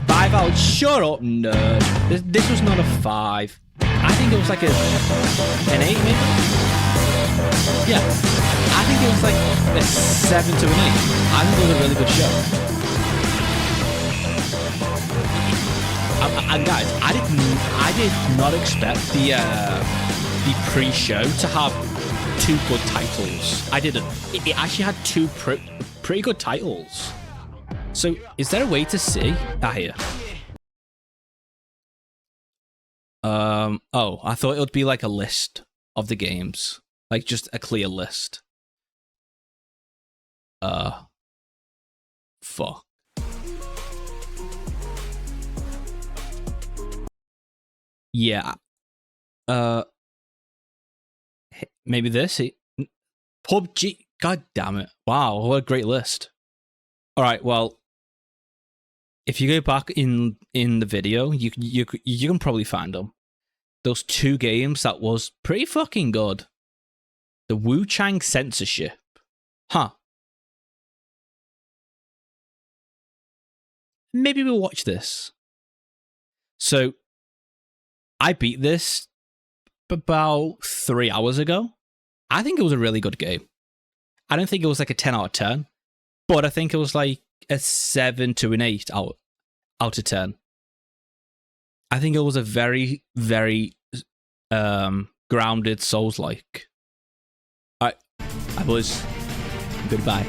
5 out. Shut up, nerd. This was not a 5. I think it was like an 8 maybe? Yeah. I think it was like a 7 to an 8. I think it was a really good show. And guys, I did not expect the pre-show to have 2 good titles. I didn't. It actually had 2 pretty good titles. So, is there a way to see? Here. Oh, I thought it would be like a list of the games. Like just a clear list. Fuck. Yeah. Maybe this. PUBG. God damn it. Wow, what a great list. Alright, well, if you go back in the video, you can probably find them. those 2 games that was pretty fucking good. The Wu Chang censorship. Huh. Maybe we'll watch this. So, I beat this about 3 hours ago. I think it was a really good game. I don't think it was like a 10 out of 10, but I think it was like a 7 to an 8 out of 10. I think it was a very, very grounded Souls-like. Alright, boys. Goodbye.